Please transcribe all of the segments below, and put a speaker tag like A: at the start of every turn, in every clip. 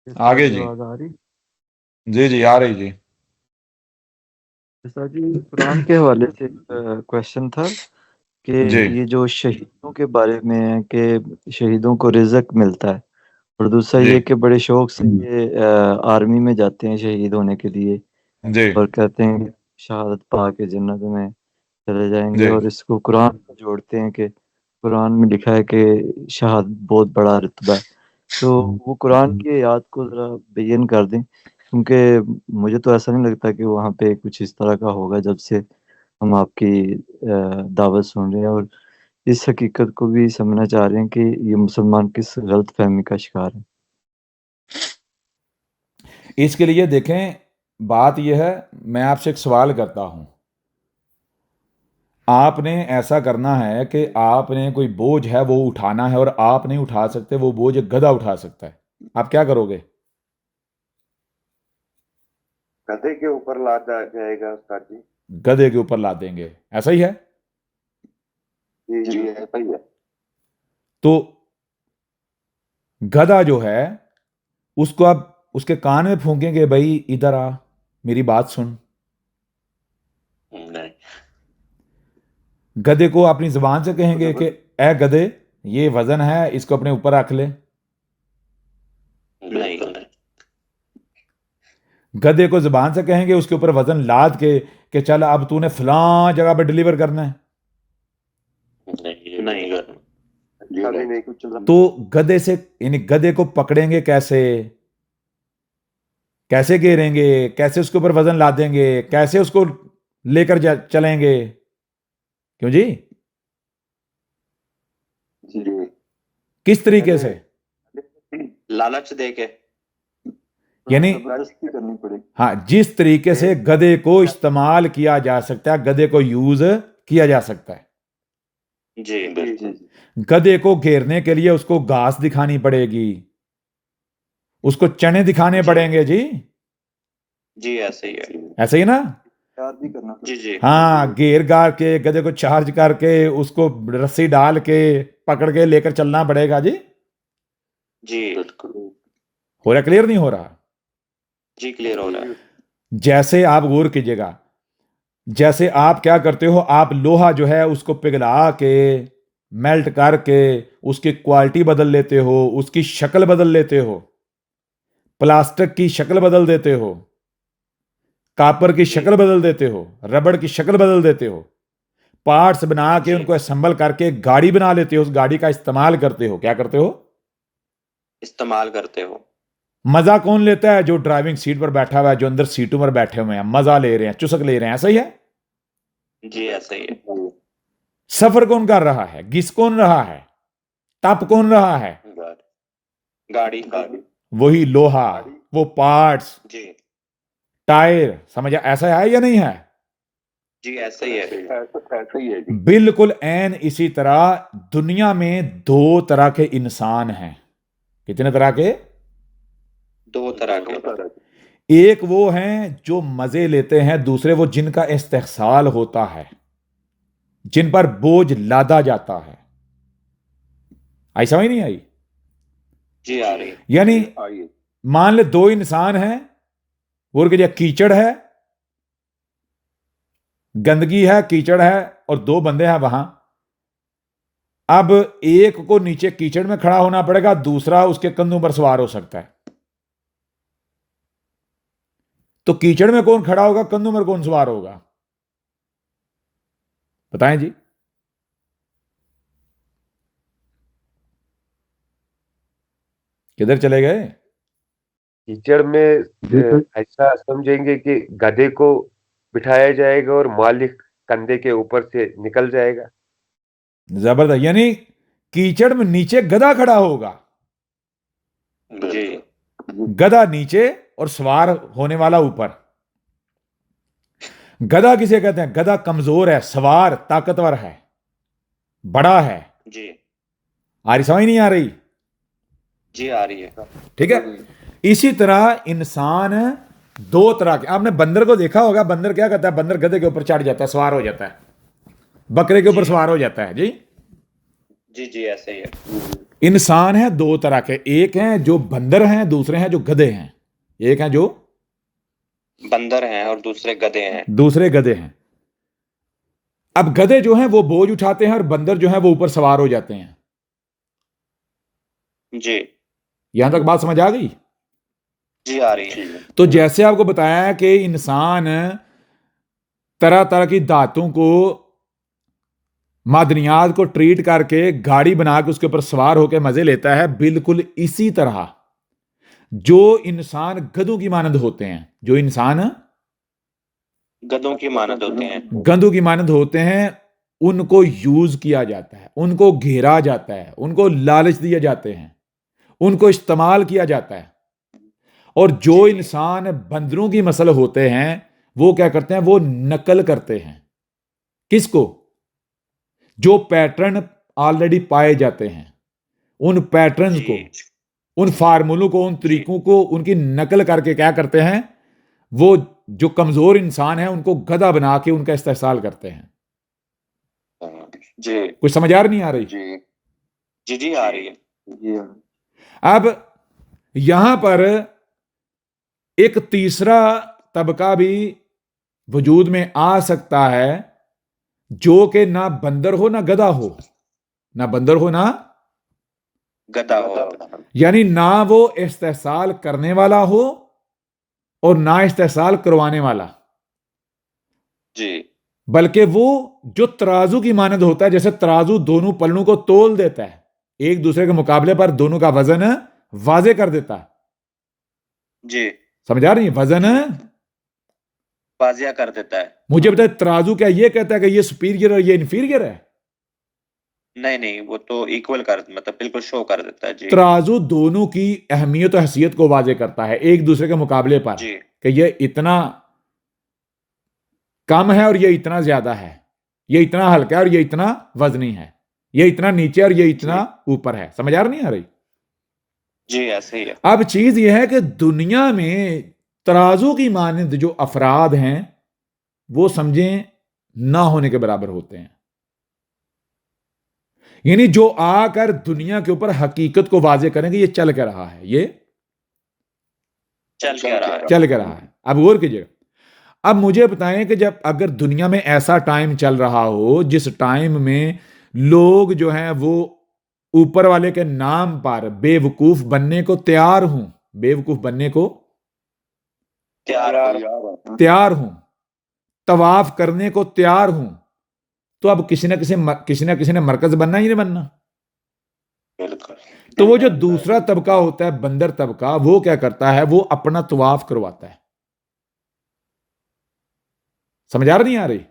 A: جیسا
B: آگے
A: جی
B: جی
A: آواز آ رہی؟
B: جی جی آ رہی جی
A: جیسا جی قرآن کے حوالے سے کوشچن تھا کہ
B: جی
A: یہ جو شہیدوں کے بارے میں ہے کہ شہیدوں کو رزق ملتا ہے، اور دوسرا
B: جی
A: یہ کہ بڑے شوق سے یہ آرمی میں جاتے ہیں شہید ہونے کے لیے،
B: جی
A: اور کہتے ہیں کہ شہادت پا کے جنت میں چلے جائیں گے،
B: جی
A: اور اس کو قرآن سے جوڑتے ہیں کہ قرآن میں لکھا ہے کہ شہادت بہت بڑا رتبہ ہے۔ تو وہ قرآن کی آیات کو ذرا بیان کر دیں، کیونکہ مجھے تو ایسا نہیں لگتا کہ وہاں پہ کچھ اس طرح کا ہوگا جب سے ہم آپ کی دعوت سن رہے ہیں، اور اس حقیقت کو بھی سمجھنا چاہ رہے ہیں کہ یہ مسلمان کس غلط فہمی کا شکار ہے۔
B: اس کے لیے دیکھیں، بات یہ ہے، میں آپ سے ایک سوال کرتا ہوں، آپ نے ایسا کرنا ہے کہ آپ نے کوئی بوجھ ہے وہ اٹھانا ہے، اور آپ نہیں اٹھا سکتے، وہ بوجھ ایک گدھا اٹھا سکتا ہے، آپ کیا کرو گے؟
C: گدھے کے اوپر لادا جائے گا استاد جی؟
B: گدھے کے اوپر لا دیں گے، ایسا ہی ہے؟
C: جی جی ایسا ہی ہے۔
B: تو گدھا جو ہے اس کو آپ اس کے کان میں پھونکیں گے بھائی ادھر آ، میری بات سن؟
C: نہیں
B: گدھے کو اپنی زبان سے کہیں گے کہ اے گدھے یہ وزن ہے، اس کو اپنے اوپر رکھ لے؟
C: نہیں
B: گدھے کو زبان سے کہیں گے اس کے اوپر وزن لاد کے کہ چل اب تو نے فلاں جگہ پہ ڈلیور کرنا ہے؟
C: نہیں ابھی نہیں کچھ
B: تو گدھے سے یعنی گدھے کو پکڑیں گے کیسے؟ کیسے گیریں گے؟ کیسے اس کے اوپر وزن لادیں گے؟ کیسے اس کو لے کر چلیں گے؟ کیوں جی؟
C: جی
B: کس طریقے سے؟
C: لالچ دے کے
B: یعنی
C: زبردستی کرنی پڑے گی۔
B: ہاں، جس طریقے سے گدھے کو استعمال کیا جا سکتا ہے، گدھے کو یوز کیا جا سکتا ہے۔
C: جی بالکل
B: گدھے کو گھیرنے کے لیے اس کو گھاس دکھانی پڑے گی، اس کو چنے دکھانے پڑیں گے جی،
C: جی ایسے ہی ہے۔
B: ایسے ہی نا؟
C: جی جی
B: ہاں، گھیر گار کے گدھے کو چارج کر کے اس کو رسی ڈال کے پکڑ کے لے کر چلنا پڑے گا جی۔
C: جی بالکل
B: ہو رہا کلیئر نہیں ہو رہا؟
C: جی کلیئر ہو رہا ہے۔
B: جیسے آپ غور کیجئے گا، جیسے آپ کیا کرتے ہو، آپ لوہا جو ہے اس کو پگھلا کے میلٹ کر کے اس کی کوالٹی بدل لیتے ہو، اس کی شکل بدل لیتے ہو، پلاسٹک کی شکل بدل دیتے ہو، کاپر کی شکل بدل دیتے ہو، ربڑ کی شکل بدل دیتے ہو، پارٹس بنا کے ان کو اسمبل کر کے گاڑی بنا لیتے ہو، اس گاڑی کا استعمال کرتے ہو۔ کیا کرتے ہو؟
C: استعمال کرتے ہو۔
B: مزہ کون لیتا ہے؟ جو ڈرائیونگ سیٹ پر بیٹھا ہوا ہے، جو اندر سیٹوں پر بیٹھے ہوئے ہیں، مزہ لے رہے ہیں، چسک لے رہے ہیں، ایسا ہی ہے؟
C: جی ایسا ہی ہے۔
B: سفر کون کر رہا ہے؟ گھس کون رہا ہے؟ تپ کون رہا ہے؟
C: گاڑی
B: وہی لوہا، وہ پارٹس،
C: جی
B: ٹائر، سمجھا؟ ایسا ہے یا نہیں ہے؟
C: جی ایسا ہی ہے۔ ایسا ہی ہے جی۔
B: بالکل عین اسی طرح دنیا میں دو طرح کے انسان ہیں۔ کتنے طرح کے؟
C: دو طرح کے۔
B: ایک وہ ہیں جو مزے لیتے ہیں، دوسرے وہ جن کا استحصال ہوتا ہے، جن پر بوجھ لادا جاتا ہے۔ آئی سمجھ نہیں آئی؟
C: جی آ رہی ہے۔
B: یعنی مان لے دو انسان ہیں، اور کہ کیچڑ ہے، گندگی ہے، کیچڑ ہے، اور دو بندے ہیں وہاں۔ اب ایک کو نیچے کیچڑ میں کھڑا ہونا پڑے گا، دوسرا اس کے کندھوں پر سوار ہو سکتا ہے۔ تو کیچڑ میں کون کھڑا ہوگا، کندھوں پر کون سوار ہوگا؟ بتائیں جی۔ کدھر چلے گئے؟
C: کیچڑ میں ایسا سمجھیں گے کہ گدھے کو بٹھایا جائے گا اور مالک کندھے کے اوپر سے نکل جائے گا۔
B: زبردست، یعنی کیچڑ میں نیچے گدھا کھڑا ہوگا،
C: جی
B: گدھا نیچے اور سوار ہونے والا اوپر۔ گدھا کسے کہتے ہیں؟ گدھا کمزور ہے، سوار طاقتور ہے، بڑا ہے۔
C: جی
B: آ رہی سمجھ نہیں آ رہی؟
C: جی آ رہی ہے۔
B: ٹھیک ہے۔ اسی طرح انسان دو طرح کے، آپ نے بندر کو دیکھا ہوگا، بندر کیا کرتا ہے؟ بندر گدھے کے اوپر چڑھ جاتا ہے، سوار ہو جاتا ہے، بکرے کے اوپر سوار ہو جاتا ہے جی۔
D: جی جی ایسے ہی ہے.
B: انسان ہیں دو طرح کے، ایک ہیں جو بندر ہیں، دوسرے ہیں جو گدھے ہیں. ایک ہیں جو
D: بندر ہیں اور دوسرے گدھے ہیں.
B: دوسرے گدھے ہیں. اب گدھے جو ہیں وہ بوجھ اٹھاتے ہیں اور بندر جو ہیں وہ اوپر سوار ہو جاتے ہیں.
D: جی
B: یہاں تک بات سمجھ آ گئی؟
D: جی آ رہی ہے.
B: تو جیسے آپ کو بتایا کہ انسان طرح طرح کی دھاتوں کو، معدنیات کو ٹریٹ کر کے گاڑی بنا کے اس کے اوپر سوار ہو کے مزے لیتا ہے، بالکل اسی طرح جو انسان گدھوں کی مانند ہوتے ہیں، جو انسان
D: گدھوں کی مانند ہوتے ہیں،
B: گدھوں کی مانند ہوتے ہیں، ان کو یوز کیا جاتا ہے، ان کو گھیرا جاتا ہے، ان کو لالچ دیے جاتے ہیں، ان کو استعمال کیا جاتا ہے. اور جو انسان بندروں کی نسل ہوتے ہیں وہ کیا کرتے ہیں؟ وہ نقل کرتے ہیں. کس کو؟ جو پیٹرن آلریڈی پائے جاتے ہیں، ان پیٹرنز کو، ان فارمولوں کو، ان طریقوں کو، ان کی نقل کر کے کیا کرتے ہیں؟ وہ جو کمزور انسان ہیں ان کو گدھا بنا کے ان کا استحصال کرتے ہیں.
D: جی
B: کچھ سمجھ آ نہیں آ رہی؟
D: جی جی آ رہی ہے.
A: جی
B: اب یہاں پر ایک تیسرا طبقہ بھی وجود میں آ سکتا ہے، جو کہ نہ بندر ہو نہ گدھا ہو، نہ بندر ہو نہ
D: گدھا ہو.
B: یعنی نہ وہ استحصال کرنے والا ہو اور نہ استحصال کروانے والا،
D: جی
B: بلکہ وہ جو ترازو کی مانند ہوتا ہے. جیسے ترازو دونوں پلڑوں کو تول دیتا ہے، ایک دوسرے کے مقابلے پر دونوں کا وزن واضح کر دیتا ہے.
D: جی
B: سمجھ آ رہی ہے؟ وزن
D: واضح کر دیتا ہے.
B: مجھے بتائے ترازو کیا یہ کہتا ہے کہ یہ سپیریئر اور یہ انفیریئر ہے؟
D: نہیں وہ تو ایکول کر، مطلب بالکل شو کر دیتا ہے. جی
B: ترازو دونوں کی اہمیت و حیثیت کو واضح کرتا ہے ایک دوسرے کے مقابلے پر،
D: جی
B: کہ یہ اتنا کم ہے اور یہ اتنا زیادہ ہے، یہ اتنا ہلکا ہے اور یہ اتنا وزنی ہے، یہ اتنا نیچے اور یہ اتنا اوپر ہے. سمجھ آ نہیں آ رہی؟
D: جی ایسے ہی ہے.
B: اب چیز یہ ہے کہ دنیا میں ترازو کی مانند جو افراد ہیں وہ سمجھیں نہ ہونے کے برابر ہوتے ہیں. یعنی جو آ کر دنیا کے اوپر حقیقت کو واضح کریں گے یہ چل کے رہا ہے، یہ
D: چل کے رہا ہے.
B: چل کے رہا ہے. اب غور کیجیے گا. اب مجھے بتائیں کہ جب اگر دنیا میں ایسا ٹائم چل رہا ہو جس ٹائم میں لوگ جو ہیں وہ اوپر والے کے نام پر بے وقوف بننے کو تیار ہوں، بے وقوف بننے کو تیار ہوں، طواف کرنے کو تیار ہوں، تو اب کسی نہ کسی نے مرکز بننا ہی نہیں بننا.
D: بالکل.
B: تو وہ جو دوسرا طبقہ ہوتا ہے بندر طبقہ، وہ کیا کرتا ہے؟ وہ اپنا طواف کرواتا ہے. سمجھ آ نہیں آ رہی؟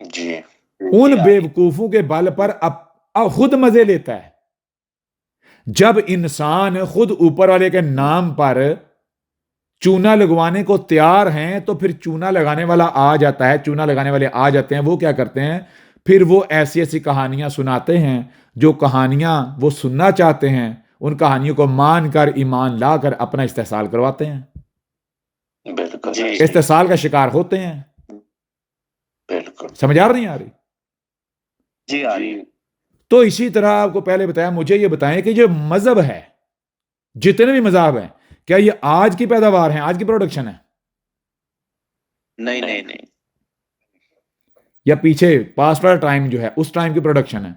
D: جی
B: ان بے وقوفوں کے بل پر اب خود مزے لیتا ہے. جب انسان خود اوپر والے کے نام پر چونا لگوانے کو تیار ہیں تو پھر چونا لگانے والا آ جاتا ہے، چونا لگانے والے آ جاتے ہیں. وہ کیا کرتے ہیں؟ پھر وہ ایسی ایسی کہانیاں سناتے ہیں، جو کہانیاں وہ سننا چاہتے ہیں ان کہانیوں کو مان کر ایمان لا کر اپنا استحصال کرواتے ہیں،
D: بالکل. جی
B: استحصال کا شکار ہوتے ہیں.
D: بالکل.
B: سمجھ آ نہیں آ رہی؟
D: جی آ رہی ہے.
B: تو اسی طرح آپ کو پہلے بتایا، مجھے یہ بتائیں کہ جو مذہب ہے، جتنے بھی مذاہب ہیں، کیا یہ آج کی پیداوار ہیں، آج کی پروڈکشن ہے؟
D: نہیں
B: یا پیچھے پاسٹ والا ٹائم جو ہے اس ٹائم کی پروڈکشن ہے؟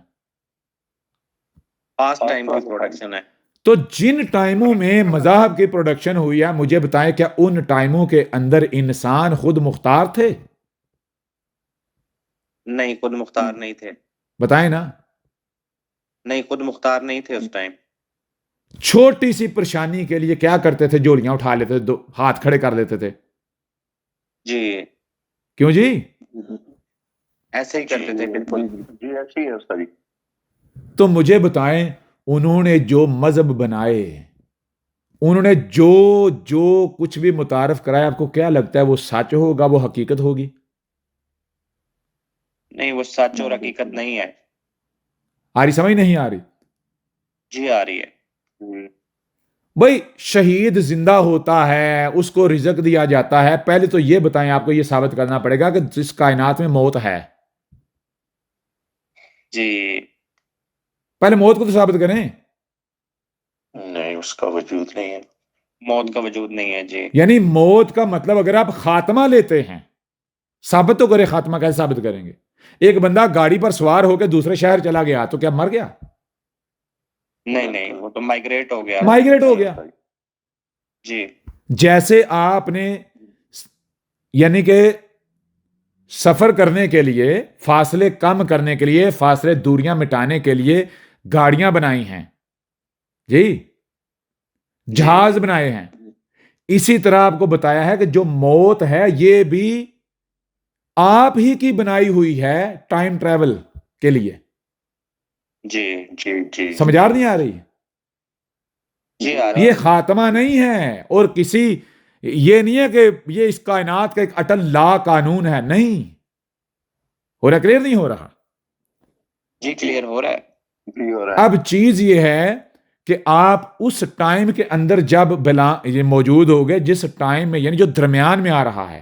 D: پاسٹ ٹائم کی پروڈکشن ہے.
B: تو جن ٹائموں میں مذاہب کی پروڈکشن ہوئی ہے، مجھے بتائیں کیا ان ٹائموں کے اندر انسان خود مختار تھے؟
D: نہیں خود مختار نہیں تھے.
B: بتائیں نا.
D: نہیں خود مختار نہیں تھے اس ٹائم.
B: چھوٹی سی پریشانی کے لیے کیا کرتے تھے؟ جوڑیاں اٹھا لیتے تھے، ہاتھ کھڑے کر لیتے تھے.
D: جی
B: کیوں جی؟
D: ایسے ہی کرتے تھے. بالکل.
C: جی ایسی ہے ساری.
B: تو مجھے بتائیں انہوں نے جو مذہب بنائے، انہوں نے جو کچھ بھی متعارف کرایا، آپ کو کیا لگتا ہے وہ سچ ہوگا، وہ حقیقت ہوگی؟
D: نہیں وہ سچ اور حقیقت نہیں ہے.
B: آ رہی سمجھ نہیں آ رہی؟
D: جی آ رہی ہے.
B: بھائی شہید زندہ ہوتا ہے، اس کو رزق دیا جاتا ہے. پہلے تو یہ بتائیں، آپ کو یہ ثابت کرنا پڑے گا کہ جس کائنات میں موت ہے،
D: جی
B: پہلے موت کو تو ثابت کریں.
E: نہیں اس کا وجود نہیں ہے.
D: موت کا وجود نہیں ہے. جی
B: یعنی موت کا مطلب اگر آپ خاتمہ لیتے ہیں ثابت تو کرے. خاتمہ کیسے ثابت کریں گے؟ ایک بندہ گاڑی پر سوار ہو کے دوسرے شہر چلا گیا تو کیا مر گیا؟
D: نہیں وہ تو مائگریٹ ہو گیا.
B: مائگریٹ ہو گیا.
D: جی
B: جیسے آپ نے یعنی کہ سفر کرنے کے لیے، فاصلے کم کرنے کے لیے، فاصلے دوریاں مٹانے کے لیے گاڑیاں بنائی ہیں جی، جہاز بنائے ہیں. اسی طرح آپ کو بتایا ہے کہ جو موت ہے یہ بھی آپ ہی کی بنائی ہوئی ہے ٹائم ٹریول کے لیے.
D: جی
E: جی جی
B: سمجھار نہیں آ رہی؟
D: جی آ رہی
B: یہ
D: ہے.
B: خاتمہ نہیں ہے اور کسی یہ نہیں ہے کہ یہ اس کائنات کا ایک اٹل لا قانون ہے. نہیں ہو رہا، کلیئر نہیں ہو رہا؟
D: جی کلیئر ہو رہا ہے.
E: جی ہو رہا ہے.
B: اب چیز یہ ہے کہ آپ اس ٹائم کے اندر جب بلا یہ موجود ہوگے جس ٹائم میں، یعنی جو درمیان میں آ رہا ہے،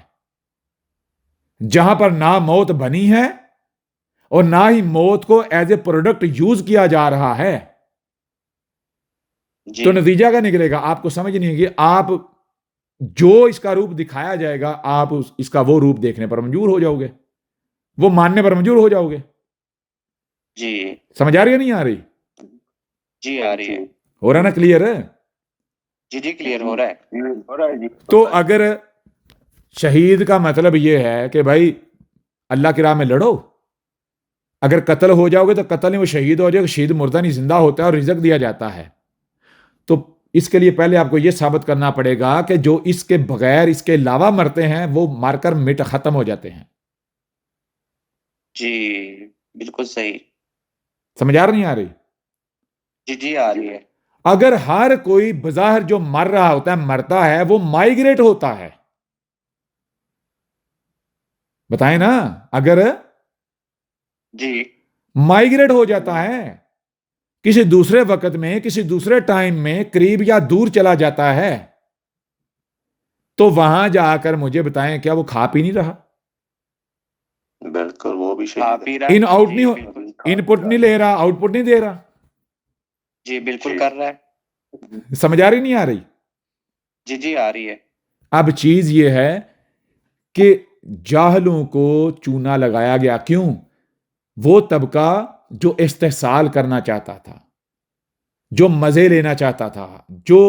B: جہاں پر نہ موت بنی ہے اور نہ ہی موت کو ایز اے پروڈکٹ یوز کیا جا رہا ہے.
D: جی
B: تو نتیجہ کیا نکلے گا؟ آپ کو سمجھ نہیں ہے. آپ جو اس کا روپ دکھایا جائے گا آپ اس کا وہ روپ دیکھنے پر منظور ہو جاؤ گے، وہ ماننے پر منظور ہو جاؤ گے.
D: جی
B: سمجھ آ رہی ہے نہیں آ رہی؟
D: جی آ رہی ہے.
B: ہو رہا نا کلیئر ہے؟
D: جی کلیئر ہو رہا ہے.
E: ہو رہا ہے جی.
B: تو اگر شہید کا مطلب یہ ہے کہ بھائی اللہ کی راہ میں لڑو، اگر قتل ہو جاؤ گے تو قتل نہیں، وہ شہید ہو جائے گا. شہید مردہ نہیں زندہ ہوتا ہے اور رزق دیا جاتا ہے. تو اس کے لیے پہلے آپ کو یہ ثابت کرنا پڑے گا کہ جو اس کے بغیر، اس کے علاوہ مرتے ہیں وہ مر کر مٹ ختم ہو جاتے ہیں.
D: جی بالکل صحیح.
B: سمجھ آ نہیں آ رہی؟
D: جی آ رہی ہے.
B: اگر ہر کوئی بظاہر جو مر رہا ہوتا ہے، مرتا ہے، وہ مائگریٹ ہوتا ہے. بتائیں نا، اگر
D: جی
B: مائگریٹ ہو جاتا ہے کسی دوسرے وقت میں، کسی دوسرے ٹائم میں قریب یا دور چلا جاتا ہے، تو وہاں جا کر مجھے بتائیں کیا وہ کھا پی نہیں رہا؟
E: بالکل وہ بھی
D: کھا
E: شہید
D: پی
E: ہے.
D: رہا ہے.
B: ان آؤٹ
D: جی
B: نہیں
D: بالکل.
B: ان پٹ نہیں لے رہا، آؤٹ پٹ نہیں دے رہا.
D: جی بالکل کر رہا ہے.
B: سمجھ آ رہی نہیں آ رہی؟
D: جی آ رہی ہے.
B: اب چیز یہ ہے کہ جاہلوں کو چونا لگایا گیا. کیوں؟ وہ طبقہ جو استحصال کرنا چاہتا تھا، جو مزے لینا چاہتا تھا، جو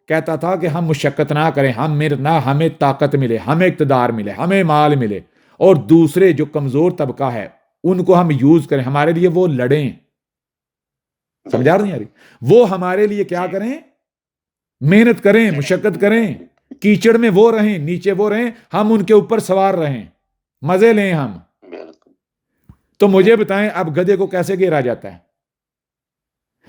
B: کہتا تھا کہ ہم مشقت نہ کریں، ہمیں طاقت ملے، ہمیں اقتدار ملے، ہمیں مال ملے، اور دوسرے جو کمزور طبقہ ہے ان کو ہم یوز کریں، ہمارے لیے وہ لڑیں. سمجھا نہیں آ رہی؟ وہ ہمارے لیے کیا کریں؟ محنت کریں، مشقت کریں، کیچڑ میں وہ رہیں، نیچے وہ رہیں، ہم ان کے اوپر سوار رہیں، مزے لیں ہم.
E: بالکل.
B: تو مجھے بتائیں اب گدھے کو کیسے گھیرا جاتا ہے؟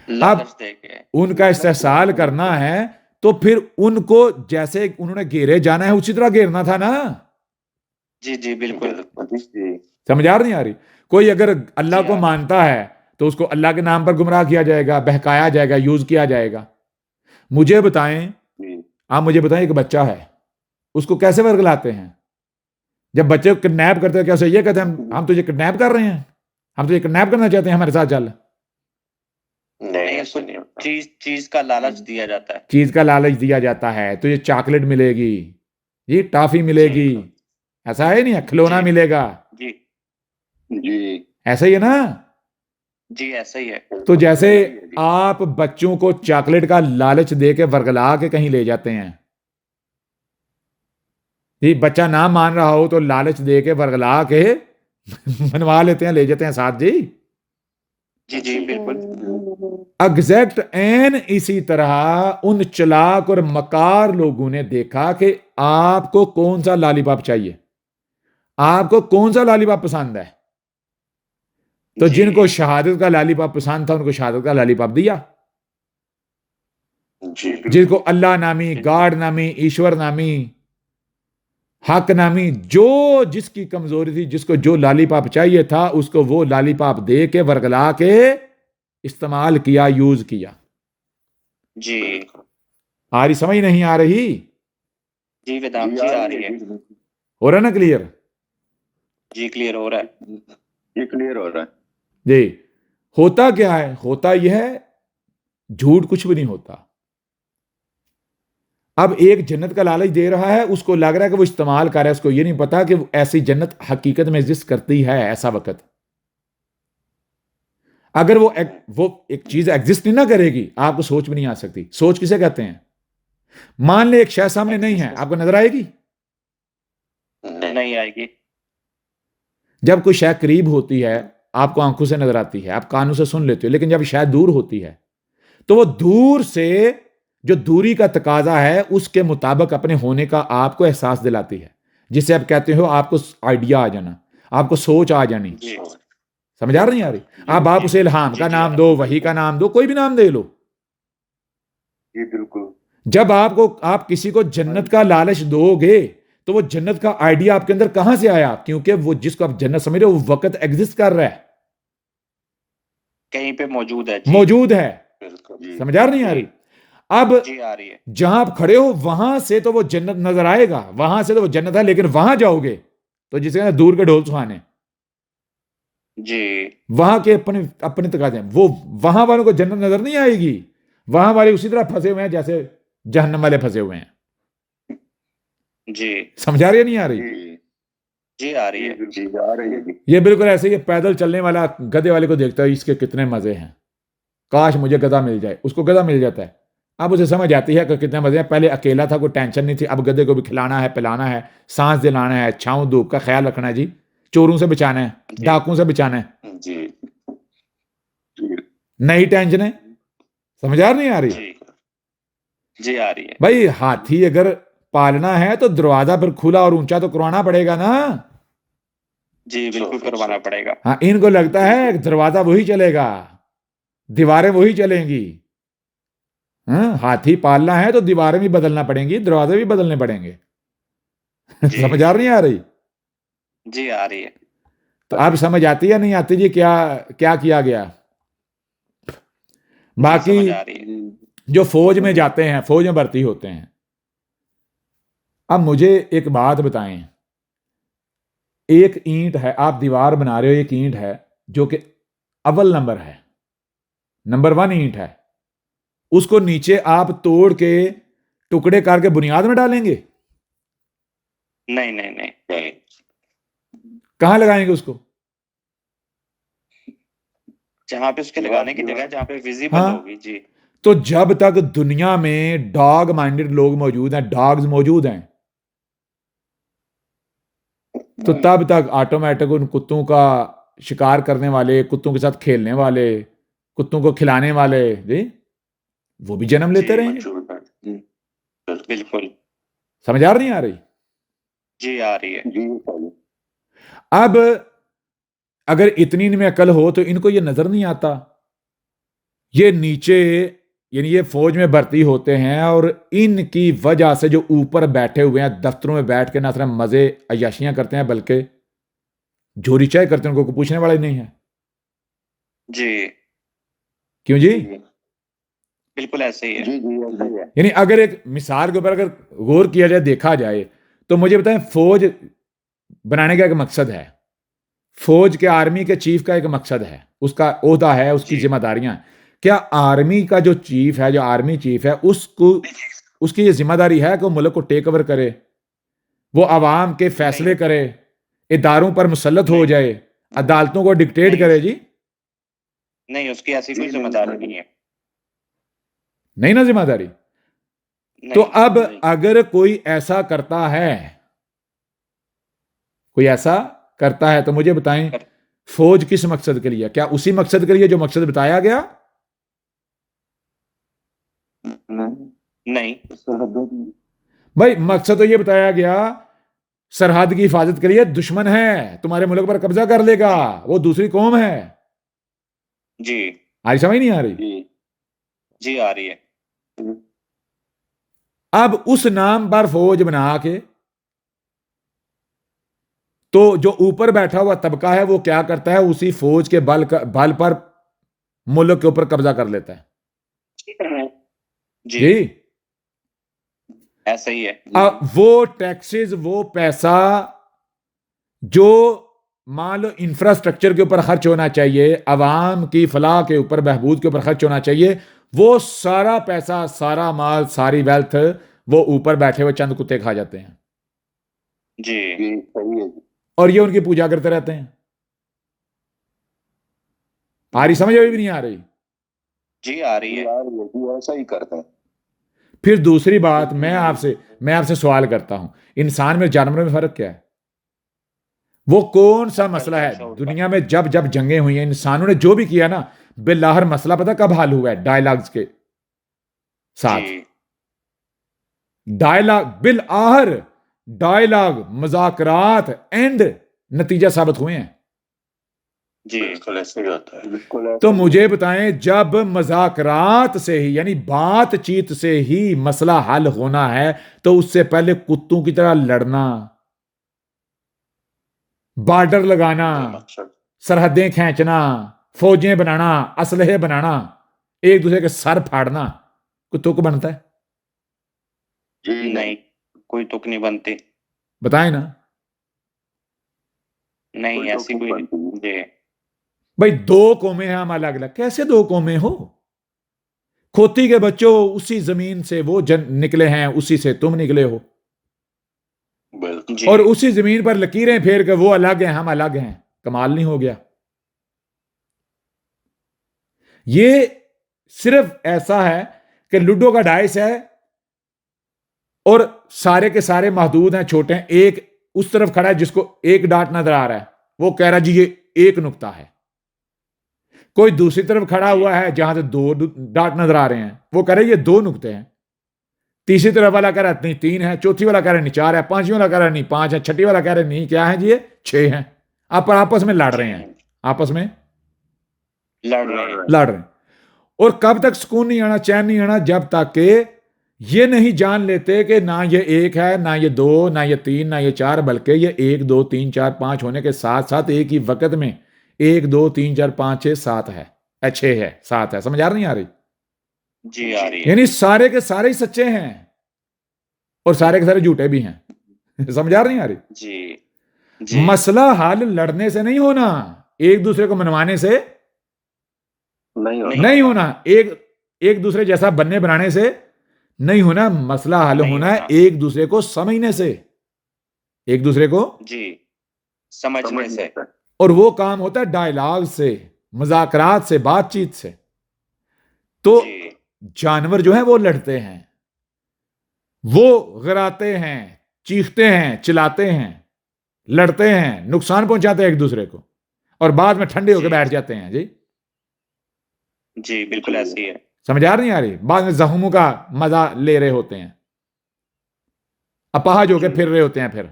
B: اب
D: لالچ دے کے.
B: ان کا استحصال کرنا ہے تو پھر ان کو جیسے انہوں نے گھیرے جانا ہے اسی طرح گھیرنا تھا نا.
D: جی بالکل.
E: جی
B: سمجھ آ نہیں آ رہی؟ کوئی اگر اللہ
D: جی
B: کو مانتا ہے تو اس کو اللہ کے نام پر گمراہ کیا جائے گا، بہکایا جائے گا، یوز کیا جائے گا. مجھے بتائیں،
E: جی.
B: آپ مجھے بتائیں، ایک بچہ ہے، اس کو کیسے ورگلاتے ہیں؟ جب بچے کو کڈنیپ کرتے ہیں کیا اسے یہ کہتے ہیں ہم تجھے کڈنیپ کر رہے ہیں، ہم تجھے کڈنیپ کرنا چاہتے ہیں، ہمارے ساتھ چل؟
E: نہیں ایسا نہیں ہوتا.
D: چیز کا لالچ دیا جاتا ہے.
B: چیز کا لالچ دیا جاتا ہے. تو یہ چاکلیٹ ملے گی، یہ ٹافی ملے گی، ایسا ہے نہیں؟ کھلونا ملے گا،
D: جی
E: جی
B: ایسا ہی ہے نا؟
D: جی ایسا ہی ہے.
B: تو جیسے آپ بچوں کو چاکلیٹ کا لالچ دے کے ورگلا کے کہیں لے جاتے ہیں، یہ بچہ نہ مان رہا ہو تو لالچ دے کے ورگلا کے منوا لیتے ہیں، لے جاتے ہیں ساتھ.
D: جی بالکل.
B: ایگزیکٹ این اسی طرح ان چلاک اور مکار لوگوں نے دیکھا کہ آپ کو کون سا لالی پاپ چاہیے، آپ کو کون سا لالی پاپ پسند ہے. تو جن کو شہادت کا لالی پاپ پسند تھا ان کو شہادت کا لالی پاپ دیا.
E: جی
B: جن کو اللہ نامی، گاڈ نامی، ایشور نامی، حق نامی، جو جس کی کمزوری تھی، جس کو جو لالی پاپ چاہیے تھا اس کو وہ لالی پاپ دے کے ورگلا کے استعمال کیا، یوز کیا.
D: جی
B: آ رہی سمجھ نہیں آ رہی؟
D: جی ودام جی آ رہی ہے.
B: ہو رہا نا کلیئر؟
D: جی کلیئر ہو رہا ہے.
E: یہ کلیئر ہو رہا ہے.
B: جی ہوتا کیا ہے؟ ہوتا یہ ہے جھوٹ کچھ بھی نہیں ہوتا. اب ایک جنت کا لالچ دے رہا ہے، اس کو لگ رہا ہے کہ وہ استعمال کر رہا ہے، اس کو یہ نہیں پتا کہ ایسی جنت حقیقت میں ایگزسٹ کرتی ہے. ایسا وقت اگر وہ ایک چیز ایگزسٹ نہیں نہ کرے گی، آپ کو سوچ بھی نہیں آ سکتی. سوچ کسے کہتے ہیں؟ مان لے ایک شے سامنے نہیں ہے، آپ کو نظر آئے گی؟
D: نہیں آئے گی.
B: جب کوئی شے قریب ہوتی ہے آپ کو آنکھوں سے نظر آتی ہے، آپ کانوں سے سن لیتے ہو، لیکن جب شے دور ہوتی ہے تو وہ دور سے جو دوری کا تقاضا ہے اس کے مطابق اپنے ہونے کا آپ کو احساس دلاتی ہے، جسے آپ کہتے ہو آپ کو آئیڈیا آ جانا، آپ کو سوچ آ جانی.
D: جی
B: سمجھ آ رہی آ رہی؟ اب آپ اسے الہام کا نام دو، وحی کا نام دو، کوئی بھی نام دے لو.
C: جی بالکل.
B: جب آپ کسی کو جنت کا لالچ دو گے تو وہ جنت کا آئیڈیا آپ کے اندر کہاں سے آیا؟ کیونکہ وہ جس کو آپ جنت سمجھ رہے ہو وہ وقت ایگزسٹ کر رہا ہے،
D: کہیں پہ موجود ہے.
B: موجود ہے.
E: بالکل.
B: سمجھ آ نہیں آ رہی؟ اب
D: جی آ رہی ہے.
B: جہاں آپ کھڑے ہو وہاں سے تو وہ جنت نظر آئے گا، وہاں سے تو وہ جنت ہے، لیکن وہاں جاؤ گے تو جسے کہتے ہیں دور کے ڈھول سہانے،
D: جی
B: وہاں کے اپنے تقاضے ہیں. وہ وہاں والوں کو جنت نظر نہیں آئے گی، وہاں والے اسی طرح پھنسے ہوئے ہیں جیسے جہنم والے پھنسے ہوئے ہیں.
D: جی
B: سمجھ آ رہی ہے نہیں آ رہی؟
D: جی آ رہی ہے.
E: جی آ رہی ہے.
B: یہ بالکل ایسے ہی پیدل چلنے والا گدھے والے کو دیکھتا ہے، اس کے کتنے مزے ہیں، کاش مجھے گدھا مل جائے. اس کو گدھا مل جاتا ہے، اب اسے سمجھ آتی ہے کہ کتنے مزے ہیں. پہلے اکیلا تھا، کوئی ٹینشن نہیں تھی، اب گدھے کو بھی کھلانا ہے، پلانا ہے، سانس دلانا ہے، چھاؤں دھوپ کا خیال رکھنا ہے، جی چوروں سے بچانا ہے، ڈاکوں سے بچانا ہے.
E: جی
B: نئی ٹینشن ہے. سمجھ آ نہیں آ رہی؟
D: جی جی آ رہی ہے.
B: بھائی ہاتھی اگر پالنا ہے تو دروازہ پھر کھلا اور اونچا تو کروانا پڑے گا نا.
D: جی بالکل کروانا پڑے گا.
B: ہاں، ان کو لگتا ہے دروازہ وہی چلے گا، دیواریں وہی چلیں گی. ہاتھی پالنا ہے تو دیواریں بھی بدلنا پڑیں گی، دروازے بھی بدلنے پڑیں گے. سمجھ آ نہیں آ رہی؟
D: جی آ رہی ہے.
B: تو اب سمجھ آتی ہے نہیں آتی جی کیا کیا گیا؟ باقی
D: سمجھ آ رہی ہے.
B: جو فوج میں جاتے ہیں، فوج میں بھرتی ہوتے ہیں، اب مجھے ایک بات بتائیں، ایک اینٹ ہے، آپ دیوار بنا رہے ہو، ایک اینٹ ہے جو کہ اول نمبر ہے، نمبر 1 اینٹ ہے، اس کو نیچے آپ توڑ کے ٹکڑے کر کے بنیاد میں ڈالیں گے؟
D: نہیں نہیں نہیں.
B: کہاں لگائیں گے اس کو؟
D: جہاں پہ اس کے لگانے کی جگہ جہاں پہ ویزیبل
B: ہاں.
D: ہوگی. جی
B: تو جب تک دنیا میں ڈاگ مائنڈڈ لوگ موجود ہیں، ڈاگز موجود ہیں، تو تب تک آٹومیٹک ان کتوں کا شکار کرنے والے، کتوں کے ساتھ کھیلنے والے، کتوں کو کھلانے والے، جی وہ بھی جنم لیتے رہیں گے.
D: بالکل.
B: سمجھ آ نہیں آ رہی؟
D: جی آ رہی ہے.
B: اب اگر اتنی ان میں عقل ہو تو ان کو یہ نظر نہیں آتا، یہ نیچے یعنی یہ فوج میں بھرتی ہوتے ہیں اور ان کی وجہ سے جو اوپر بیٹھے ہوئے ہیں دفتروں میں بیٹھ کے نہ صرف مزے عیاشیاں کرتے ہیں بلکہ جوری چائے کرتے ہیں، ان کو کوئی پوچھنے والا ہی نہیں ہے.
D: جی
B: کیوں جی؟
D: بالکل ایسے ہی ہے.
B: یعنی اگر ایک مثال کے اوپر اگر غور کیا جائے، دیکھا جائے، تو مجھے بتائیں فوج بنانے کا ایک مقصد ہے، فوج کے آرمی کے چیف کا ایک مقصد ہے، اس کا عہدہ ہے، اس کی ذمہ داریاں ہیں. کیا آرمی کا جو چیف ہے، جو آرمی چیف ہے، اس کی یہ ذمہ داری ہے کہ وہ ملک کو ٹیک اوور کرے، وہ عوام کے فیصلے کرے، اداروں پر مسلط ہو جائے، عدالتوں کو ڈکٹیٹ کرے؟ جی
D: نہیں، اس کی ایسی کوئی ذمہ داری نہیں ہے.
B: نہیں نا ذمہ داری. تو اب اگر کوئی ایسا کرتا ہے، کوئی ایسا کرتا ہے تو مجھے بتائیں فوج کس مقصد کے لیے؟ کیا اسی مقصد کے لیے جو مقصد بتایا گیا؟
D: نہیں.
B: بھائی مقصد تو یہ بتایا گیا سرحد کی حفاظت کے لیے، دشمن ہے تمہارے ملک پر قبضہ کر لے گا، وہ دوسری قوم ہے.
D: جی
B: آج سمجھ نہیں آ رہی؟
D: جی آ رہی ہے.
B: اب اس نام پر فوج بنا کے تو جو اوپر بیٹھا ہوا طبقہ ہے وہ کیا کرتا ہے؟ اسی فوج کے بل پر ملک کے اوپر قبضہ کر لیتا ہے.
D: جی ایسا ہی ہے.
B: وہ ٹیکسز، وہ پیسہ جو مان لو انفراسٹرکچر کے اوپر خرچ ہونا چاہیے, عوام کی فلاح کے اوپر, بہبود کے اوپر خرچ ہونا چاہیے, وہ سارا پیسہ, سارا مال, ساری ویلتھ وہ اوپر بیٹھے ہوئے چند کتے کھا جاتے ہیں,
D: جی
E: صحیح ہے.
B: اور یہ ان کی پوجا کرتے رہتے ہیں. آ رہی سمجھ ابھی بھی نہیں آ رہی؟
D: جی آ رہی ہے.
E: ایسا ہی کرتے ہیں.
B: پھر دوسری بات میں آپ سے سوال کرتا ہوں, انسان میں جانوروں میں فرق کیا ہے؟ وہ کون سا مسئلہ ہے دنیا میں؟ جب جنگیں ہوئی ہیں, انسانوں نے جو بھی کیا نا, بالآخر مسئلہ پتہ کب حل ہوا ہے؟ ڈائلاگز کے ساتھ.
D: جی
B: ڈائلاگ بالآخر, ڈائلاگ, مذاکرات اینڈ نتیجہ ثابت ہوئے ہیں.
D: جی
E: بالکل ایسے ہی ہوتا ہے. بالکل
B: تو مجھے بتائیں, جب مذاکرات سے ہی یعنی بات چیت سے ہی مسئلہ حل ہونا ہے, تو اس سے پہلے کتوں کی طرح لڑنا, بارڈر لگانا,
E: مقصد
B: سرحدیں کھینچنا, فوجیں بنانا, اسلحے بنانا, ایک دوسرے کے سر پھاڑنا, کوئی تک بنتا ہے؟
E: جی
D: نہیں, کوئی تک نہیں بنتی.
B: بتائیں نا.
D: نہیں ایسی کوئی جی.
B: بھائی دو قومیں ہیں ہم الگ الگ, کیسے دو قومیں ہو؟ کھوتی کے بچوں, اسی زمین سے وہ نکلے ہیں, اسی سے تم نکلے ہو,
E: بالکل.
D: جی
B: اور اسی زمین پر لکیریں پھیر کے وہ الگ ہیں ہم الگ ہیں. کمال نہیں ہو گیا؟ یہ صرف ایسا ہے کہ لوڈو کا ڈائس ہے اور سارے کے سارے محدود ہیں, چھوٹے ہیں. ایک اس طرف کھڑا ہے جس کو ایک ڈاٹ نظر آ رہا ہے, وہ کہہ رہا جی یہ ایک نقطہ ہے. کوئی دوسری طرف کھڑا ہوا ہے جہاں سے دو ڈاٹ نظر آ رہے ہیں, وہ کہہ رہا ہے یہ دو نقطے ہیں. تیسری طرف والا کہہ رہا ہے نہیں تین ہے, چوتھی والا کہہ رہا ہے نہیں چار ہے, پانچویں والا کہہ رہا ہے نہیں پانچ ہے, چھٹی والا کہہ رہا ہے نہیں کیا ہے جی یہ چھ ہیں. آپ آپس میں لڑ رہے ہیں, آپس میں
D: لڑ رہے ہیں.
B: لڑ رہے ہیں. اور کب تک سکون نہیں آنا, چین نہیں آنا؟ جب تک کہ یہ نہیں جان لیتے کہ نہ یہ ایک ہے, نہ یہ دو, نہ یہ تین, نہ یہ چار, بلکہ یہ ایک دو تین چار پانچ ہونے کے ساتھ ساتھ ایک ہی وقت میں ایک دو تین چار پانچ چھ سات ہے, چھ ہے, سات ہے. سمجھ نہیں آ رہی؟
D: جی آ رہی ہے.
B: یعنی سارے کے سارے ہی سچے ہیں اور سارے کے سارے جھوٹے بھی ہیں. سمجھ نہیں آ رہی؟
D: جی جی
B: مسئلہ حل لڑنے سے نہیں ہونا, ایک دوسرے کو منوانے سے نہیں ہونا, ایک دوسرے جیسا بننے بنانے سے نہیں ہونا. مسئلہ حل
D: نہیں
B: ہونا ہے
D: ہونا.
B: ایک دوسرے کو سمجھنے سے, ایک دوسرے کو.
D: جی سمجھنے سے.
B: اور وہ کام ہوتا ہے ڈائلاگ سے, مذاکرات سے, بات چیت سے. تو
D: جی
B: جانور جو ہیں وہ لڑتے ہیں, وہ غراتے ہیں, چیختے ہیں, چلاتے ہیں, لڑتے ہیں, نقصان پہنچاتے ہیں ایک دوسرے کو, اور بعد میں ٹھنڈے ہو کے
D: جی.
B: بیٹھ جاتے ہیں. جی
D: جی بالکل ایسی ہے.
B: سمجھ نہیں آ رہی؟ بعد میں زخموں کا مزہ لے رہے ہوتے ہیں, اپاہج ہو کے پھر رہے ہوتے ہیں. پھر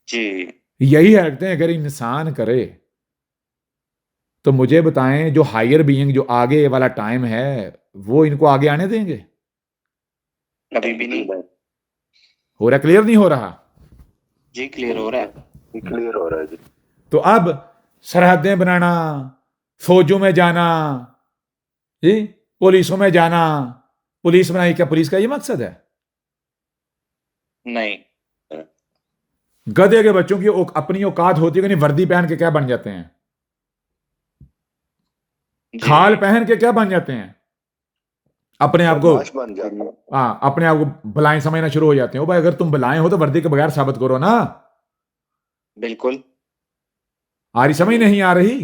D: جی
B: یہی حرکتیں اگر انسان کرے تو مجھے بتائیں جو ہائر بینگ, جو آگے والا ٹائم ہے, وہ ان کو آگے آنے دیں گے؟
D: کبھی بھی نہیں.
B: ہو رہا؟ کلیئر نہیں ہو رہا؟
D: جی کلیئر ہو رہا ہے.
E: کلیئر ہو رہا ہے.
B: تو اب سرحدیں بنانا, فوجوں میں جانا, جی پولیسوں میں جانا, پولیس بنائی, کیا پولیس کا یہ مقصد ہے؟
D: نہیں.
B: گدھے کے بچوں کی اپنی اوقات ہوتی ہے کہ نہیں, وردی پہن کے کیا بن جاتے ہیں,
D: جی.
B: کھال پہن کے کیا بن جاتے ہیں, اپنے آپ کو,
E: بن جاتا ہے.
B: ہاں اپنے آپ کو بلائیں سمجھنا شروع ہو جاتے ہیں. بھائی اگر تم بلائیں ہو تو وردی کے بغیر ثابت کرو نا.
D: بالکل.
B: آ رہی سمجھ نہیں آ رہی؟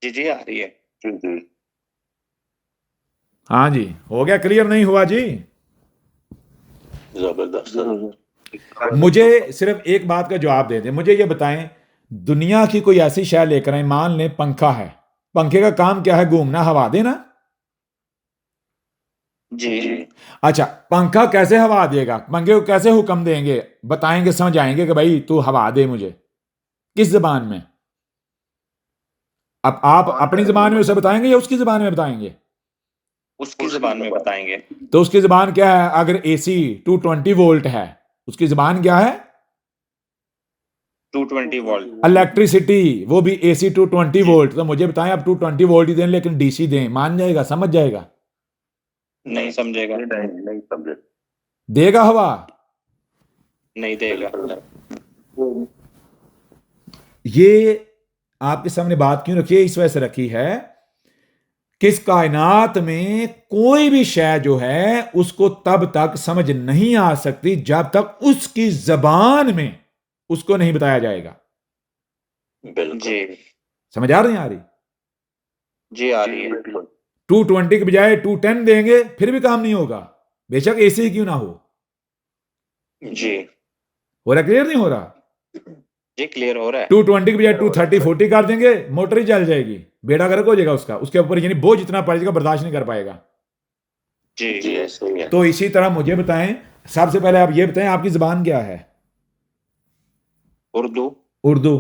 D: جی جی آ رہی ہے.
E: جی
B: ہاں جی, ہو گیا کلیئر نہیں ہوا جی؟
E: زبردست.
B: مجھے صرف ایک بات کا جواب دے دیں, مجھے یہ بتائیں, دنیا کی کوئی ایسی شے لے کر آئیں, مان لیں پنکھا ہے, پنکھے کا کام کیا ہے؟ گھومنا, ہوا دینا.
D: جی
B: اچھا پنکھا کیسے ہوا دے گا؟ پنکھے کو کیسے حکم دیں گے, بتائیں گے, سمجھائیں گے کہ بھائی تو ہوا دے مجھے, کس زبان میں؟ اب آپ اپنی زبان میں اسے بتائیں گے یا اس کی زبان میں بتائیں گے؟
D: اس کی زبان میں بتائیں گے.
B: تو اس کی زبان کیا ہے؟ اگر اے سی 220 وولٹ ہے, اس کی زبان کیا ہے؟
D: 220 وولٹ.
B: الیکٹریسٹی, وہ بھی اے سی 220 وولٹ. تو مجھے بتائیں آپ 220 وولٹ ہی دیں لیکن ڈی سی دیں, مان جائے گا, سمجھ جائے گا؟
D: نہیں سمجھے گا.
E: نہیں سمجھے.
B: دے گا ہوا؟
D: نہیں دے گا.
B: یہ آپ کے سامنے بات کیوں رکھی ہے؟ اس وجہ سے رکھی ہے کہ اس کائنات میں کوئی بھی شے جو ہے اس کو تب تک سمجھ نہیں آ سکتی جب تک اس کی زبان میں اس کو نہیں بتایا جائے گا.
E: بالکل
D: جی
B: سمجھ آ رہی؟
D: جی آ رہی ہے.
E: بالکل
B: 220 کے بجائے 210 دیں گے پھر بھی کام نہیں ہوگا، بے شک ایسے ہی کیوں نہ ہو.
D: جی
B: ہو رہا کلیئر نہیں ہو رہا؟
D: جی کلیئر ہو رہا ہے.
B: 220 کے بجائے 230 40 کر دیں گے موٹر ہی چل جائے گی، بیڑا گرک ہو جائے گا اس کے اوپر، یعنی بوجھ اتنا پڑے گا برداشت نہیں کر پائے گا.
D: جی
E: جی ایسے ہی ہے.
B: تو اسی طرح مجھے بتائیں، سب سے پہلے آپ یہ بتائیں آپ کی زبان کیا ہے؟
D: اردو.
B: اردو.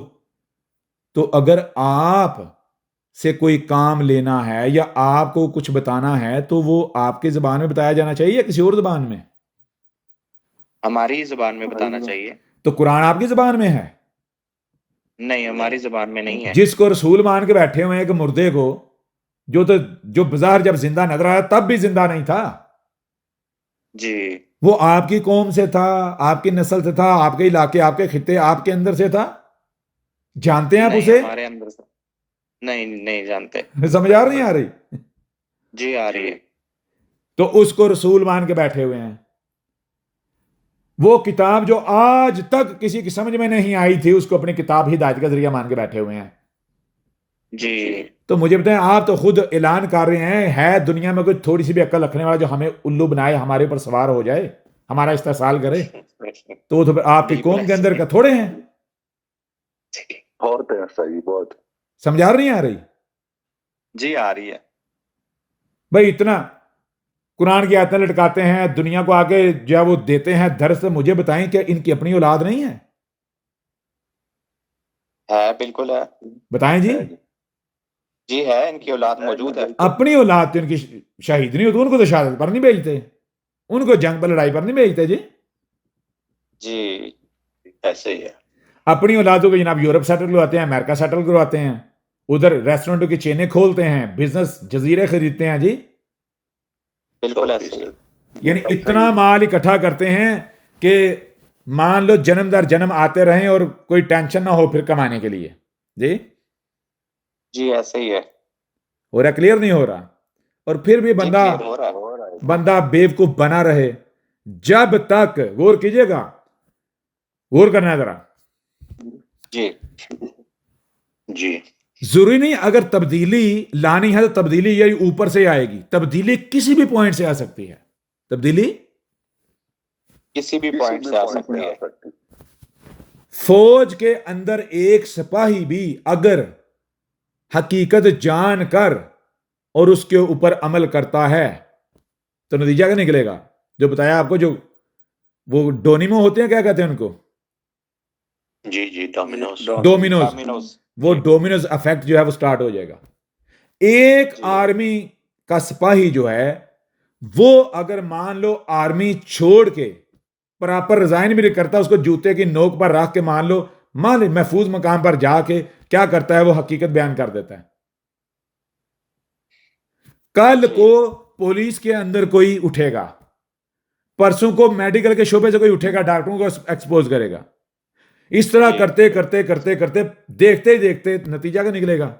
B: تو اگر آپ سے کوئی کام لینا ہے یا آپ کو کچھ بتانا ہے تو وہ آپ کی زبان میں بتایا جانا چاہیے یا کسی اور زبان میں؟
D: ہماری زبان میں بتانا چاہیے.
B: تو قرآن آپ کی زبان میں ہے؟
D: نہیں ہماری زبان میں نہیں ہے.
B: جس کو رسول مان کے بیٹھے ہوئے ہیں کہ مردے کو، جو بظاہر جب زندہ نظر آیا تب بھی زندہ نہیں تھا،
D: جی
B: وہ آپ کی قوم سے تھا، آپ کی نسل سے تھا، آپ کے علاقے، آپ کے خطے، آپ کے اندر سے تھا. جانتے ہیں آپ
D: نہیں
B: اسے؟
D: ہمارے اندر سے نہیں جانتے.
B: سمجھ آ رہی؟
D: جی آ رہی ہے.
B: تو اس کو رسول مان کے بیٹھے ہوئے ہیں. وہ کتاب جو آج تک کسی کی سمجھ میں نہیں آئی تھی اس کو اپنی کتاب ہدایت کا ذریعہ مان کے بیٹھے ہوئے ہیں.
D: جی
B: تو مجھے بتائیں، آپ تو خود اعلان کر رہے ہیں ہے دنیا میں کوئی تھوڑی سی بھی عقل رکھنے والا جو ہمیں الو بنائے، ہمارے اوپر سوار ہو جائے، ہمارا استحصال کرے، تو وہ تو پھر آپ کی
D: بالکل
B: قوم کے
D: ایسے
B: اندر
D: ہی.
B: کا تھوڑے ہیں.
E: بہت ہے صحیح بہت.
B: سمجھ آ رہی؟
D: جی آ رہی ہے.
B: بھائی اتنا قرآن کی آیتیں لٹکاتے ہیں، دنیا کو آگے جو ہے وہ دیتے ہیں درس. مجھے بتائیں کہ ان کی اپنی اولاد نہیں ہے؟
D: ہے بالکل ہے.
B: بتائیں جی.
D: جی ہے ان کی اولاد موجود ہے.
B: اپنی اولاد تو ان کی شہید نہیں ہوتی، ان کو تو شہادت پر نہیں بھیجتے، ان کو جنگ پر لڑائی پر نہیں بھیجتے جی.
D: جی
E: ایسے ہی ہے.
B: اپنی اولادوں کو جناب یورپ سیٹل کرواتے ہیں، امریکہ سیٹل کرواتے ہیں، ادھر ریسٹورنٹوں کی چینیں کھولتے ہیں، بزنس جزیرے خریدتے ہیں جی.
D: بالکل ایسے ہی.
B: یعنی اتنا مال اکٹھا کرتے ہیں کہ مان لو جنم در جنم آتے رہیں اور کوئی ٹینشن نہ ہو پھر کمانے کے لیے جی.
D: جی ایسے ہی ہے.
B: ہو رہا کلیئر نہیں ہو رہا؟ اور پھر بھی
D: جی
B: بندہ
D: کلیئر ہو رہا ہے.
B: بندہ بیوقوف بنا رہے جب تک. غور کیجئے گا، غور کرنا ہے ذرا.
D: جی
E: جی
B: ضروری نہیں اگر تبدیلی لانی ہے تو تبدیلی یہی اوپر سے آئے گی، تبدیلی کسی بھی پوائنٹ سے آ سکتی ہے. تبدیلی
D: کسی بھی پوائنٹ سے آ سکتی ہے.
B: فوج کے اندر ایک سپاہی بھی اگر حقیقت جان کر اور اس کے اوپر عمل کرتا ہے تو نتیجہ کیا نکلے گا؟ جو بتایا آپ کو، جو وہ ڈونیمو ہوتے ہیں، کیا کہتے ہیں ان کو؟
E: جی ڈومینوز.
B: ڈومینوز. وہ ڈومینوز افیکٹ جو ہے وہ سٹارٹ ہو جائے گا. ایک آرمی کا سپاہی جو ہے وہ اگر مان لو آرمی چھوڑ کے پراپر ریزائن بھی نہیں کرتا، اس کو جوتے کی نوک پر رکھ کے مان لو محفوظ مقام پر جا کے کیا کرتا ہے، وہ حقیقت بیان کر دیتا ہے. کل کو پولیس کے اندر کوئی اٹھے گا، پرسوں کو میڈیکل کے شعبے سے کوئی اٹھے گا، ڈاکٹروں کو ایکسپوز کرے گا. اس طرح کرتے کرتے کرتے کرتے دیکھتے دیکھتے نتیجہ کیا نکلے گا؟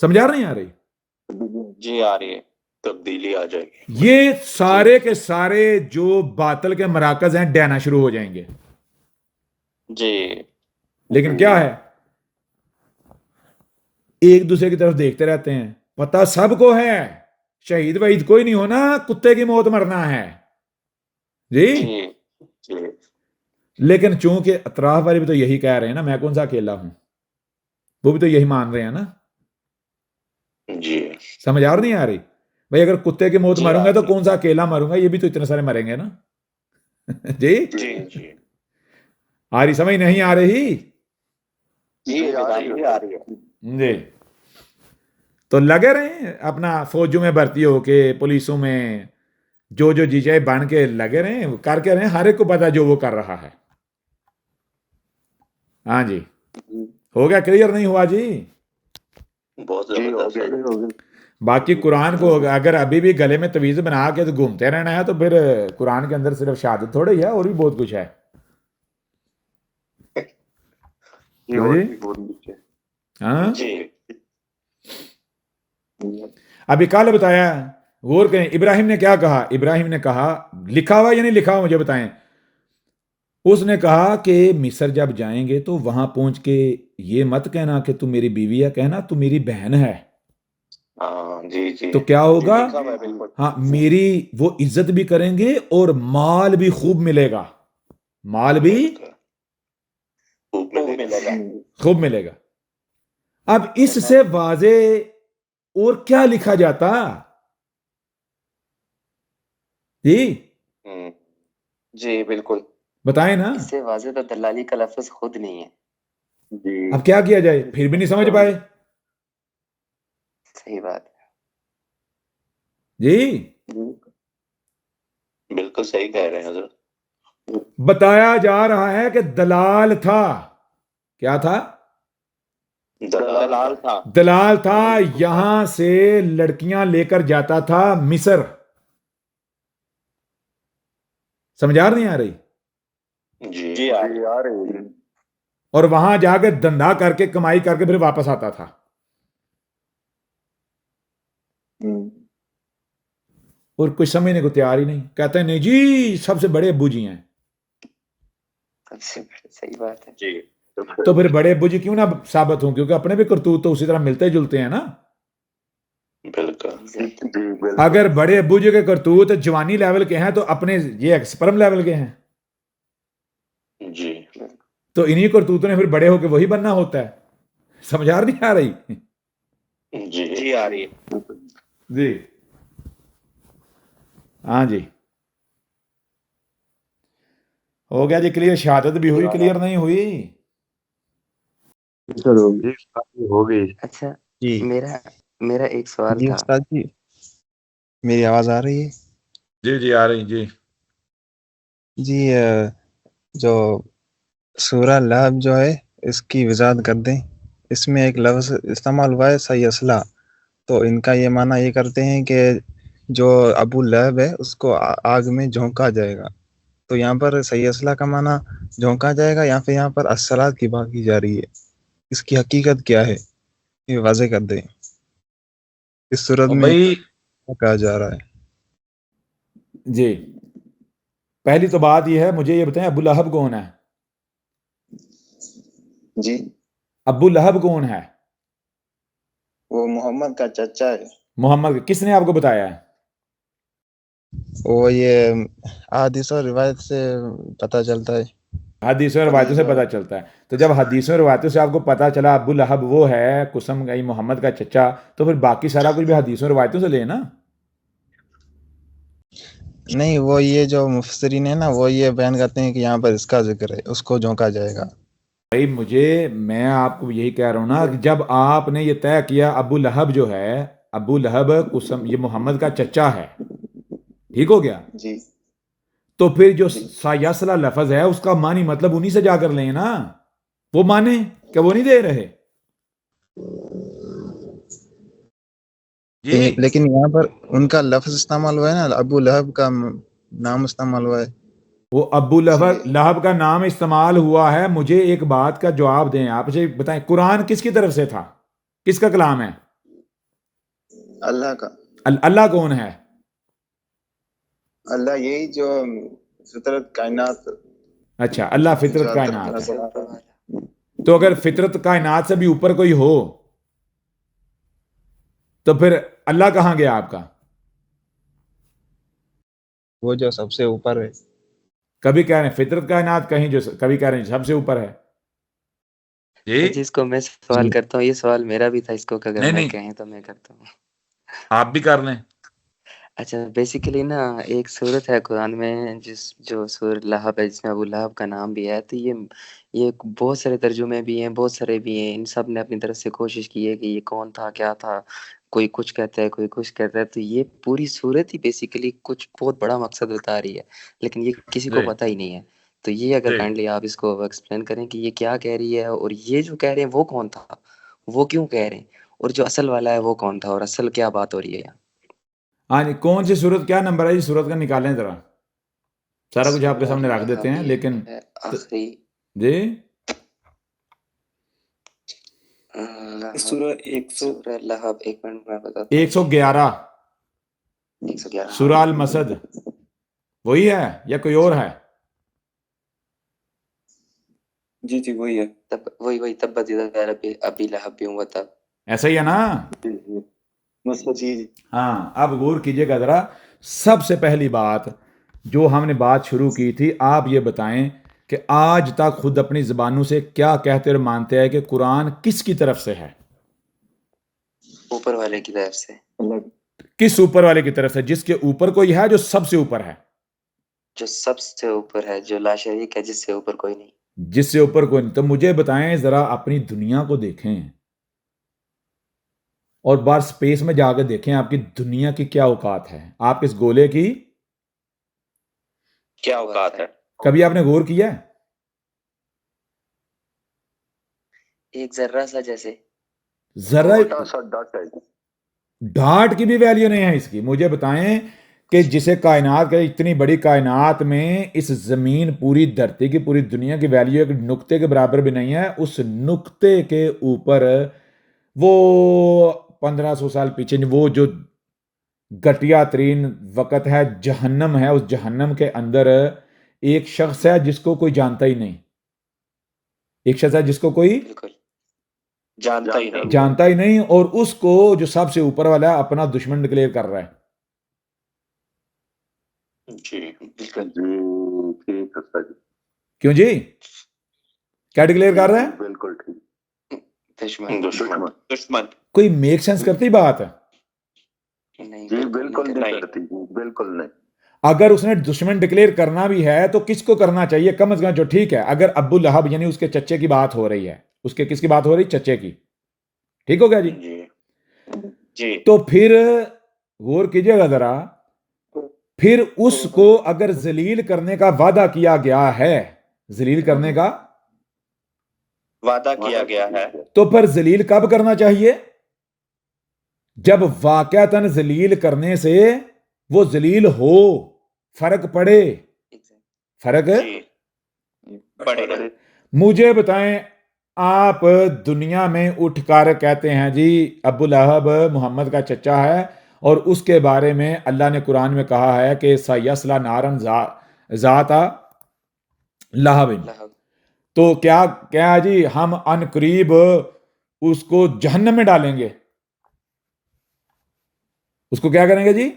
B: سمجھا نہیں آ رہی؟
D: جی آ رہی ہے.
E: تبدیلی آ جائے گی.
B: یہ سارے کے سارے جو باطل کے مراکز ہیں ڈہنا شروع ہو جائیں گے.
D: جی
B: لیکن کیا ہے، ایک دوسرے کی طرف دیکھتے رہتے ہیں. پتہ سب کو ہے شہید وحید کوئی نہیں ہونا، کتے کی موت مرنا ہے جی.
D: جی
B: لیکن چونکہ اطراف والے بھی تو یہی کہہ رہے ہیں نا، میں کون سا اکیلا ہوں، وہ بھی تو یہی مان رہے ہیں نا.
E: جی
B: سمجھ آ نہیں آ رہی؟ بھائی اگر کتے کی موت
D: جی
B: ماروں گا تو کون سا اکیلا ماروں گا، یہ بھی تو اتنے سارے مریں گے نا جی.
E: جی
B: آ رہی سمجھ نہیں آ رہی؟
D: جی آ رہی ہے.
B: جی. تو لگے رہے اپنا فوجوں میں بھرتی ہو کے، پولیسوں میں، جو جی جائے بن کے لگے رہے، کر کے رہے. ہر ایک کو پتا جو وہ کر رہا ہے. ہاں جی. ہو گیا کلیئر نہیں ہوا جی؟
E: بہت زبردست.
B: باقی قرآن کو اگر ابھی بھی گلے میں تویز بنا کے تو گھومتے رہنا ہے تو پھر قرآن کے اندر صرف شہادت تھوڑے ہی ہے، اور بھی بہت کچھ ہے. کیوں جی ہاں
E: جی
B: ابھی کل بتایا غور کریں ابراہیم نے کیا کہا ابراہیم نے کہا لکھا ہوا یا نہیں لکھا ہوا مجھے بتائیں اس نے کہا کہ مصر جب جائیں گے تو وہاں پہنچ کے یہ مت کہنا کہ تو میری بیوی ہے کہنا تو میری بہن ہے
E: ہاں جی جی
B: تو کیا ہوگا
E: لکھا ہوا ہے بالکل
B: ہاں میری وہ عزت بھی کریں گے اور مال بھی خوب ملے گا مال بھی
E: خوب ملے گا
B: خوب ملے گا اب اس سے واضح اور کیا لکھا جاتا جی
E: ہوں، جی بالکل
B: بتائیں نا
F: اس سے واضح تو دلالی کا لفظ خود نہیں ہے
C: جی
B: اب کیا کیا جائے پھر بھی نہیں سمجھ پائے
F: صحیح بات ہے
B: جی
E: بالکل صحیح کہہ رہے ہیں حضرت
B: بتایا جا رہا ہے کہ دلال تھا کیا تھا
E: دلال تھا
B: دلال تھا یہاں سے لڑکیاں لے کر جاتا تھا مصر سمجھا نہیں آ رہی
E: جی
C: جی آ رہی ہے
B: اور وہاں جا کے دھندا کر کے کمائی کر کے پھر واپس آتا تھا اور کچھ سمجھنے کو تیار ہی نہیں کہتے ہیں نہیں جی سب سے بڑے ابو جی ہیں
F: سب سے صحیح بات ہے
E: جی
B: تو پھر بڑے ابو جی کیوں نہ ثابت ہوں کیونکہ اپنے بھی کرتوت تو اسی طرح ملتے جلتے ہیں نا
E: بالکل
F: Exactly.
B: اگر بڑے ابو جی کے کرتوت جوانی لیول کے ہیں تو اپنے یہ ایکسپرم لیول کے ہیں
E: جی
B: تو انہی کرتوتوں نے پھر بڑے ہو کے وہی بننا ہوتا ہے سمجھا نہیں آ رہی
E: جی جی آ رہی ہے
B: جی ہاں جی ہو گیا جی کلیئر شہادت بھی ہوئی کلیئر نہیں ہوئی
C: جی ہو گئی
F: اچھا
G: جی
F: میرا ایک سوال
G: جی
F: تھا
G: استاد جی میری آواز آ رہی ہے
B: جی جی آ رہی جی
G: جی جو سورہ لہب جو ہے اس کی وضاحت کر دیں اس میں ایک لفظ استعمال ہوا ہے سیصلہ تو ان کا یہ معنی یہ کرتے ہیں کہ جو ابو لہب ہے اس کو آگ میں جھونکا جائے گا تو یہاں پر سیصلہ کا معنی جھونکا جائے گا یا پھر یہاں پر الصلاۃ کی بات کی جا رہی ہے اس کی حقیقت کیا ہے یہ واضح کر دیں اس صورت میں
B: بھائی
G: کہا جا رہا ہے
B: جی پہلی تو بات یہ ہے مجھے یہ بتائیں ابو لہب کون ہے
H: جی
B: ابو لہب کون ہے
H: وہ محمد کا چچا ہے
B: محمد کس نے آپ کو بتایا ہے
G: وہ یہ احادیث اور روایت سے پتہ چلتا ہے
B: حدیثوں اور روایتوں سے پتہ چلتا ہے تو جب حدیثوں اور روایتوں سے آپ کو پتہ چلا ابو لہب وہ ہے قسم گئی محمد کا چچا تو پھر باقی سارا کچھ بھی حدیثوں اور روایتوں سے لے نا
G: نہیں وہ یہ جو مفسرین ہیں نا وہ یہ بیان کرتے ہیں کہ یہاں پر اس کا ذکر ہے اس کو جھونکا جائے گا
B: بھائی میں آپ کو یہی کہہ رہا ہوں نا کہ جب آپ نے یہ طے کیا ابو لہب جو ہے ابو لہب قسم یہ محمد کا چچا ہے ٹھیک ہو گیا
H: جی
B: تو پھر جو سایاسلہ لفظ ہے اس کا معنی مطلب انہی سے جا کر لیں نا وہ مانے کہ وہ نہیں دے رہے جی
G: لیکن یہاں پر ان کا لفظ استعمال ہوا ہے نا ابو لہب کا نام استعمال ہوا ہے
B: وہ ابو لہب کا نام استعمال ہوا ہے مجھے ایک بات کا جواب دیں آپ مجھے بتائیں قرآن کس کی طرف سے تھا کس کا کلام ہے
H: اللہ کا
B: اللہ کون ہے
H: اللہ یہی جو فطرت کائنات
B: اچھا اللہ فطرت
H: ایجاد
B: کائنات
H: کرتا
B: ہے
H: ہے
B: تو اگر فطرت کائنات سے بھی اوپر کوئی ہو تو پھر اللہ کہاں گیا آپ کا
G: وہ جو سب سے اوپر ہے
B: کبھی کہہ رہے ہیں فطرت کائنات کہیں جو کبھی کہہ رہے ہیں سب سے اوپر ہے جی
F: جس کو میں سوال کرتا ہوں یہ سوال میرا بھی تھا اس کو کہ اگر میں
B: نہیں
F: کہیں تو میں کرتا ہوں
B: آپ بھی کر لیں
F: اچھا بیسیکلی نا ایک صورت ہے قرآن میں جو سورہ لہب ہے جس میں ابو لہب کا نام بھی ہے تو یہ بہت سارے ترجمے بھی ہیں بہت سارے بھی ہیں ان سب نے اپنی طرف سے کوشش کی ہے کہ یہ کون تھا کیا تھا کوئی کچھ کہتا ہے کوئی کچھ کہتا ہے تو یہ پوری صورت ہی بیسیکلی کچھ بہت بڑا مقصد بتا رہی ہے لیکن یہ کسی کو پتہ ہی نہیں ہے تو یہ اگر کائنڈلی آپ اس کو ایکسپلین کریں کہ یہ کیا کہہ رہی ہے اور یہ جو کہہ رہے ہیں وہ کون تھا وہ کیوں کہہ رہے ہیں اور جو اصل والا ہے وہ کون تھا اور اصل کیا بات ہو رہی ہے یہاں
B: ہاں جی کون سی صورت کیا نمبر ہے جی صورت کا نکالیں ذرا سارا کچھ آپ کے
F: سورہ
B: سامنے رکھ دیتے
F: لہب
B: ہیں
F: یہ
B: لیکن
F: ہے آخری
B: جی
F: سورہ لہب، ایک منٹ میں بتاتا ہوں۔
B: 111
F: 111
B: سورہ المسد وہی ہے یا کوئی اور ہے؟
F: جی وہی ہے، تب وہی تبت یدا ابی لہب و تب،
B: ایسا ہی ہے نا؟
F: جی
B: ہاں، اب غور کیجئے گا ذرا، سب سے پہلی بات جو ہم نے بات شروع کی تھی، آپ یہ بتائیں کہ آج تک خود اپنی زبانوں سے کیا کہتے اور مانتے ہیں کہ قرآن کس کی طرف سے ہے؟
F: اوپر والے کی طرف سے۔
B: کس اوپر والے کی طرف سے؟ جس کے اوپر کوئی ہے، جو سب سے اوپر ہے،
F: جو سب سے اوپر ہے، جو لا شریک ہے، جس سے اوپر کوئی نہیں۔
B: جس سے اوپر کوئی نہیں۔ تو مجھے بتائیں ذرا، اپنی دنیا کو دیکھیں اور بار سپیس میں جا کے دیکھیں آپ کی دنیا کی کیا اوقات ہے، آپ اس گولے کی
D: کیا اوقات ہے؟
B: کبھی آپ نے غور کیا ہے؟
F: ایک ذرہ سا جیسے،
B: ذرا
E: چھوٹا سا ڈٹ ہے۔
B: ڈاٹ کی بھی ویلیو نہیں ہے اس کی۔ مجھے بتائیں کہ جسے کائنات کے اتنی بڑی کائنات میں اس زمین، پوری دھرتی کی، پوری دنیا کی ویلیو ایک نقطے کے برابر بھی نہیں ہے، اس نقطے کے اوپر وہ 1500 سال پیچھے وہ جو گھٹیا ترین وقت ہے، جہنم ہے، اس جہنم کے اندر ایک شخص ہے جس کو کوئی جانتا ہی نہیں، ایک شخص ہے جس کو کوئی
F: بالکل
B: جانتا ہی نہیں، اور اس کو جو سب سے اوپر والا ہے اپنا دشمن ڈکلیئر کر رہا ہے۔
E: جی
F: بالکل
E: جی ٹھیک ہے سر۔
B: کیوں جی؟ کیا ڈکلیئر کر رہا ہے؟
E: بالکل ٹھیک۔
D: دشمن
B: کوئی میک سینس کرتی بات ہے؟
F: نہیں،
E: جی بالکل
F: نہیں
E: نہیں کرتی، بالکل نہیں۔
B: اگر اس نے دشمن ڈکلیئر کرنا بھی ہے تو کس کو کرنا چاہیے؟ کم از کم جو ٹھیک ہے، اگر ابو لہب یعنی اس کے چچے کی بات ہو رہی ہے، اس کے کس کی بات ہو رہی؟ چچے کی، ٹھیک ہو گیا جی؟
D: جی
B: تو پھر غور کیجئے گا ذرا، پھر اس کو اگر ذلیل کرنے کا وعدہ کیا گیا ہے، ذلیل کرنے کا
D: وعدہ کیا گیا ہے،
B: تو پھر ذلیل کب کرنا چاہیے؟ جب واقعتاً ذلیل کرنے سے وہ ذلیل ہو، فرق پڑے، فرق
D: جی پڑے گا۔
B: مجھے بتائیں، آپ دنیا میں اٹھ کر کہتے ہیں جی ابو لہب محمد کا چچا ہے، اور اس کے بارے میں اللہ نے قرآن میں کہا ہے کہ سیصلی نارن ذات لہب، تو کیا جی ہم ان قریب اس کو جہنم میں ڈالیں گے؟ اس کو کیا کریں گے جی؟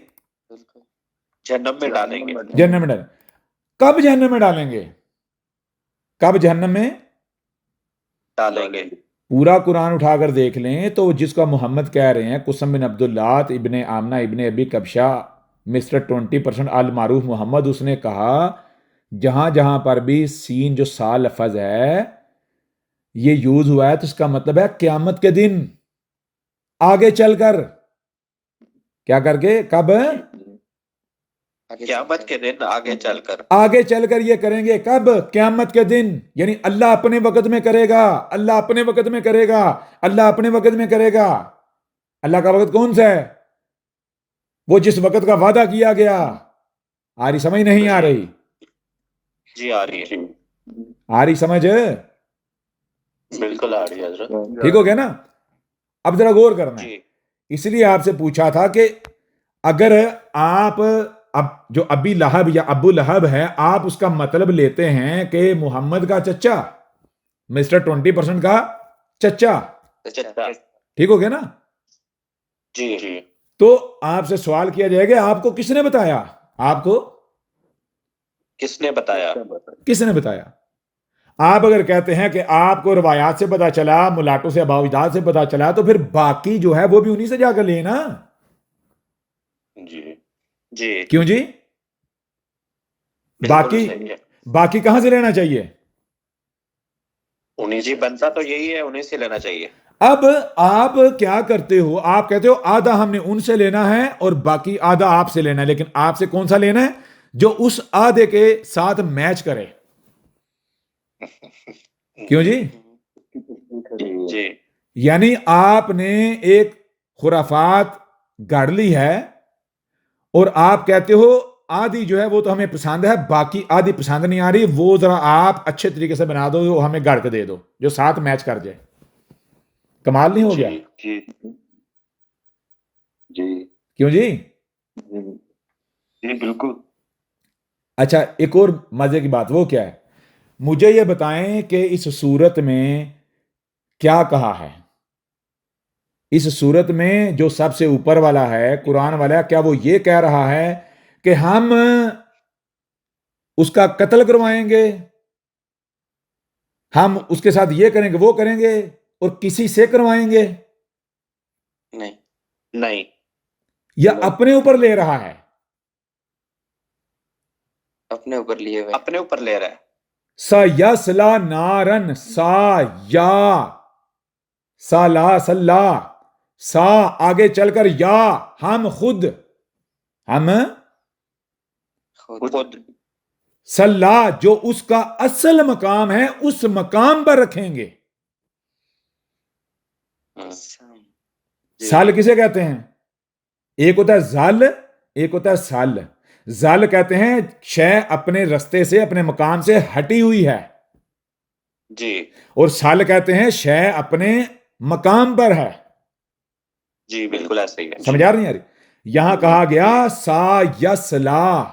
D: جہنم میں ڈالیں گے۔
B: جہنم میں ڈالیں۔ کب جہنم میں ڈالیں گے؟ کب جہنم میں
D: ڈالیں گے؟
B: پورا قرآن اٹھا کر دیکھ لیں تو جس کا محمد کہہ رہے ہیں، قسم بن عبداللہ ابن آمنہ ابن ابی کبشہ مسٹر 20% آل معروف محمد، اس نے کہا جہاں جہاں پر بھی سین جو سا لفظ ہے یہ یوز ہوا ہے تو اس کا مطلب ہے قیامت کے دن، آگے چل کر، کیا کر کے، کب؟
D: قیامت کے دن، آگے چل کر،
B: آگے چل کر یہ کریں گے، کب؟ قیامت کے دن، یعنی اللہ اپنے وقت میں کرے گا، اللہ اپنے وقت میں کرے گا، اللہ اپنے وقت میں کرے گا۔ اللہ کا وقت کون سا ہے؟ وہ جس وقت کا وعدہ کیا گیا۔ آ رہی سمجھ؟ نہیں آ رہی؟
D: جی آ رہی ہے۔
B: آ رہی سمجھ؟
E: بالکل آ رہی ہے حضرت۔
B: ٹھیک ہو گیا نا؟ اب ذرا غور کرنا ہے،
D: جی
B: اس لیے آپ سے پوچھا تھا کہ اگر آپ اب جو ابی لہب یا ابو لہب ہے، آپ اس کا مطلب لیتے ہیں کہ محمد کا چچا، مسٹر 20% کا چچا،
D: اچھا
B: ٹھیک ہو گیا نا؟
D: جی
E: جی
B: تو آپ سے سوال کیا جائے گا آپ کو کس نے بتایا؟ آپ کو
D: کس نے بتایا؟
B: کس نے بتایا؟ آپ اگر کہتے ہیں کہ آپ کو روایات سے پتا چلا، ملاٹوں سے، اباء و اجداد سے پتا چلا، تو پھر باقی جو ہے وہ بھی انہی سے جا کر لے نا۔
E: جی
D: جی
B: کیوں جی؟
D: بالکل
B: باقی
D: صحیح ہے۔
B: باقی کہاں سے لینا چاہیے؟
E: انہیں
D: جی بنتا تو یہی ہے، انہیں سے لینا چاہیے۔
B: اب آپ کیا کرتے ہو؟ آپ کہتے ہو آدھا ہم نے ان سے لینا ہے اور باقی آدھا آپ سے لینا ہے، لیکن آپ سے کون سا لینا ہے؟ جو اس آدھے کے ساتھ میچ کرے۔ کیوں جی؟
D: جی
B: یعنی آپ نے ایک خرافات گاڑ لی ہے اور آپ کہتے ہو آدھی جو ہے وہ تو ہمیں پسند ہے، باقی آدھی پسند نہیں آ رہی، وہ ذرا آپ اچھے طریقے سے بنا دو، وہ ہمیں گاڑ کے دے دو جو ساتھ میچ کر جائے۔ کمال نہیں ہو گیا؟
E: جی جی
B: کیوں جی؟
E: جی بالکل.
B: اچھا ایک اور مزے کی بات، وہ کیا ہے؟ مجھے یہ بتائیں کہ اس صورت میں کیا کہا ہے؟ اس صورت میں جو سب سے اوپر والا ہے قرآن والا، کیا وہ یہ کہہ رہا ہے کہ ہم اس کا قتل کروائیں گے، ہم اس کے ساتھ یہ کریں گے وہ کریں گے، اور کسی سے کروائیں گے؟
D: نہیں.
B: یا اپنے اوپر لے رہا ہے؟
F: اپنے اوپر لیے ہوئے.
D: اپنے اوپر لے رہا ہے.
B: سیصلا نارن، سا آگے چل کر یا، ہم خود، ہم
D: خود
B: سلا جو اس کا اصل مقام ہے اس مقام پر رکھیں گے. سال کسے کہتے ہیں؟ ایک ہوتا ہے زل، ایک ہوتا ہے سل. زل کہتے ہیں شے اپنے رستے سے، اپنے مقام سے ہٹی ہوئی ہے،
D: جی.
B: اور سال کہتے ہیں شے اپنے مقام پر ہے.
D: جی بالکل ایسا ہی ہے.
B: سمجھا نہیں آ رہی؟ یہاں کہا گیا سا یسلا،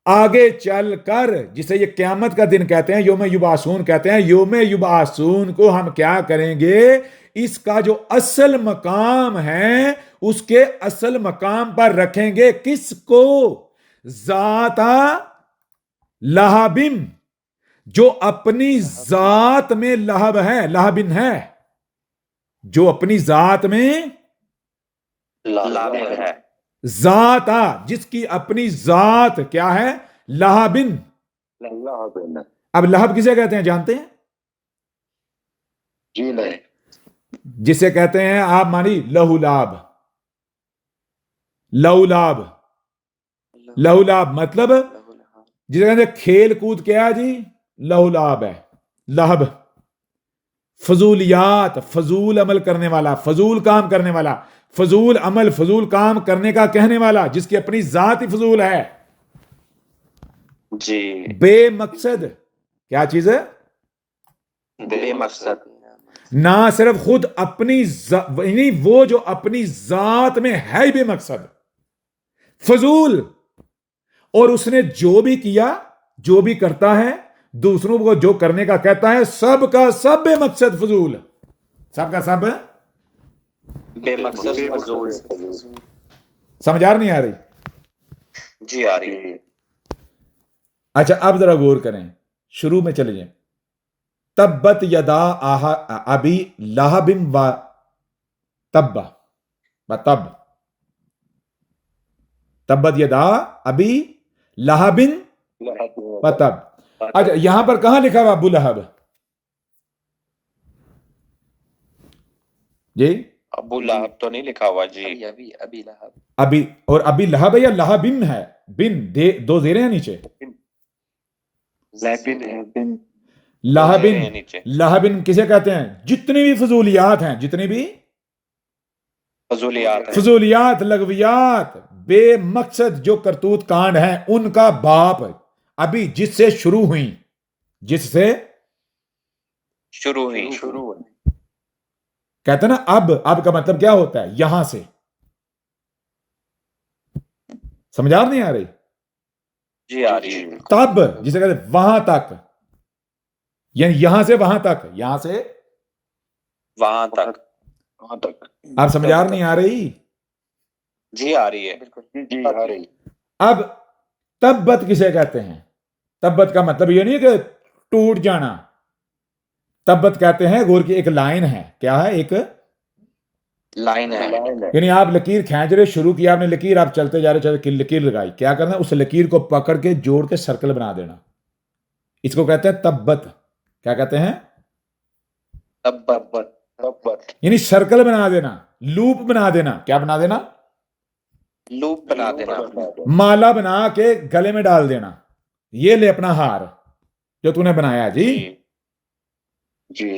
B: آگے چل کر، جسے یہ قیامت کا دن کہتے ہیں، یوم یبعثون کہتے ہیں. یوم یبعثون کو ہم کیا کریں گے؟ اس کا جو اصل مقام ہے اس کے اصل مقام پر رکھیں گے. کس کو؟ ذات لہبن، جو اپنی ذات میں لہب ہے، لہبن ہے، جو اپنی ذات میں
D: لابن ہے.
B: ذات، جس کی اپنی ذات کیا ہے؟ لہبن. اب لہب کسے کہتے ہیں جانتے ہیں؟
E: جی نہیں.
B: جسے کہتے ہیں آپ مانی لہولاب. لہولاب، لہولاب مطلب جسے کہتے ہیں کھیل کود کیا جی؟ لہولاب ہے. لہب فضولیات، فضول عمل کرنے والا، فضول کام کرنے والا، فضول عمل فضول کام کرنے کا کہنے والا، جس کی اپنی ذات ہی فضول ہے.
D: جی.
B: بے مقصد کیا چیز ہے؟
D: بے مقصد.
B: نہ صرف خود اپنی یعنی وہ جو اپنی ذات میں ہے ہی بے مقصد، فضول، اور اس نے جو بھی کیا، جو بھی کرتا ہے، دوسروں کو جو کرنے کا کہتا ہے، سب کا سب بے مقصد فضول، سب کا سب
D: بے مقصد فضول.
B: سمجھ آ نہیں آ رہی؟
D: جی آ رہی ہے.
B: اچھا اب ذرا غور کریں، شروع میں چلے جائیں. تبت یدا ابی لہب و تب، تب، تبت یدا ابی لہب و تب. اچھا یہاں پر کہاں لکھا ہوا ابو لہب؟ جی
D: ابو لہب تو نہیں لکھا ہوا جی.
F: ابھی لہب.
B: ابھی، اور ابھی لہب ہے یا لہبن ہے؟ بن، دو زیریں ہیں نیچے. لہبن،
D: نیچے
B: لہبن کسے کہتے ہیں؟ جتنی بھی فضولیات ہیں، جتنی بھی
D: فضولیات ہیں.
B: فضولیات، لغویات، بے مقصد جو کرتوت کانڈ ہیں، ان کا باپ ابھی جس سے شروع ہوئی، جس سے
D: شروع ہوئی.
B: کہتے ہیں نا اب کا مطلب کیا ہوتا ہے؟ یہاں سے. سمجھا نہیں آ رہی؟
D: جی آ رہی ہے.
B: تب جسے کہتے ہیں وہاں تک، یعنی یہاں سے وہاں تک، یہاں سے
D: وہاں تک.
B: اب سمجھا نہیں آ رہی؟
D: جی آ رہی ہے.
E: جی آ رہی.
B: اب تبت کسے کہتے ہیں؟ تبت کا مطلب یہ نہیں ہے کہ ٹوٹ جانا. تبت کہتے ہیں غور کی ایک لائن ہے. کیا ہے؟ ایک
D: لائن ہے.
B: یعنی آپ لکیر کھینچ رہے، شروع کیا آپ نے لکیر، آپ چلتے جا رہے، لکیر لگائی، کیا کرنا؟ اس لکیر کو پکڑ کے جوڑ کے سرکل بنا دینا. اس کو کہتے ہیں تبت. کیا کہتے ہیں؟
D: تبت.
B: یعنی سرکل بنا دینا، لوپ بنا دینا. کیا بنا دینا؟
D: لوپ بنا دینا.
B: مالا بنا کے گلے میں ڈال دینا. یہ لے اپنا ہار جو تو نے بنایا. جی
E: جی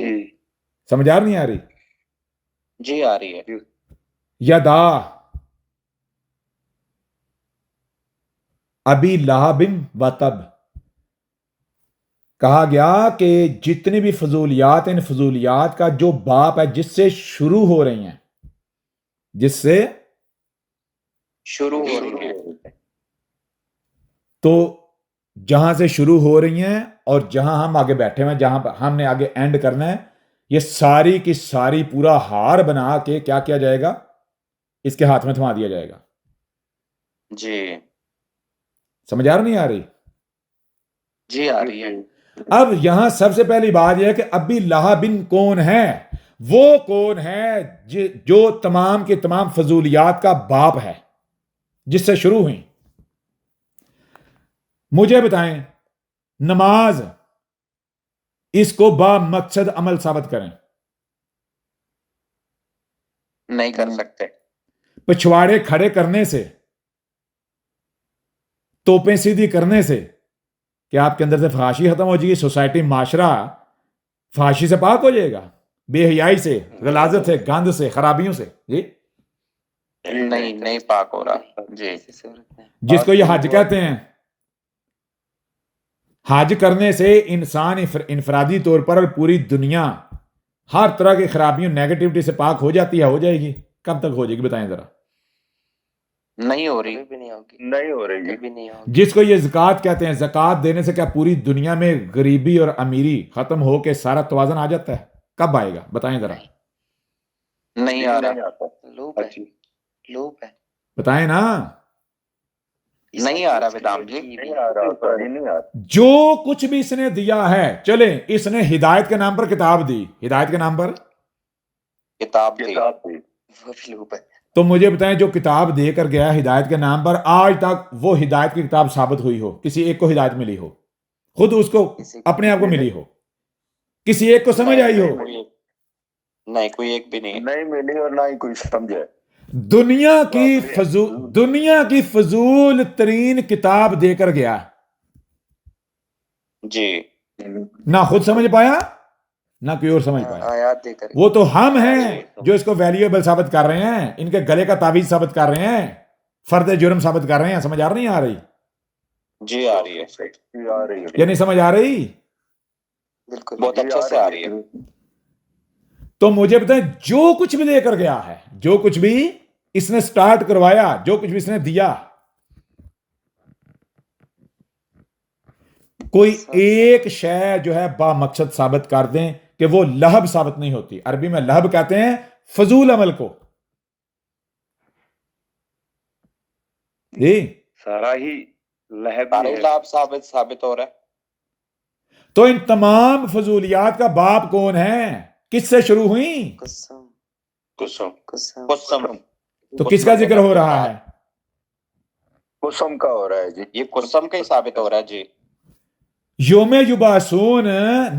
B: سمجھ آ نہیں آ رہی؟
D: جی آ رہی ہے.
B: یدا ابی لہب و تب، کہا گیا کہ جتنی بھی فضولیات ہیں، ان فضولیات کا جو باپ ہے، جس سے شروع ہو رہی ہیں، جس سے
D: شروع ہو رہی ہے،
B: تو جہاں سے شروع ہو رہی ہیں اور جہاں ہم آگے بیٹھے ہوئے ہیں، جہاں ہم نے آگے اینڈ کرنا ہے، یہ ساری کی ساری پورا ہار بنا کے کیا کیا جائے گا؟ اس کے ہاتھ میں تھما دیا جائے گا.
D: جی
B: سمجھ آ رہی نہیں آ رہی؟
D: جی آ رہی ہے.
B: اب یہاں سب سے پہلی بات یہ ہے کہ ابی لہب بن کون ہے؟ وہ کون ہے جو تمام کی تمام فضولیات کا باپ ہے، جس سے شروع ہوئی. مجھے بتائیں، نماز اس کو با مقصد عمل ثابت کریں.
D: نہیں کر سکتے.
B: پچھواڑے کھڑے کرنے سے، توپیں سیدھی کرنے سے کہ آپ کے اندر سے فحاشی ختم ہو جائے گی، سوسائٹی معاشرہ فحاشی سے پاک ہو جائے گا، بے حیائی سے، غلاظت سے، گند سے، خرابیوں سے. جی
D: نہیں پاک ہو رہا. جی
F: ایسی صورت میں
B: جس کو یہ حج کہتے ہیں، حج کرنے سے انسان انفرادی طور پر اور پوری دنیا ہر طرح کی خرابیوں، نیگیٹیوٹی سے پاک ہو جاتی ہے. ہو جائے گی؟ کب تک ہو جائے گی بتائیں ذرا؟
D: نہیں ہو رہی.
F: کبھی بھی نہیں ہوگی،
E: نہیں ہو رہی جی.
F: کبھی نہیں ہوگی.
B: جس کو یہ زکوٰۃ کہتے ہیں، زکوٰۃ دینے سے کیا پوری دنیا میں غریبی اور امیری ختم ہو کے سارا توازن آ جاتا ہے؟ کب آئے گا بتائیں ذرا؟
D: نہیں آ رہا.
F: لوپ ہے، لوپ ہے.
B: بتائیں نا.
D: نہیں آ رہا بدام جی.
E: نہیں آ رہا ساری نہیں آ رہا.
B: جو کچھ بھی اس نے دیا ہے، چلیں اس نے ہدایت کے نام پر کتاب دی، ہدایت کے نام پر
D: کتاب دی.
E: کتاب دی.
F: وہ بھی لوپ ہے.
B: تو مجھے بتائیں، جو کتاب دے کر گیا ہدایت کے نام پر، آج تک وہ ہدایت کی کتاب ثابت ہوئی ہو؟ کسی ایک کو ہدایت ملی ہو؟ خود اس کو اپنے آپ کو ملی ہو؟ کسی ایک کو سمجھ آئی ہو؟
D: نہیں کوئی ایک بھی نہیں.
E: نہیں ملی اور نہ ہی کوئی سمجھے.
B: دنیا کی فضول ترین کتاب دے کر گیا،
D: جی
B: نہ خود سمجھ پایا نہ کوئی اور سمجھ پایا.
F: آیات دے کر
B: وہ تو ہم ہیں جو اس کو ویلیویبل ثابت کر رہے ہیں، ان کے گلے کا تعویذ ثابت کر رہے ہیں، فرد جرم ثابت کر رہے ہیں. سمجھ آ رہی نہیں آ رہی؟
D: جی آ رہی ہے.
E: جی آ رہی ہے.
B: یا نہیں سمجھ آ رہی؟
F: بالکل.
D: بہت اچھے سے آ رہی ہے.
B: تو مجھے بتائیں، جو کچھ بھی دے کر گیا ہے، جو کچھ بھی اس نے سٹارٹ کروایا، جو کچھ بھی اس نے دیا، کوئی ایک شے جو ہے با مقصد ثابت کر دیں کہ وہ لہب ثابت نہیں ہوتی. عربی میں لہب کہتے ہیں فضول عمل کو. جی
E: سارا ہی لہب
D: سارے
E: ہی ہے.
D: لاب ثابت ہو رہا ہے.
B: تو ان تمام فضولیات کا باپ کون ہے؟ کس سے شروع ہوئی؟
F: قسم
E: قسم.
F: قسم
D: قسم.
B: تو کس کا ذکر ہو رہا ہے؟
E: قسم کا ہو رہا ہے جی.
D: یہ قسم کا ہی ثابت ہو رہا ہے. جی
B: یوم یبعثون،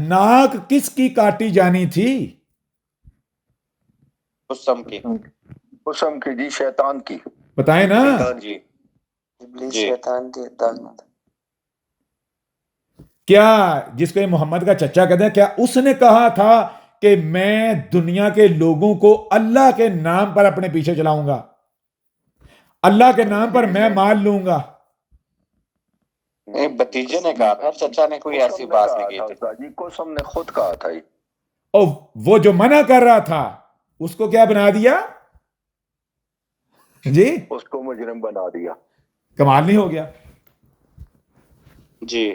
B: ناک کس کی کاٹی جانی تھی؟
D: قسم کی.
E: قسم کی جی، شیطان کی.
B: بتائیں نا.
E: شیطان
D: جی
F: ابلیس
D: جی.
F: شیطان کے داغنا تھا.
B: کیا جس کو یہ محمد کا چچا کہتے ہیں، کیا اس نے کہا تھا کہ میں دنیا کے لوگوں کو اللہ کے نام پر اپنے پیچھے چلاؤں گا، اللہ کے نام پر میں مال لوں گا؟
D: بتیجے نے کہا تھا، چچا نے کوئی ایسی بات نہیں کی تھی.
E: جی قسم نے خود کہا تھا.
B: اور وہ جو منع کر رہا تھا اس کو کیا بنا دیا؟ جی
E: اس کو مجرم بنا دیا.
B: کمال نہیں ہو گیا؟
D: جی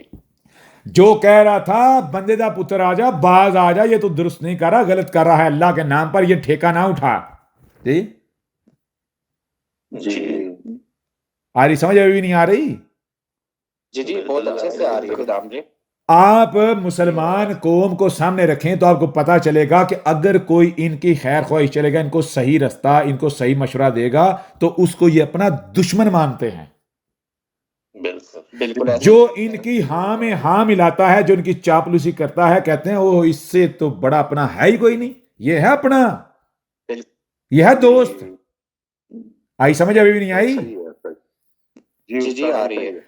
B: جو کہہ رہا تھا بندے دا پتر آ جا، باز آ جا، یہ تو درست نہیں کر رہا، غلط کر رہا ہے، اللہ کے نام پر یہ ٹھیکہ نہ اٹھا. جی
E: جی
B: آ رہی سمجھ؟ ابھی نہیں آ رہی؟
D: جی بہت اچھے سے آ رہی ہے بدام جی.
B: آپ مسلمان قوم کو سامنے رکھیں تو آپ کو پتا چلے گا کہ اگر کوئی ان کی خیر خواہش چلے گا، ان کو صحیح رستہ، ان کو صحیح مشورہ دے گا، تو اس کو یہ اپنا دشمن مانتے ہیں.
D: بالکل ایسے.
B: جو ان کی ہاں میں ہاں ملاتا ہے، جو ان کی چاپلوسی کرتا ہے، کہتے ہیں وہ اس سے تو بڑا اپنا ہے ہی کوئی نہیں، یہ ہے اپنا، یہ ہے دوست. آئی سمجھ؟ ابھی بھی نہیں آئی؟
D: جی آ رہی ہے.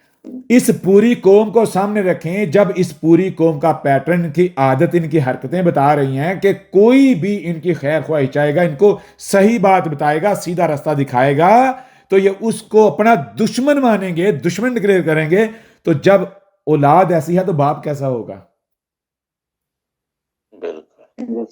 B: اس پوری قوم کو سامنے رکھیں. جب اس پوری قوم کا پیٹرن، ان کی عادت، ان کی حرکتیں بتا رہی ہیں کہ کوئی بھی ان کی خیر خواہش چاہے گا، ان کو صحیح بات بتائے گا، سیدھا راستہ دکھائے گا، تو یہ اس کو اپنا دشمن مانیں گے، دشمن ڈکلیئر کریں گے. تو جب اولاد ایسی ہے تو باپ کیسا ہوگا؟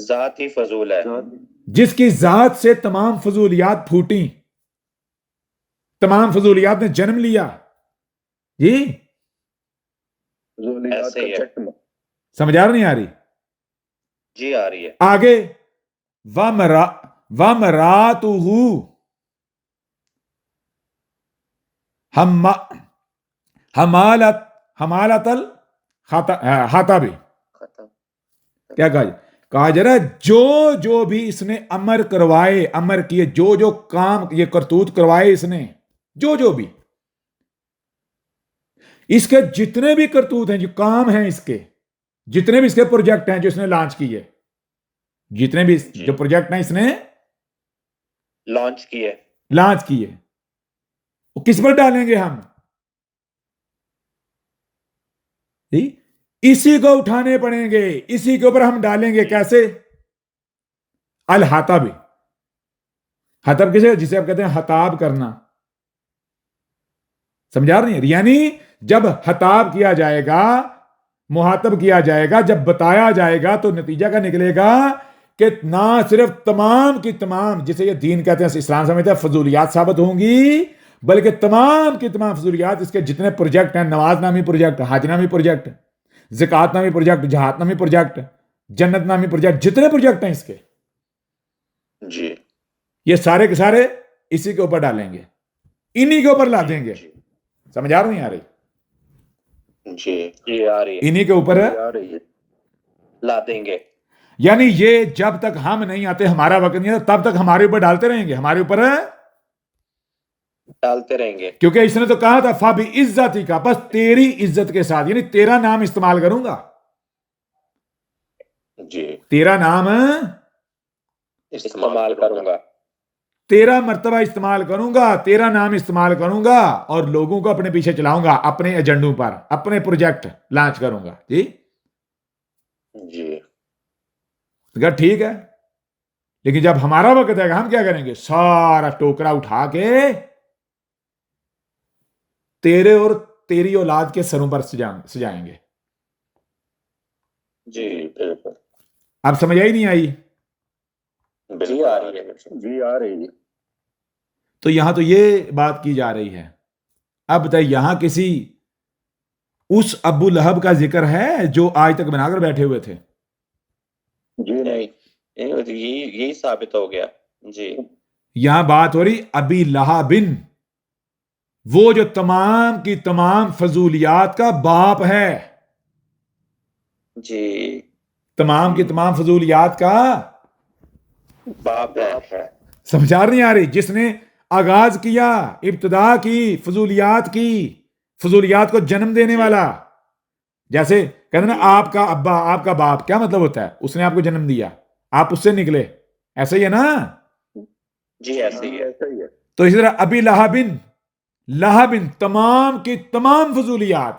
D: ذات ہی فضول ہے،
B: جس کی ذات سے تمام فضولیات پھوٹی، تمام فضولیات نے جنم لیا. جی
D: ایسے ہی ہے.
B: سمجھ آ رہی نہیں آ رہی؟
D: جی آ رہی ہے.
B: آگے وَمَرَاتُهُ حمالت الحطب. کیا کہا جائے؟ کہا جا رہا ہے جو بھی اس نے امر کروائے، امر کیے، جو کام یہ کرتوت کروائے اس نے، جو بھی اس کے جتنے بھی کرتوت ہیں، جو کام ہیں اس کے، جتنے بھی اس کے پروجیکٹ ہیں جو اس نے لانچ کیے، جتنے بھی جو پروجیکٹ ہیں اس نے
D: لانچ کیے،
B: وہ کس پر ڈالیں گے ہم؟ اسی کو اٹھانے پڑیں گے، اسی کے اوپر ہم ڈالیں گے. کیسے؟ الحطب. حطب کسے؟ جسے آپ کہتے ہیں حطاب کرنا. سمجھا رہی ہیں؟ یعنی جب حطاب کیا جائے گا، محاطب کیا جائے گا، جب بتایا جائے گا تو نتیجہ کا نکلے گا کہ نہ صرف تمام کی تمام، جسے یہ دین کہتے ہیں، اسلام سمجھتا ہے، فضولیات ثابت ہوں گی، بلکہ تمام کی تمام فضولیات، اس کے جتنے پروجیکٹ ہیں، نماز نامی پروجیکٹ، حج نامی پروجیکٹ، زکوٰۃ نامی پروجیکٹ، جہاد نامی پروجیکٹ، جنت نامی پروجیکٹ، جتنے پروجیکٹ ہیں اس کے،
D: جی
B: یہ سارے کے سارے اسی کے اوپر ڈالیں گے، انہی کے اوپر لا دیں گے. سمجھ آ رہی نہیں آ رہی؟
D: جی آ رہی ہے.
B: انہی کے اوپر
D: لا دیں گے.
B: یعنی یہ جب تک ہم نہیں آتے، ہمارا وقت نہیں آتا، تب تک ہمارے اوپر ڈالتے رہیں گے، ہمارے اوپر
D: ڈالتے رہیں گے.
B: کیونکہ اس نے تو کہا تھا فَبِعِزَّتِكَ، کا بس تیری عزت کے ساتھ، یعنی تیرا نام استعمال کروں گا،
D: جی
B: تیرا نام
D: استعمال کروں گا،
B: تیرا مرتبہ استعمال کروں گا، تیرا نام استعمال کروں گا، اور لوگوں کو اپنے پیچھے چلاؤں گا، اپنے ایجنڈوں پر، اپنے پروجیکٹ لانچ کروں گا.
D: جی
B: کہا ٹھیک ہے، لیکن جب ہمارا وقت آئے گا ہم کیا کریں گے؟ سارا ٹوکرا اٹھا کے تیرے اور تیری اولاد کے سروں پر سجائیں گے.
D: جی بالکل.
B: اب سمجھ آئی نہیں آئی؟
D: جی آ رہی ہے.
E: جی آ رہی ہے.
B: تو یہاں تو یہ بات کی جا رہی ہے. اب بتائیے، یہاں کسی اس ابو لہب کا ذکر ہے جو آج تک بنا کر بیٹھے ہوئے تھے؟
E: جی نہیں.
D: یہی ثابت ہو گیا. جی
B: یہاں بات ہو رہی ابی لہب، وہ جو تمام کی تمام فضولیات کا باپ ہے.
D: جی
B: تمام کی تمام فضولیات کا
D: باپ ہے.
B: سمجھا نہیں آ رہی؟ جس نے آغاز کیا، ابتدا کی، فضولیات کو جنم دینے والا. جیسے کہتے ہیں نا آپ کا ابا، آپ کا باپ، کیا مطلب ہوتا ہے؟ اس نے آپ کو جنم دیا، آپ اس سے نکلے، ایسا ہی ہے نا؟
D: جی ایسے ہی ہے.
B: تو اسی طرح ابی لہب تمام کی تمام فضولیات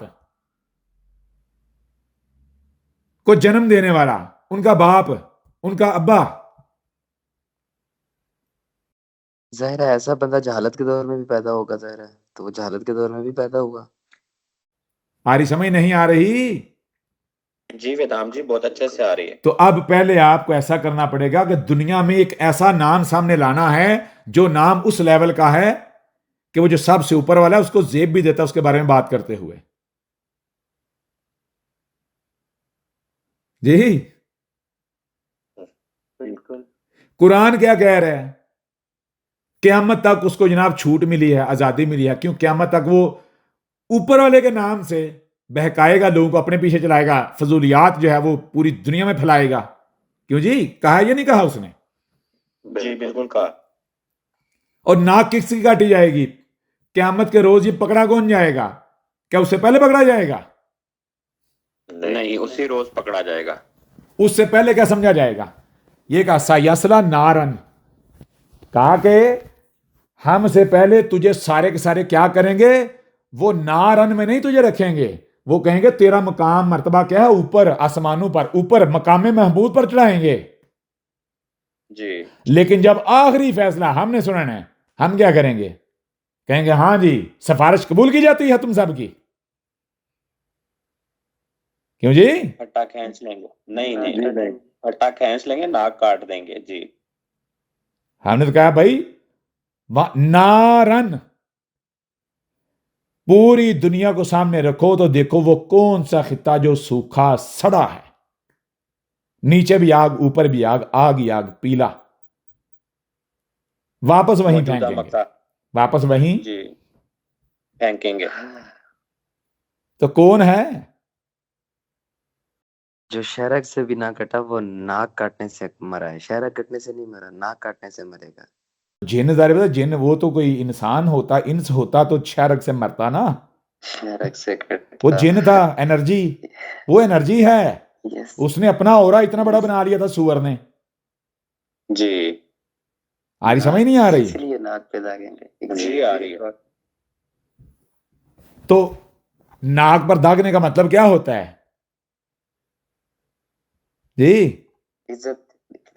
B: کو جنم دینے والا، ان کا باپ، ان کا ابا.
F: ظاہر ہے ایسا بندہ جہالت کے دور میں بھی پیدا ہوگا، ظاہر ہے تو وہ جہالت کے دور میں بھی پیدا ہوگا.
B: آ رہی سمجھ نہیں آ رہی؟
D: جی ویدام جی بہت اچھے سے آ رہی ہے.
B: تو اب پہلے آپ کو ایسا کرنا پڑے گا کہ دنیا میں ایک ایسا نام سامنے لانا ہے جو نام اس لیول کا ہے کہ وہ جو سب سے اوپر والا ہے اس کو زیب بھی دیتا ہے اس کے بارے میں بات کرتے ہوئے. جی
D: بالکل.
B: قرآن کیا کہہ رہا ہے؟ قیامت تک اس کو جناب چھوٹ ملی ہے، آزادی ملی ہے. کیوں؟ قیامت تک وہ اوپر والے کے نام سے بہکائے گا، لوگوں کو اپنے پیچھے چلائے گا، فضولیات جو ہے وہ پوری دنیا میں پھیلائے گا. کیوں جی؟ کہا یا نہیں کہا اس نے؟
D: جی بالکل کہا.
B: اور ناک کس کی کاٹی جائے گی؟ قیامت کے روز یہ پکڑا کون جائے گا؟ کیا اس سے پہلے پکڑا جائے گا؟
D: نہیں، اسی روز پکڑا جائے گا.
B: اس سے پہلے کیا سمجھا جائے گا؟ یہ کہا سیصلی نارن، کہا کہ ہم سے پہلے تجھے سارے کے سارے کیا کریں گے؟ وہ نارن میں نہیں تجھے رکھیں گے، وہ کہیں گے تیرا مقام مرتبہ کیا ہے؟ اوپر آسمانوں پر، اوپر مقام محمود پر چڑھائیں گے.
D: جی
B: لیکن جب آخری فیصلہ ہم نے سننا ہے، ہم کیا کریں گے؟ کہیں گے ہاں جی سفارش قبول کی جاتی ہے تم سب کی. کیوں جی؟
D: ہٹا کھینچ لیں گے. نہیں. پھٹا کھینچ لیں گے، ناک کاٹ دیں گے. جی
B: ہم نے تو کہا بھائی نارن، پوری دنیا کو سامنے رکھو تو دیکھو وہ کون سا خطہ جو سوکھا سڑا ہے، نیچے بھی آگ اوپر بھی آگ، آگ ہی آگ، پیلا. واپس وہیں
D: موجودہ
B: پھینکیں گے،
D: مکہ.
B: واپس وہیں.
D: جی پھینکیں گے.
B: تو کون ہے؟
F: جو شہرک سے بھی نہ کٹا وہ ناک کاٹنے سے مرا ہے، شہرک کٹنے سے نہیں مرا، ناک کاٹنے سے مرے گا.
B: جن ظاہر بتا، جن وہ تو کوئی انسان ہوتا، انس ہوتا تو شہرک سے مرتا نا.
F: شہرک سے
B: وہ
F: کٹتا.
B: جن تھا، انرجی، وہ انرجی ہے.
F: یس.
B: اس نے اپنا اورا اتنا بڑا بنا لیا تھا سور نے.
D: جی
B: آ رہی سمجھ نہیں آ رہی؟
F: اس لیے ناک پہ داغیں گے.
D: جی آ رہی ہے.
B: تو ناک پر داغنے کا مطلب کیا ہوتا ہے جی؟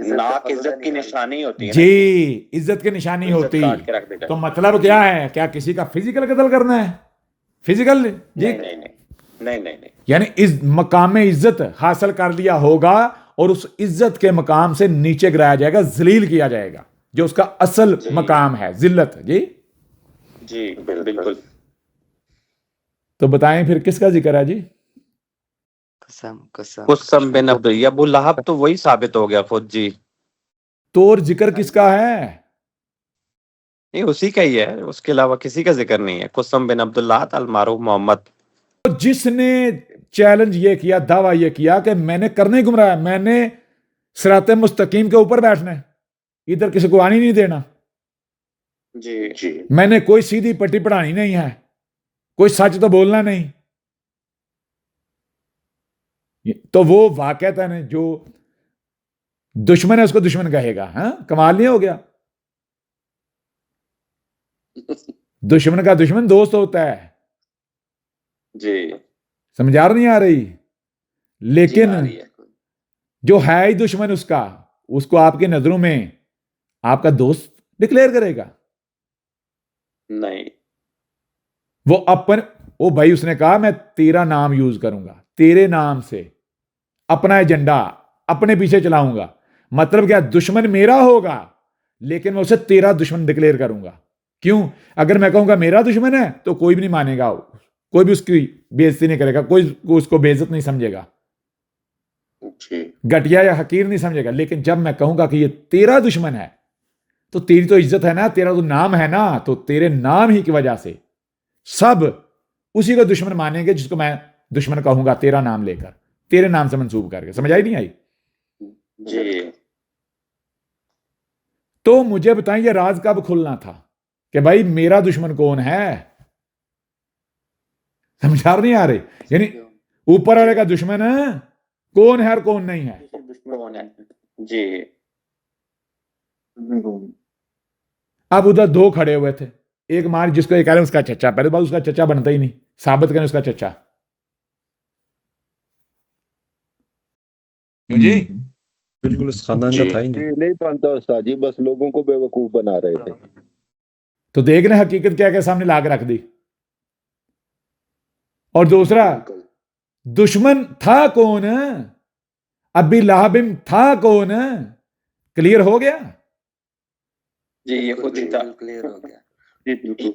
D: ناک عزت کی نشانی ہوتی ہے نا.
B: جی عزت کی نشانی
D: عزت
B: ہوتی.
D: کاٹ کے رکھ دے گا.
B: تو مطلب کیا ہے؟ کیا کسی کا فزیکل قتل کرنا ہے؟ فزیکل جی،
D: نہیں نہیں نہیں نہیں نہیں.
B: یعنی اس مقام عزت حاصل کر لیا ہوگا اور اس عزت کے مقام سے نیچے گرایا جائے گا، ذلیل کیا جائے گا، جو اس کا اصل مقام ہے ذلت. جی
D: جی بالکل.
B: تو بتائیں پھر کس کا ذکر ہے جی؟
I: قسم بن عبد، ابو لہب تو وہی ثابت ہو گیا خود. جی
B: تو اور ذکر کس کا ہے؟
I: نہیں اسی کا ہی ہے، اس کے علاوہ کسی کا ذکر نہیں ہے. قسم بن عبداللہ المعروف محمد.
B: جس نے چیلنج یہ کیا، دعویٰ یہ کیا کہ میں نے کرنے گمراہ ہے، میں نے صراط مستقیم کے اوپر بیٹھنا ہے، ادھر کسی کو آنی نہیں دینا،
D: جی جی
B: میں نے کوئی سیدھی پٹی پڑھانی نہیں ہے، کوئی سچ تو بولنا نہیں. تو وہ واقعتاً جو دشمن ہے اس کو دشمن کہے گا. ہاں کمال نہیں ہو گیا؟ دشمن کا دشمن دوست ہوتا ہے.
D: جی
B: سمجھا نہیں آ رہی؟ لیکن
D: جی آ رہی ہے.
B: جو ہے ہی دشمن اس کو آپ کی نظروں میں آپ کا دوست ڈکلیئر کرے گا؟
D: نہیں.
B: وہ بھائی اس نے کہا میں تیرا نام یوز کروں گا، تیرے نام سے اپنا ایجنڈا اپنے پیچھے چلاؤں گا. مطلب کیا؟ دشمن میرا ہوگا لیکن میں اسے تیرا دشمن ڈکلیئر کروں گا. کیوں؟ اگر میں کہوں گا میرا دشمن ہے تو کوئی بھی نہیں مانے گا، کوئی بھی اس کی بے عزتی نہیں کرے گا، کوئی اس کو بے عزت نہیں سمجھے گا، گٹیا یا حقیر نہیں سمجھے گا. لیکن جب میں کہوں گا کہ یہ تیرا دشمن ہے تو تیری تو عزت ہے نا، تیرا تو نام ہے نا، تو تیرے نام ہی کی وجہ سے سب اسی کو دشمن مانیں گے جس کو میں دشمن کہوں گا تیرا نام لے کر، تیرے نام سے منسوب کر کے. سمجھ آئی نہیں آئی؟
D: جی
B: تو مجھے بتائیں یہ راز کب کھلنا تھا کہ بھائی میرا دشمن کون ہے؟ سمجھا نہیں آ رہی؟ یعنی اوپر والے کا دشمن ہے کون ہے اور کون نہیں ہے.
D: جی
B: اب ادھر دو کھڑے ہوئے تھے، ایک مار جس کو یہ کہہ رہے ہیں اس کا چچا، پہلے بات اس کا چچا بنتا ہی نہیں، ثابت کریں اس کا چچا. جی
G: بالکل اس خاندان کا تھا ہی نہیں.
J: نہیں بنتا استاد جی، بس لوگوں کو بیوقوف بنا رہے تھے.
B: تو دیکھ رہے حقیقت کیا کہ سامنے لا کے رکھ دی. اور دوسرا دشمن تھا کون؟ ابی لہب تھا کون؟ کلیئر ہو گیا؟
D: جی یہ خود ہی تھا.
F: کلیئر ہو گیا.
D: جی بالکل.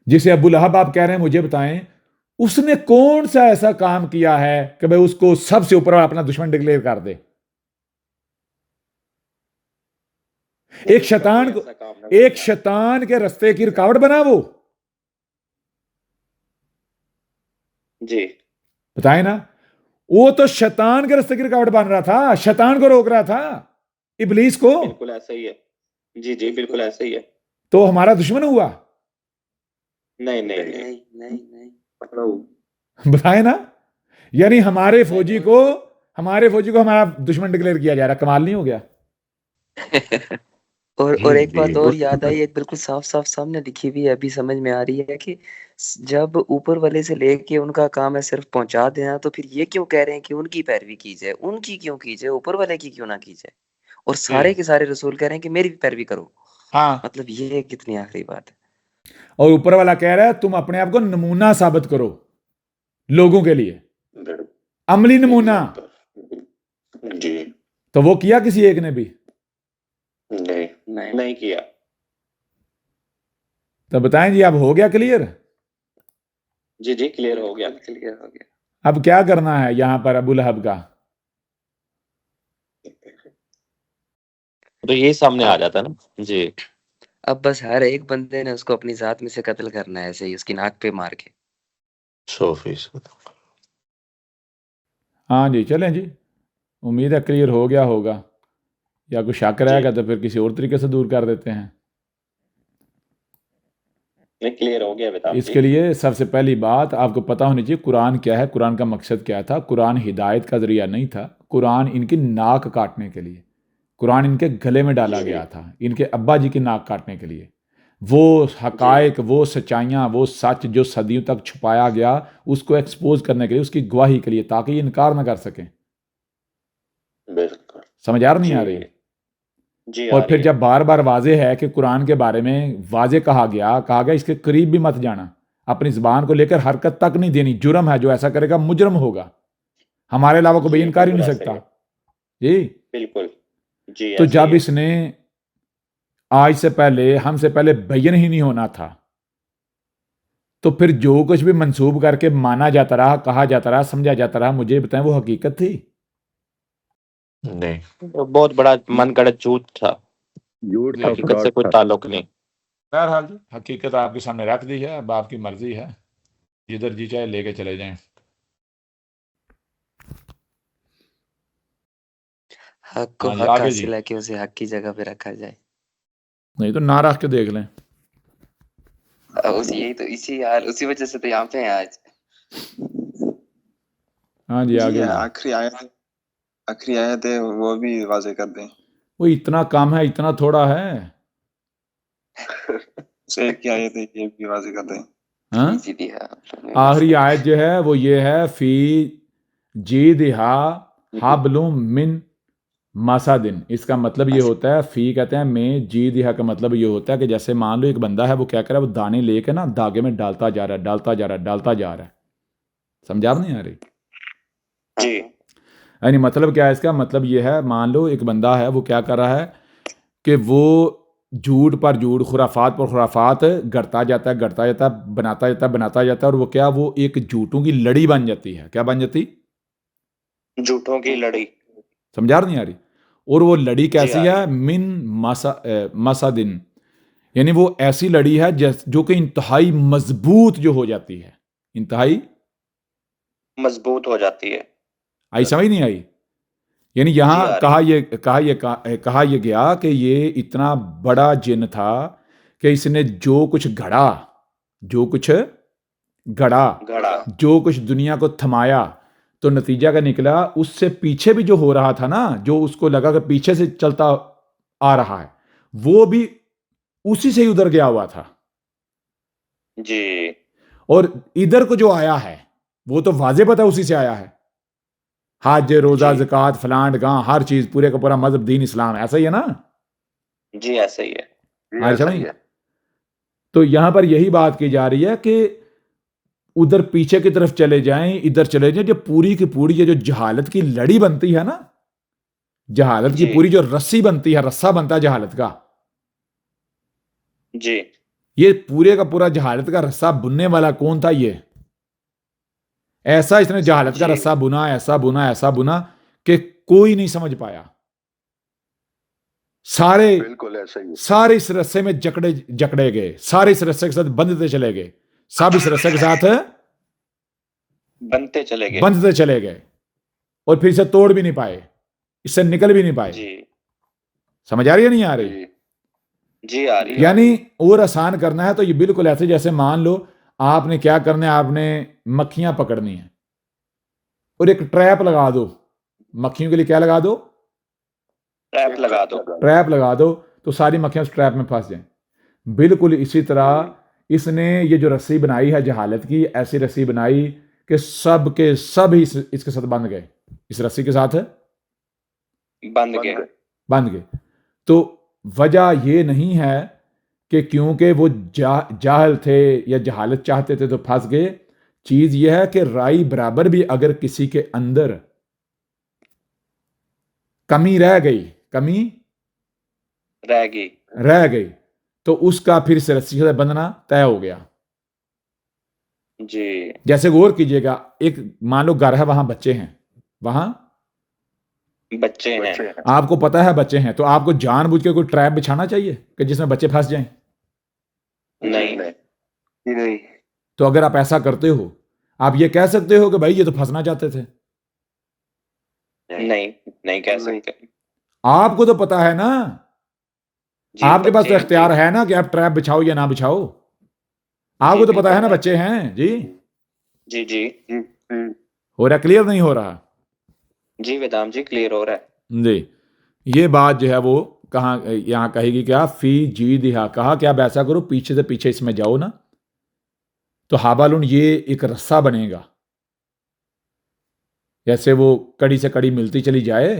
B: جسے ابو لہب آپ کہہ رہے ہیں، مجھے بتائیں اس نے کون سا ایسا کام کیا ہے کہ بھئی اس کو سب سے اوپر اپنا دشمن ڈکلیئر کر دے؟ ایک شیطان کے رستے کی رکاوٹ بنا وہ.
D: جی
B: بتائیں نا، وہ تو شیطان کے رستے کی رکاوٹ بن رہا تھا، شیطان کو روک رہا تھا، ابلیس کو.
D: بالکل ایسا ہی ہے. جی جی بالکل ایسا ہی ہے.
B: تو ہمارا دشمن ہوا؟
D: نہیں نہیں نہیں.
B: بتائیں نا، یعنی ہمارے فوجی کو ہمارا دشمن ڈکلیئر کیا جا رہا. کمال نہیں ہو گیا؟
F: اور ایک بات اور یاد آئی، ایک بالکل صاف صاف سامنے لکھی ہوئی ہے، ابھی سمجھ میں آ رہی ہے کہ جب اوپر والے سے لے کے ان کا کام ہے صرف پہنچا دینا، تو پھر یہ کیوں کہہ رہے ہیں کہ ان کی پیروی کی جائے؟ ان کی کیوں کی جائے؟ اوپر والے کی کیوں نہ کی جائے؟ اور سارے کے سارے رسول کہہ رہے ہیں کہ میری بھی پیروی کرو.
B: ہاں،
F: مطلب یہ کتنی آخری بات ہے.
B: اور اوپر والا کہہ رہا ہے تم اپنے آپ کو نمونہ ثابت کرو لوگوں کے لیے، عملی نمونہ.
E: جی
B: تو وہ کیا کسی ایک نے بھی؟
D: نہیں کیا.
B: تو بتائیں جی، اب ہو گیا کلیئر؟
D: جی کلیئر ہو گیا.
F: کلیئر ہو گیا.
B: اب کیا کرنا ہے یہاں پر ابو لہب کا؟
I: تو یہی سامنے آ جاتا ہے نا جی.
F: اب بس ہر ایک بندے نے اس کو اپنی ذات میں سے قتل کرنا ہے، ایسے ہی اس کی ناک پہ مار کے.
E: 100%.
B: ہاں جی، چلیں جی، امید ہے کلیئر ہو گیا ہوگا، یا کوئی شک رہے گا تو پھر کسی اور طریقے سے دور کر دیتے ہیں.
D: کلیئر ہو گیا بتا.
B: اس کے لیے سب سے پہلی بات آپ کو پتہ ہونی چاہیے قرآن کیا ہے، قرآن کا مقصد کیا تھا. قرآن ہدایت کا ذریعہ نہیں تھا، قرآن ان کی ناک کاٹنے کے لیے، قرآن ان کے گلے میں ڈالا گیا تھا، ان کے ابا جی کی ناک کاٹنے کے لیے. وہ حقائق، وہ سچائیاں، وہ سچ جو صدیوں تک چھپایا گیا، اس کو ایکسپوز کرنے کے لیے، اس کی گواہی کے لیے، تاکہ یہ انکار نہ کر سکیں.
E: بالکل.
B: سمجھ آ نہیں آ رہی؟ اور پھر جب بار بار واضح ہے کہ قرآن کے بارے میں واضح کہا گیا اس کے قریب بھی مت جانا، اپنی زبان کو لے کر حرکت تک نہیں دینی، جرم ہے، جو ایسا کرے گا مجرم ہوگا، ہمارے علاوہ کوئی بیان کر ہی نہیں سکتا. جی
D: بالکل جی.
B: تو جب اس نے آج سے پہلے، ہم سے پہلے بیان ہی نہیں ہونا تھا، تو پھر جو کچھ بھی منسوب کر کے مانا جاتا رہا، کہا جاتا رہا، سمجھا جاتا رہا، مجھے بتائیں وہ حقیقت تھی؟
E: نہیں.
I: بہت بڑا من گڑت جھوٹ تھا،
J: جھوٹ تھا،
I: حقیقت سے
J: فراڈ
I: کوئی
J: تھا.
I: تعلق نہیں.
B: بہرحال جی، حقیقت آپ کے سامنے رکھ دی ہے، اب آپ کی مرضی ہے، جدھر جی چاہے لے کے چلے جائیں.
F: حق کو
B: ہاں جی،
F: حق
B: آگے جی.
F: حاصل ہے کہ اسے حق کی جگہ پہ رکھا جائے.
B: نہیں تو نہ رکھ کے دیکھ لیں.
F: اسی وجہ سے تو یہاں پہ ہیں آج.
B: ہاں جی، آگے جی.
H: آخری آیت ہے وہ بھی واضح کر دیں.
B: وہ اتنا کم ہے، اتنا تھوڑا ہے.
H: ایک کی آیت ہے، یہ بھی واضح کر دیں.
B: ہاں، آخری آیت جو ہے وہ یہ ہے، فی جیدہا حبل من مسد. اس کا مطلب یہ ہوتا ہے، فی کہتے ہیں میں، جیدہا کا مطلب یہ ہوتا ہے کہ جیسے مان لو ایک بندہ ہے، وہ کیا کرا ہے، وہ دانے لے کے نا دھاگے میں ڈالتا جا رہا ہے، ڈالتا جا رہا ہے، ڈالتا جا رہا ہے. سمجھا نہیں آ رہی؟
D: جی.
B: یعنی مطلب کیا ہے اس کا؟ مطلب یہ ہے، مان لو ایک بندہ ہے، وہ کیا کر رہا ہے کہ وہ جھوٹ پر جھوٹ، خرافات پر خرافات گڑتا جاتا ہے، گڑتا جاتا ہے، بناتا جاتا ہے، بناتا جاتا ہے، اور وہ کیا، وہ ایک جھوٹوں کی لڑی بن جاتی ہے. کیا بن جاتی؟
D: جھوٹوں کی لڑی.
B: سمجھا نہیں آ رہی؟ اور وہ لڑی کیسی ہے؟ من مسدن، یعنی وہ ایسی لڑی ہے جو کہ انتہائی مضبوط جو ہو جاتی ہے، انتہائی
D: مضبوط ہو جاتی ہے.
B: آئی سمجھ نہیں آئی؟ یعنی یہاں کہا یہ گیا کہ یہ اتنا بڑا جن تھا کہ اس نے جو کچھ گھڑا، جو کچھ دنیا کو تھمایا، تو نتیجہ کا نکلا اس سے پیچھے بھی جو ہو رہا تھا نا، جو اس کو لگا کہ پیچھے سے چلتا آ رہا ہے، وہ بھی اسی سے ہی ادھر گیا ہوا تھا.
D: جی. اور
B: ادھر کو جو آیا ہے وہ تو واضح پتہ اسی سے آیا ہے. حج، روزہ، زکوٰۃ، فلانٹ گاں، ہر چیز، پورے کا پورا مذہب، دین اسلام، ایسا ہی ہے نا؟
D: جی ایسا ہی ہے.
B: ایسا نہیں. تو یہاں پر یہی بات کی جا رہی ہے کہ ادھر پیچھے کی طرف چلے جائیں، ادھر چلے جائیں، جو پوری کی پوری یہ جو جہالت کی لڑی بنتی ہے نا، جہالت کی پوری جو رسی بنتی ہے، رسا بنتا ہے جہالت کا،
D: جی،
B: یہ پورے کا پورا جہالت کا رسا بننے والا کون تھا؟ یہ ایسا اس نے جہالت کا رسا بنا، ایسا بنا، ایسا بنا کہ کوئی نہیں سمجھ پایا. سارے اس رسے میں جکڑے گئے، سارے اس رسے کے ساتھ بندھتے چلے گئے، سب اس رسے کے ساتھ
D: بنتے
B: چلے گئے، اور پھر اسے توڑ بھی نہیں پائے، اس سے نکل بھی نہیں پائے. سمجھ آ رہی ہے نہیں آ رہی؟
D: جی آ رہی ہے.
B: یعنی اور آسان کرنا ہے تو یہ بالکل ایسے جیسے مان لو آپ نے کیا کرنا ہے، آپ نے مکھیاں پکڑنی ہیں اور ایک ٹریپ لگا دو. مکھیوں کے لیے کیا لگا دو؟ ٹریپ لگا دو، تو ساری مکھیاں اس ٹریپ میں پھنس جائیں. بالکل اسی طرح اس نے یہ جو رسی بنائی ہے جہالت کی، ایسی رسی بنائی کہ سب کے سب اس کے ساتھ بندھ گئے، اس رسی کے ساتھ بندھ گئے. تو وجہ یہ نہیں ہے کہ کیونکہ وہ جاہل تھے یا جہالت چاہتے تھے تو پھنس گئے. چیز یہ ہے کہ رائی برابر بھی اگر کسی کے اندر کمی رہ گئی رہ گئی تو اس کا پھر سے رسی سے بندھنا طے ہو گیا.
D: جی
B: جیسے غور کیجئے گا، ایک مان لو گھر ہے، وہاں بچے ہیں، وہاں
D: بچے ہیں.
B: آپ کو پتا ہے بچے ہیں، تو آپ کو جان بوجھ کے کوئی ٹریپ بچھانا چاہیے کہ جس میں بچے پھنس جائیں؟
D: نہیں.
B: تو اگر آپ ایسا کرتے ہو، آپ یہ کہہ سکتے ہو کہ بھائی یہ تو پھنسنا چاہتے تھے؟
D: نہیں کہہ سکتے.
B: آپ کو تو پتا ہے نا،
D: جی
B: آپ کے پاس تو
D: بچے ہیں.
B: اختیار ہے نا کہ آپ ٹریپ بچھاؤ یا نہ بچھاؤ. آپ کو تو پتا ہے نا بچے ہیں. جی
D: جی
B: ہو رہا کلیئر نہیں ہو رہا؟
D: جی ویدام جی کلیئر ہو رہا ہے.
B: جی یہ بات جو ہے وہ کہاں یہاں کہے گی کیا فی جی دہا، کہا کہ آپ ایسا کرو پیچھے سے پیچھے اس میں جاؤ نا، تو حابالون یہ ایک رسہ بنے گا، جیسے وہ کڑی سے کڑی ملتی چلی جائے.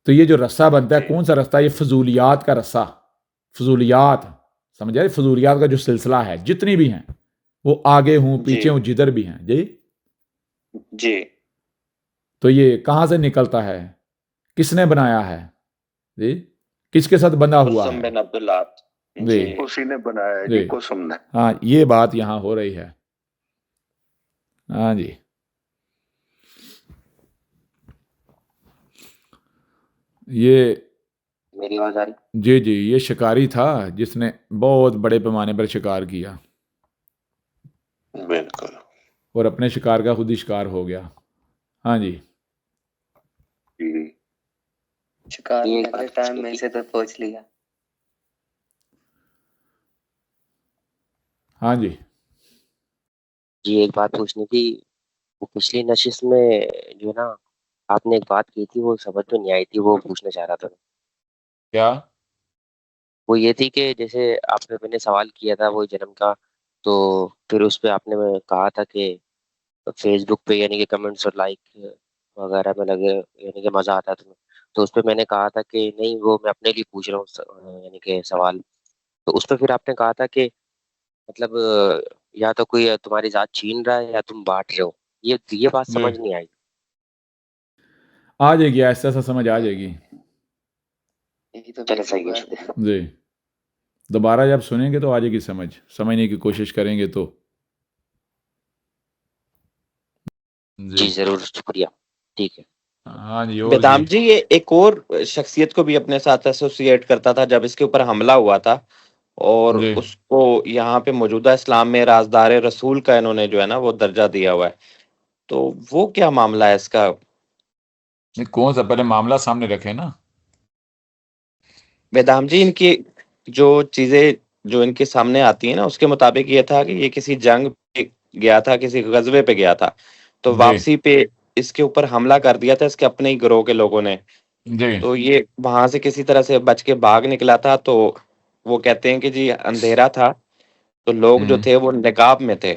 B: تو یہ جو رسہ بنتا ہے، کون سا رسہ؟ یہ فضولیات کا رسہ. فضولیات سمجھ آئے؟ فضولیات کا جو سلسلہ ہے، جتنی بھی ہیں وہ آگے ہوں پیچھے ہوں جدھر بھی ہیں.
D: جی
B: تو یہ کہاں سے نکلتا ہے؟ کس نے بنایا ہے؟ جی کس کے ساتھ بندھا ہوا
D: قسم
B: ہے؟
D: بن عبداللہ.
B: جی
J: اسی نے بنایا ہے
B: جی
J: جی، قسم نے.
B: ہاں یہ بات یہاں ہو رہی ہے. ہاں جی یہ
D: میری آواز آ رہی؟
B: جی یہ شکاری تھا جس نے بہت بڑے پیمانے پر شکار کیا
E: بالکل.
B: اور اپنے شکار کا خود ہی شکار ہو گیا. ہاں جی
F: شکار پہلے ٹائم میں سے تو پہنچ لیا.
B: ہاں جی
K: جی ایک بات پوچھنی تھی. وہ پچھلی نشست میں جو نا آپ نے ایک بات کی تھی، وہ سمجھ میں نہیں آئی تھی، وہ پوچھنا چاہ رہا تھا.
B: کیا؟
K: وہ یہ تھی کہ جیسے آپ نے میں نے سوال کیا تھا وہ جنم کا، تو پھر اس پہ آپ نے کہا تھا کہ فیس بک پہ یعنی کہ کمنٹس اور لائک وغیرہ میں لگے یعنی کہ مزہ آتا ہے تمہیں. تو اس پہ میں نے کہا تھا کہ نہیں وہ میں اپنے لیے پوچھ رہا ہوں یعنی کہ سوال. تو اس پہ پھر آپ نے کہا تھا کہ مطلب یا تو کوئی تمہاری ذات چھین رہا ہے یا تم بانٹ رہے ہو. یہ بات سمجھ نہیں آئی.
B: آ جائے گی، ایسا ایسا سمجھ آ جائے گی.
K: چلے صحیح ہے.
B: جی دوبارہ جب سنیں گے تو آ جائے گی سمجھنے کی کوشش کریں گے تو.
K: جی ضرور، شکریہ. ٹھیک ہے.
B: ہاں جی اور
I: بیدام جی یہ ایک اور شخصیت کو بھی اپنے ساتھ ایسوسیٹ کرتا تھا جب اس کے اوپر حملہ ہوا تھا، اور
B: جی
I: اس کو یہاں پہ موجودہ اسلام میں رازدار رسول کا انہوں نے جو ہے نا وہ درجہ دیا ہوا ہے. تو وہ کیا معاملہ ہے اس کا؟
B: کون سا پہلے معاملہ سامنے رکھے نا.
I: بیدام جی ان کی جو چیزیں جو ان کے سامنے آتی ہیں نا اس کے مطابق یہ تھا کہ یہ کسی جنگ پہ گیا تھا، کسی غزوے پہ گیا تھا، تو
B: جی
I: واپسی پہ اس کے اوپر حملہ کر دیا تھا اس کے اپنے ہی گروہ کے لوگوں نے.
B: جی
I: تو یہ وہاں سے کسی طرح سے بچ کے بھاگ نکلا تھا. تو وہ کہتے ہیں کہ جی اندھیرا تھا تو لوگ جو تھے وہ نقاب میں تھے.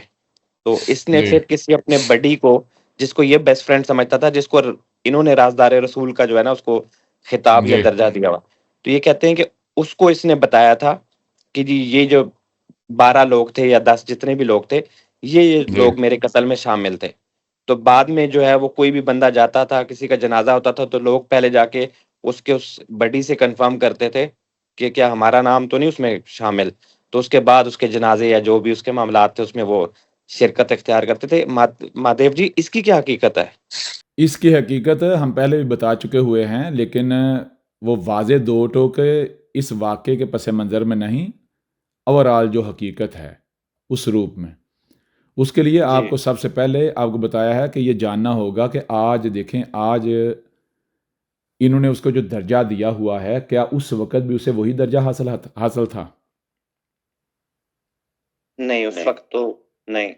I: تو اس نے
B: جی
I: پھر کسی اپنے بڈی کو، جس کو یہ بیسٹ فرینڈ سمجھتا تھا، جس کو انہوں نے رازدار رسول کا جو ہے نا اس کو خطاب یا
B: جی
I: درجہ دیا ہوا، تو یہ کہتے ہیں کہ اس کو اس نے بتایا تھا کہ جی یہ جو 12 لوگ تھے یا 10 جتنے بھی لوگ تھے، یہ
B: جی
I: لوگ میرے قتل میں شامل تھے. تو بعد میں جو ہے وہ کوئی بھی بندہ جاتا تھا، کسی کا جنازہ ہوتا تھا، تو لوگ پہلے جا کے اس بڈی سے کنفرم کرتے تھے کہ کیا ہمارا نام تو نہیں اس میں شامل. تو اس کے بعد اس کے جنازے یا جو بھی اس کے معاملات تھے اس میں وہ شرکت اختیار کرتے تھے. مہادیو جی اس کی کیا حقیقت ہے؟
B: اس کی حقیقت ہم پہلے بھی بتا چکے ہوئے ہیں، لیکن وہ واضح دو ٹوکے اس واقعے کے پس منظر میں نہیں، اوورآل جو حقیقت ہے اس روپ میں. اس کے لیے آپ کو سب سے پہلے آپ کو بتایا ہے کہ یہ جاننا ہوگا کہ آج دیکھیں، آج انہوں نے اس کو جو درجہ دیا ہوا ہے، کیا اس وقت بھی اسے وہی درجہ حاصل تھا؟
D: نہیں اس وقت تو نہیں.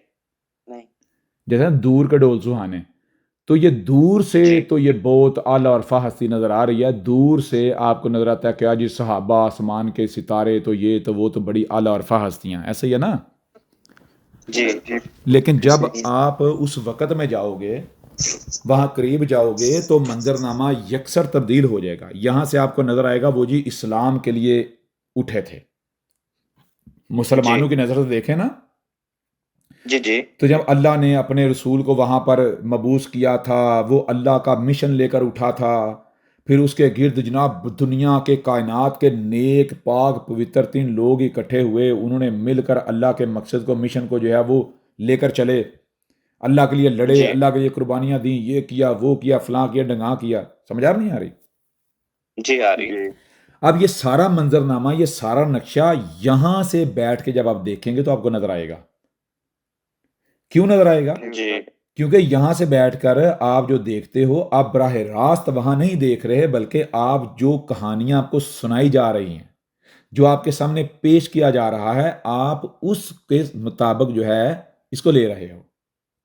B: جیسے دور کے ڈول سہانے، تو یہ دور سے تو یہ بہت اعلیٰ اور ہستی نظر آ رہی ہے. دور سے آپ کو نظر آتا ہے کیا جی صحابہ، آسمان کے ستارے، تو یہ تو وہ تو بڑی اعلیٰ اور ہستیاں، ایسا ہی ہے نا.
D: جی
B: لیکن جب آپ اس وقت میں جاؤ گے، وہاں قریب جاؤ گے، تو منظرنامہ یکسر تبدیل ہو جائے گا. یہاں سے آپ کو نظر آئے گا وہ جی اسلام کے لیے اٹھے تھے، مسلمانوں کی نظر سے دیکھیں نا.
D: جی
B: تو جب اللہ نے اپنے رسول کو وہاں پر مبعوث کیا تھا، وہ اللہ کا مشن لے کر اٹھا تھا، پھر اس کے گرد جناب دنیا کے کائنات کے نیک پاک پوتر 3 لوگ اکٹھے ہوئے، انہوں نے مل کر اللہ کے مقصد کو، مشن کو جو ہے وہ لے کر چلے، اللہ کے لیے لڑے،
D: جی
B: اللہ کے لیے قربانیاں دیں، یہ کیا وہ کیا فلاں کیا ڈنگا کیا. سمجھ آ نہیں آ رہی؟
D: جی آ رہی ہے.
B: اب یہ سارا منظرنامہ، یہ سارا نقشہ یہاں سے بیٹھ کے جب آپ دیکھیں گے تو آپ کو نظر آئے گا. کیوں نظر آئے گا؟
D: جی
B: کیونکہ یہاں سے بیٹھ کر آپ جو دیکھتے ہو، آپ براہ راست وہاں نہیں دیکھ رہے، بلکہ آپ جو کہانیاں آپ کو سنائی جا رہی ہیں، جو آپ کے سامنے پیش کیا جا رہا ہے، آپ اس کے مطابق جو ہے اس کو لے رہے ہو،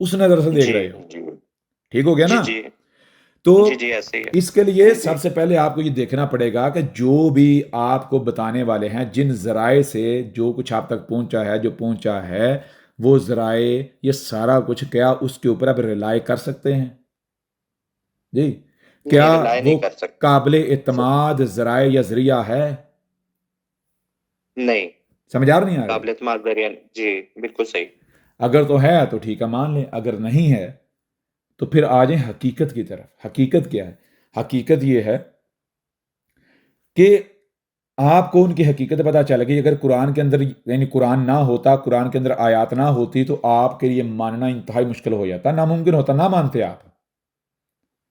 B: اس نظر سے دیکھ
D: جی
B: رہے ہو. ٹھیک ہو گیا
D: جی
B: نا؟
D: جی
B: تو
D: جی جی ایسے ہی ہے.
B: اس کے لیے سب سے پہلے آپ کو یہ دیکھنا پڑے گا کہ جو بھی آپ کو بتانے والے ہیں، جن ذرائع سے جو کچھ آپ تک پہنچا ہے، جو پہنچا ہے، وہ ذرائع، یہ سارا کچھ کیا اس کے اوپر آپ ریلائی کر سکتے ہیں؟ جی کیا
D: نہیں رلائے نہیں
B: وہ
D: کر سکتے.
B: قابل اعتماد ذرائع یا ذریعہ ہے؟
D: نہیں
B: سمجھ آ نہیں آ رہی؟
D: قابل اعتماد ذریعہ. جی بالکل صحیح.
B: اگر تو ہے تو ٹھیک ہے مان لیں، اگر نہیں ہے تو پھر آ جائیں حقیقت کی طرف. حقیقت کیا ہے؟ حقیقت یہ ہے کہ آپ کو ان کی حقیقت پتہ چل گئی. اگر قرآن کے اندر، یعنی قرآن نہ ہوتا، قرآن کے اندر آیات نہ ہوتی، تو آپ کے لیے ماننا انتہائی مشکل ہو جاتا، ناممکن ہوتا، نہ مانتے آپ.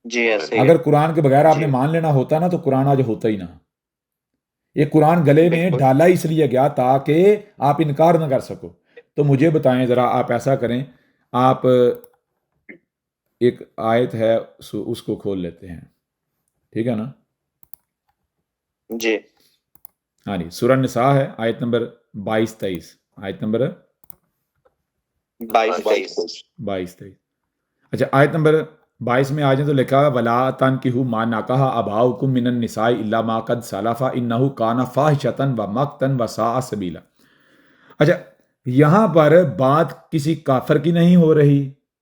D: جی ایسے ہی ہے.
B: اگر قرآن کے بغیر آپ نے
D: جی
B: مان لینا ہوتا نا تو قرآن آج ہوتا ہی نہ. یہ قرآن گلے میں
D: بالکل.
B: ڈالا اس لیے گیا تاکہ آپ انکار نہ کر سکو. تو مجھے بتائیں ذرا، آپ ایسا کریں، آپ ایک آیت ہے اس کو کھول لیتے ہیں، ٹھیک ہے نا؟
D: جی
B: ہاں جی، سورہ نساء ہے، آیت نمبر 22-23. آیت نمبر
D: 22-23.
B: 22-23. اچھا، آیت نمبر 22 میں آ جائیں تو لکھا ہے وَلَا تَنْكِحُوا مَا نَكَحَ آبَاؤُكُم مِّنَ النِّسَاءِ إِلَّا مَا قَدْ سَلَفَ إِنَّهُ كَانَ فَاحِشَةً وَمَقْتًا وَسَاءَ سَبِيلًا. اچھا، یہاں پر بات کسی کافر کی نہیں ہو رہی،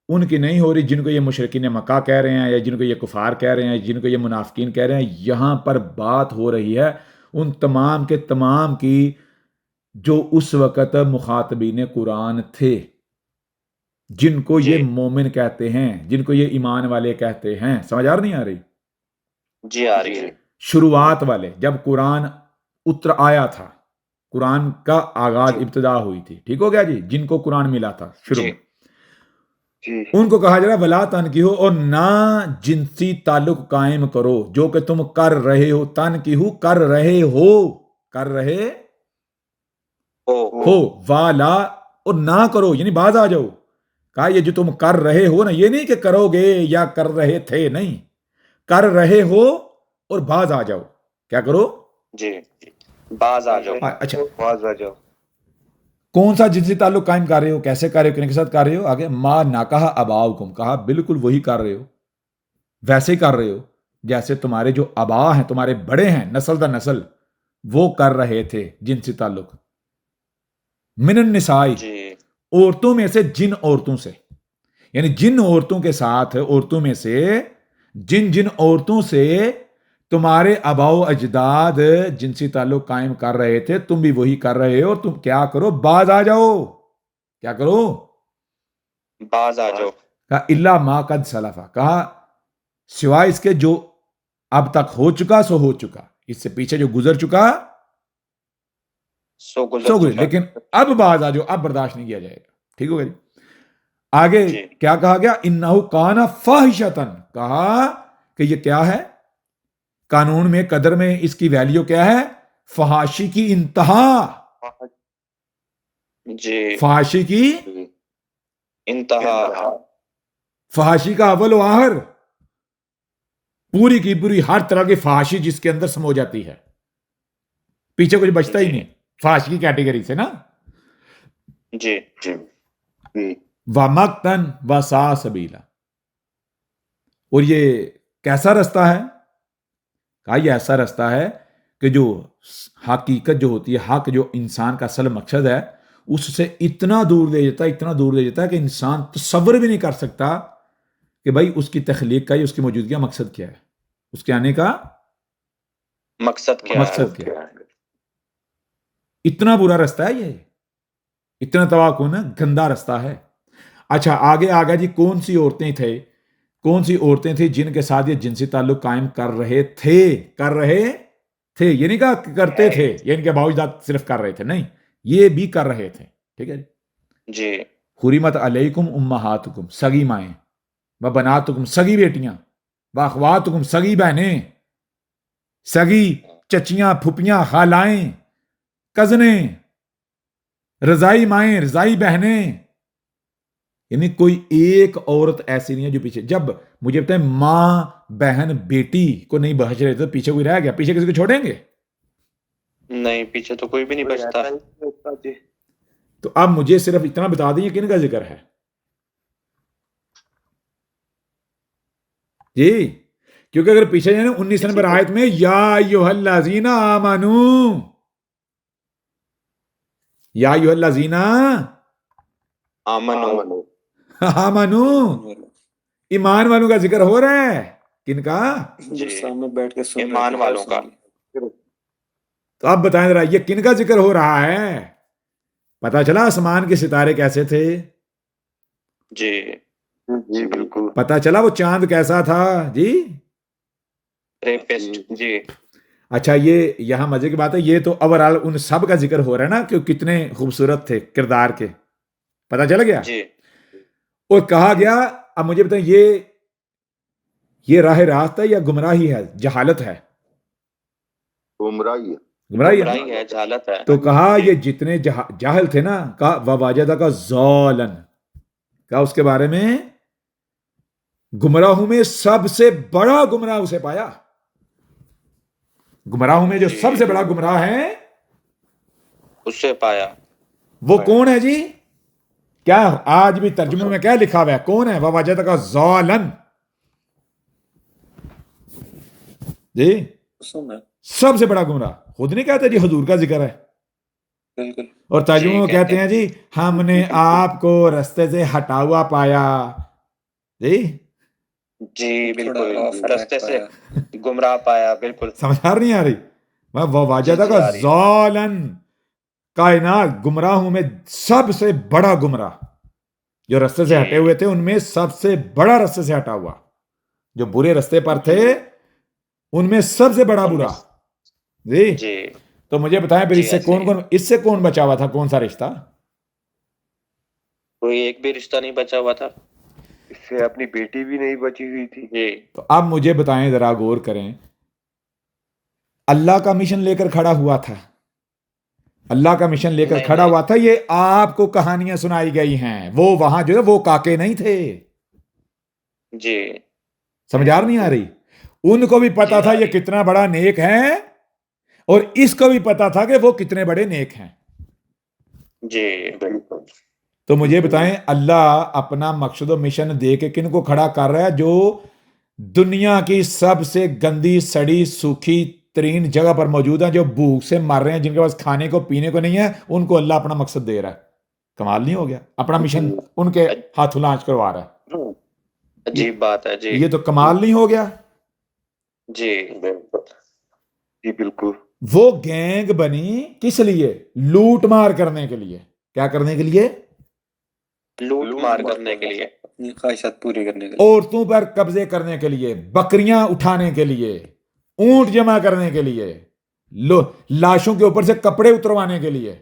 B: ان کی نہیں ہو رہی جن کو یہ مشرکین مکہ کہہ رہے ہیں، یا جن کو یہ کفار کہہ رہے ہیں، جن کو یہ منافقین کہہ رہے ہیں. یہاں پر بات ہو رہی ہے ان تمام کے تمام کی جو اس وقت مخاطبین قرآن تھے، جن کو یہ
D: جی
B: مومن کہتے ہیں، جن کو یہ ایمان والے کہتے ہیں. سمجھ آ نہیں آ رہی؟
D: جی آ رہی ہے.
B: شروعات والے، جب قرآن اتر آیا تھا، قرآن کا آغاز
D: جی
B: ابتدا ہوئی تھی، ٹھیک ہو گیا جی، جن کو قرآن ملا تھا شروع
D: جی
B: میں، ان کو کہا جا رہا ولا تنکحو، اور نہ جنسی تعلق قائم کرو جو کہ تم کر رہے ہو. تنکحو کر رہے ہو، کر رہے ہو، والا اور نہ کرو، یعنی باز آ جاؤ. کہا یہ جو تم کر رہے ہو نا، یہ نہیں کہ کرو گے یا کر رہے تھے، نہیں، کر رہے ہو اور باز آ جاؤ. کیا کرو؟
D: جی باز آ جاؤ.
B: اچھا،
C: باز آ جاؤ.
B: کون سا جنسی تعلق قائم کر رہے ہو، کیسے کر رہے ہو، کن کے ساتھ کر رہے ہو؟ آگے ما ناکحہ آباؤکم، کہا بالکل وہی کر رہے ہو، ویسے ہی کر رہے ہو جیسے تمہارے جو آبا ہیں، تمہارے بڑے ہیں، نسل در نسل، وہ کر رہے تھے جنسی تعلق. من النساء،
D: جی
B: عورتوں میں سے، جن عورتوں سے، یعنی جن عورتوں کے ساتھ، عورتوں میں سے جن عورتوں سے تمہارے آبا و اجداد جنسی تعلق قائم کر رہے تھے، تم بھی وہی کر رہے ہو. تم کیا کرو؟ باز آ جاؤ. کیا کرو؟
D: باز آ جاؤ.
B: کہا الا ما قد سلفا، کہا سوائے اس کے جو اب تک ہو چکا سو ہو چکا، اس سے پیچھے جو گزر چکا
D: سو
B: سو
D: گزر
B: گزر،
D: چکا.
B: لیکن اب باز آ جاؤ، اب برداشت نہیں کیا جائے گا. ٹھیک ہو گیا جی؟ آگے
D: جی
B: کیا کہا گیا؟ انہو کان فاحشتن، کہا کہ یہ کیا ہے؟ قانون میں، قدر میں اس کی ویلیو کیا ہے؟ فحاشی کی انتہا.
D: جی
B: فحاشی کی
D: انتہا.
B: فحاشی کا اول و آخر، پوری کی پوری ہر طرح کی فحاشی جس کے اندر سمو جاتی ہے، پیچھے کچھ بچتا ہی
D: جی
B: نہیں. فحاشی کی کیٹیگری سے نا.
D: جی
B: وَمَقْتًا وَسَاءَ سَبِيلًا، اور یہ کیسا رستہ ہے؟ کہا یہ ایسا رستہ ہے کہ جو حقیقت جو ہوتی ہے، حق جو انسان کا اصل مقصد ہے، اس سے اتنا دور لے جاتا ہے، اتنا دور لے جاتا ہے کہ انسان تصور بھی نہیں کر سکتا کہ بھائی اس کی تخلیق کا یا اس کی موجودگی کا مقصد کیا ہے، اس کے آنے کا
D: مقصد کیا ہے.
B: مقصد کیا ہے. اتنا برا رستہ ہے یہ، اتنا تواکن گندا رستہ ہے. اچھا، آگے آگا جی، کون سی عورتیں تھے، کون سی عورتیں تھیں جن کے ساتھ یہ جنسی تعلق قائم کر رہے تھے؟ یہ نہیں کہا کہ کرتے تھے، یہ ان کے باوجود صرف کر رہے تھے، نہیں، یہ بھی کر رہے تھے. ٹھیک ہے
D: جی.
B: حرمت علیکم امہاتکم، سگی مائیں، و بناتکم، سگی بیٹیاں، و اخواتکم، سگی بہنیں، سگی چچیاں، پھپھیاں، خالائیں، کزنیں، رضائی مائیں، رضائی بہنیں. یعنی کوئی ایک عورت ایسی نہیں ہے جو پیچھے. جب مجھے بتائیں ماں، بہن، بیٹی کو نہیں بخش رہے تو پیچھے کوئی رہ گیا؟ پیچھے کسی کو چھوڑیں گے؟
D: نہیں، پیچھے تو کوئی بھی نہیں بچتا.
B: تو اب مجھے صرف اتنا بتا دیں کن کا ذکر ہے جی، کیونکہ اگر پیچھے جائیں 19 نمبر آیت میں یا ایھا الذین آمنو، یا ایھا الذین آمنو، ایمان والوں کا ذکر ہو رہا ہے. کن کا؟
D: جی، ایمان والوں کا.
B: تو اب بتائیں ذرا یہ کن کا ذکر ہو رہا ہے؟ پتا چلا آسمان کے ستارے کیسے تھے؟
D: جی
C: جی بالکل.
B: پتا چلا وہ چاند کیسا تھا؟ جی
D: ریپسٹ. جی.
B: اچھا، یہ یہاں مزے کی بات ہے، یہ تو اوورال ان سب کا ذکر ہو رہا ہے نا کہ کتنے خوبصورت تھے کردار کے. پتا چل گیا؟
D: جی.
B: اور کہا گیا. اب مجھے بتائیں یہ راہ راست ہے یا گمراہی ہے، جہالت ہے؟
J: گمراہی ہے.
B: گمراہی
D: ہے، جہالت ہے.
B: تو کہا یہ جتنے جاہل تھے نا، کہا وواجدہ کا ضالن، کہا اس کے بارے میں گمراہوں میں سب سے بڑا گمراہ اسے پایا. گمراہوں میں جو سب سے بڑا گمراہ ہے
D: اس سے پایا.
B: وہ کون ہے جی؟ کیا آج بھی ترجمے میں کیا لکھا ہوا ہے؟ کون ہے؟ وواجدہ کا ضالن. جی سب سے بڑا گمراہ. خود نہیں کہتے جی حضور کا ذکر ہے. اور ترجمے میں کہتے ہیں جی ہم نے آپ کو رستے سے ہٹا ہوا پایا.
D: جی بالکل، رستے سے گمراہ پایا. بالکل
B: سمجھ نہیں آ رہی؟ وواجدہ کا ضالن، کائنات گمراہوں میں سب سے بڑا گمراہ. جو رستے سے ہٹے ہوئے تھے ان میں سب سے بڑا رستے سے ہٹا ہوا. جو برے رستے پر تھے ان میں سب سے بڑا برا. جی تو مجھے بتائیں پھر اس سے کون بچا ہوا تھا؟ کون سا رشتہ؟
D: کوئی ایک بھی رشتہ نہیں بچا ہوا تھا.
C: اس سے اپنی بیٹی بھی نہیں بچی ہوئی تھی.
D: جی.
B: تو اب مجھے بتائیں، ذرا غور کریں، اللہ کا مشن لے کر کھڑا ہوا تھا، اللہ کا مشن لے کر کھڑا ہوا تھا. یہ آپ کو کہانیاں سنائی گئی ہیں. وہ وہاں جو ہے وہ کاکے نہیں تھے.
D: جی
B: سمجھ نہیں آ رہی؟ ان کو بھی پتا تھا یہ کتنا بڑا نیک ہے، اور اس کو بھی پتا تھا کہ وہ کتنے بڑے نیک ہیں.
D: جی بالکل.
B: تو مجھے بتائیں اللہ اپنا مقصد و مشن دے کے کن کو کھڑا کر رہا ہے؟ جو دنیا کی سب سے گندی، سڑی، سوکھی ترین جگہ پر موجود ہیں، جو بھوک سے مر رہے ہیں، جن کے پاس کھانے کو پینے کو نہیں ہے، ان کو اللہ اپنا مقصد دے رہا ہے. کمال نہیں ہو گیا؟ اپنا مشن ان کے ہاتھوں لانچ کروا رہا ہے.
D: عجیب بات ہے. جی
B: یہ تو کمال نہیں ہو گیا؟
D: جی بالکل.
C: جی بالکل.
B: وہ گینگ بنی کس لیے؟ لوٹ مار کرنے کے لیے. کیا کرنے کے لیے؟
D: لوٹ مار کرنے کے لیے،
L: اپنی خواہشات پوری کرنے کے لیے،
B: عورتوں پر قبضے کرنے کے لیے، بکریاں اٹھانے کے لیے، اونٹ جمع کرنے کے لیے، لاشوں کے اوپر سے کپڑے اتروانے کے لیے.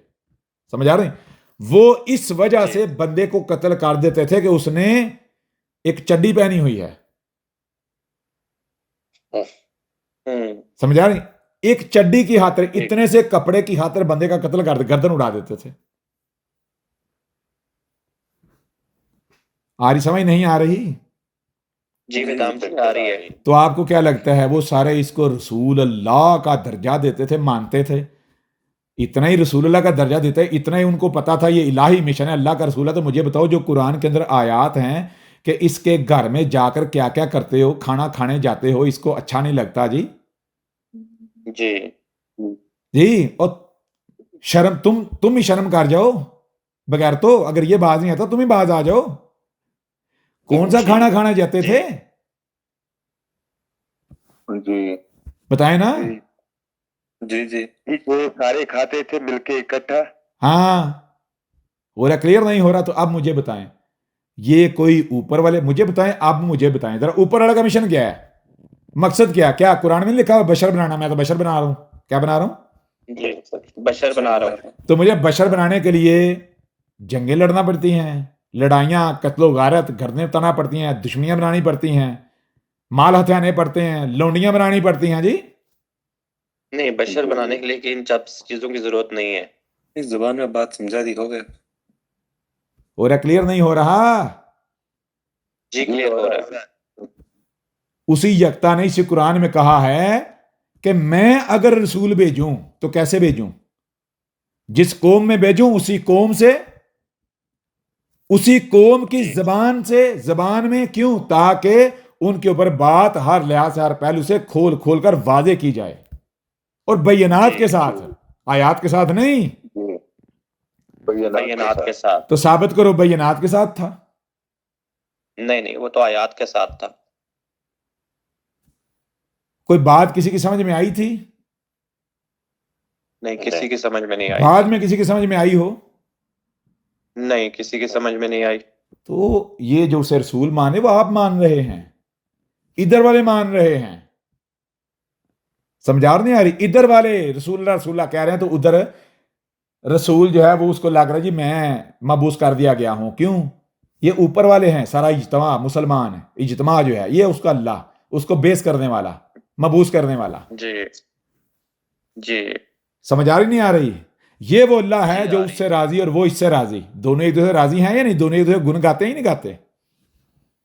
B: سمجھ آ رہے ہیں؟ وہ اس وجہ سے بندے کو قتل کر دیتے تھے کہ اس نے ایک چڈی پہنی ہوئی ہے. سمجھ آ رہی؟ ایک چڈی کی خاطر، اتنے سے کپڑے کی خاطر بندے کا قتل کر گردن اڑا دیتے تھے. آ رہی سمجھ نہیں آ رہی؟
D: جی بدام سے آ رہی ہے.
B: تو آپ کو کیا لگتا ہے وہ سارے اس کو رسول اللہ کا درجہ دیتے تھے، مانتے تھے؟ اتنا ہی رسول اللہ کا درجہ دیتے، اتنا ہی ان کو پتا تھا یہ الہی مشن ہے، اللہ کا رسول ہے. تو مجھے بتاؤ جو قرآن کے اندر آیات ہیں کہ اس کے گھر میں جا کر کیا کیا کرتے ہو، کھانا کھانے جاتے ہو، اس کو اچھا نہیں لگتا جی؟
D: جی
B: جی اور شرم، تم ہی شرم کر جاؤ بغیر. تو اگر یہ باز نہیں آتا تم ہی باز آ جاؤ. کون سا کھانا کھانا جاتے تھے؟
J: جی
B: بتائیں نا.
L: جی جی
C: وہ سارے کھاتے تھے مل کے اکٹھا.
B: ہاں، وہ کلیئر نہیں ہو رہا. تو اب مجھے بتائیں یہ کوئی اوپر والے مجھے بتائیں، آپ مجھے بتائیں ذرا اوپر والا کا مشن کیا ہے، مقصد کیا قرآن میں لکھا ہے بشر بنانا؟ میں تو بشر بنا رہا ہوں. کیا بنا رہا ہوں؟
D: جی بشر بنا رہا ہوں.
B: تو مجھے بشر بنانے کے لیے جنگیں لڑنا پڑتی ہیں، لڑائیاں، قتل و غارت، گھرنے تنا پڑتی ہیں، دشمنیاں بنانی پڑتی ہیں، مال ہتھیانے پڑتے ہیں، لونڈیاں بنانی پڑتی ہیں. جی
D: نہیں، بشر بنانے کے لیے ان چیزوں کی ضرورت نہیں ہے.
L: اس زبان میں بات سمجھا دی ہو گئے.
B: اور کلیئر نہیں ہو رہا؟
D: جی کلیئر ہو رہا ہے.
B: اسی یکتا نے اسی قرآن میں کہا ہے کہ میں اگر رسول بھیجوں تو کیسے بھیجوں؟ جس قوم میں بھیجوں اسی قوم سے، اسی قوم کی زبان سے، زبان میں. کیوں؟ تاکہ ان کے اوپر بات ہر لحاظ سے، ہر پہلو سے کھول کھول کر واضح کی جائے، اور بینات کے ساتھ، آیات کے ساتھ نہیں،
D: بینات کے ساتھ.
B: تو ثابت کرو بینات کے ساتھ تھا.
D: نہیں وہ تو آیات کے ساتھ تھا.
B: کوئی بات کسی کی سمجھ میں آئی تھی؟
D: نہیں کسی کی سمجھ میں نہیں آئی.
B: بعد میں کسی کی سمجھ میں آئی ہو؟
D: نہیں کسی کی سمجھ میں نہیں آئی.
B: تو یہ جو اسے رسول مانے وہ آپ مان رہے ہیں، ادھر والے مان رہے ہیں. سمجھا نہیں آ رہی؟ ادھر والے رسول اللہ کہہ رہے ہیں، تو ادھر رسول جو ہے وہ اس کو لگ رہا ہے جی میں مبعوث کر دیا گیا ہوں. کیوں؟ یہ اوپر والے ہیں، سارا اجتماع مسلمان ہے، اجتماع جو ہے یہ اس کا اللہ، اس کو بیس کرنے والا، مبعوث کرنے والا.
D: جی
B: سمجھ آ رہی نہیں آ رہی؟ یہ وہ اللہ ہے جو اس سے راضی اور وہ اس سے راضی. دونوں ایک دوسرے سے راضی ہیں یا نہیں؟ دونوں ایک دوسرے گن گاتے ہیں ہی نہیں گاتے؟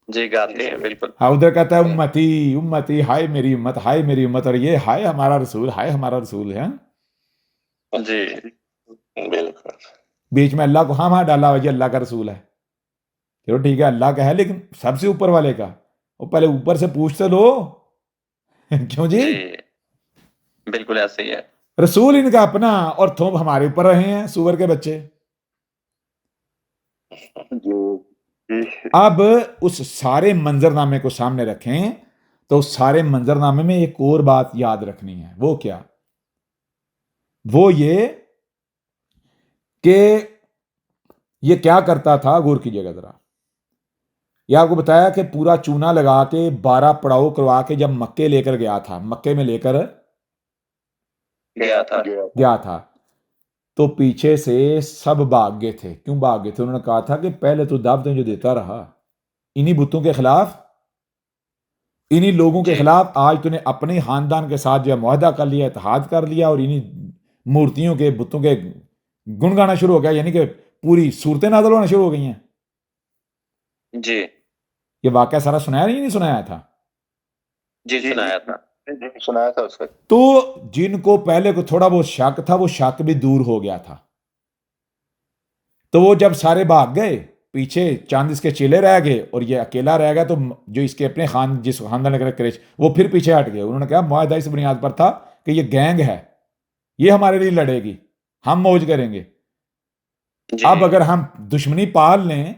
D: جی گاتے ہیں بالکل.
B: ہاں ادھر کہتا ہے امتی امتی، ہائے میری امت، ہائے میری امت، اور یہ ہائے ہمارا رسول، ہائے ہمارا رسول ہے.
D: جی
E: بالکل.
B: بیچ میں اللہ کو ہاں ڈالا ہوا جی اللہ کا رسول ہے. چلو ٹھیک ہے اللہ کا ہے، لیکن سب سے اوپر والے کا. وہ پہلے اوپر سے پوچھتے لو. کیوں جی؟
D: بالکل ایسے ہی ہے.
B: رسول ان کا اپنا، اور تھوپ ہمارے اوپر رہے ہیں سور کے بچے. اب اس سارے منظر نامے کو سامنے رکھیں تو اس سارے منظر نامے میں ایک اور بات یاد رکھنی ہے. وہ کیا؟ وہ یہ کہ یہ کیا کرتا تھا، غور کیجئے گا ذرا. یہ آپ کو بتایا کہ پورا چونا لگا کے 12 پڑاؤ کروا کے جب مکے لے کر گیا تھا، مکے میں لے کر گیا تھا تو پیچھے سے سب بھاگ گئے تھے. کیوں بھاگ گئے تھے؟ انہوں نے کہا تھا کہ پہلے تو دعوتیں جو دیتا رہا انہی بتوں کے خلاف، انہی لوگوں کے خلاف، آج تو نے اپنے خاندان کے ساتھ جو ہے معاہدہ کر لیا، اتحاد کر لیا، اور انہی مورتیوں کے بتوں کے گن گانا شروع ہو گیا. یعنی کہ پوری صورتیں نازل ہونا شروع ہو گئی ہیں.
D: جی
B: یہ واقعہ سارا سنایا نہیں سنایا تھا؟
D: جی سنایا تھا.
E: سنایا تھا اس وقت.
B: تو جن کو پہلے کو تھوڑا بہت شک تھا وہ شک بھی دور ہو گیا تھا. تو وہ جب سارے بھاگ گئے، پیچھے چاند اس کے چیلے رہ گئے اور یہ اکیلا رہ گیا، تو جو اس کے اپنے جس خاندان کا کریش وہ پھر پیچھے ہٹ گئے. انہوں نے کہا معاہدہ اس بنیاد پر تھا کہ یہ گینگ ہے، یہ ہمارے لیے لڑے گی، ہم موج کریں گے. اب اگر ہم دشمنی پال لیں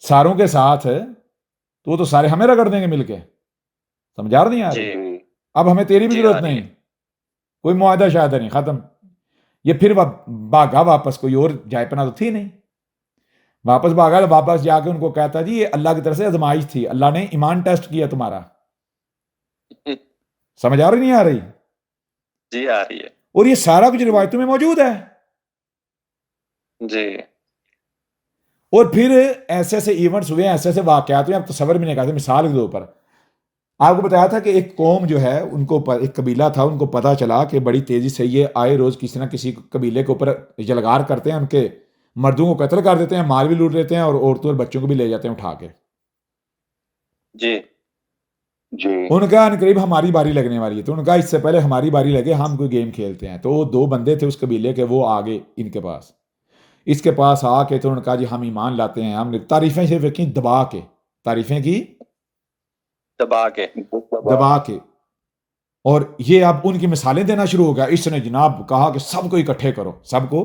B: ساروں کے ساتھ تو وہ تو سارے ہمیں رگڑ دیں گے مل کے. سمجھا نہیں آ رہی؟ اب ہمیں تیری بھی ضرورت نہیں، کوئی معاہدہ شاہدہ نہیں، ختم. یہ پھر بھاگا واپس، کوئی اور جائے پناہ تو تھی نہیں. واپس بھاگا، واپس جا کے ان کو کہتا جی یہ اللہ کی طرف سے آزمائش تھی، اللہ نے ایمان ٹیسٹ کیا تمہارا. سمجھ آ رہی نہیں آ رہی؟
D: جی آ رہی ہے.
B: اور یہ سارا کچھ روایتوں میں موجود ہے.
D: جی
B: اور پھر ایسے ایسے ایونٹس ہوئے، ایسے ایسے واقعات ہوئے، اب تصور بھی نہیں کرتے. مثال کے طور پر آپ کو بتایا تھا کہ ایک قوم جو ہے ان کو ایک قبیلہ تھا، ان کو پتا چلا کہ بڑی تیزی سے یہ آئے روز کسی نہ کسی قبیلے کے اوپر جلگار کرتے ہیں، ان کے مردوں کو قتل کر دیتے ہیں، مال بھی لوٹ لیتے ہیں، اور عورتوں اور بچوں کو بھی لے جاتے ہیں اٹھا کے.
D: جی
B: ان کا ان قریب ہماری باری لگنے والی ہے. تو ان کا اس سے پہلے ہماری باری لگے ہم کوئی گیم کھیلتے ہیں. تو 2 بندے تھے اس قبیلے کے، وہ آگے ان کے پاس، اس کے پاس آ کے تو انہوں نے کہا جی ہم ایمان لاتے ہیں. ہم نے تعریفیں صرف کی دبا کے، تعریفیں کی دبا کے، اور یہ اب ان کی مثالیں دینا شروع ہو گیا. اس نے جناب کہا کہ سب کو اکٹھے کرو، سب کو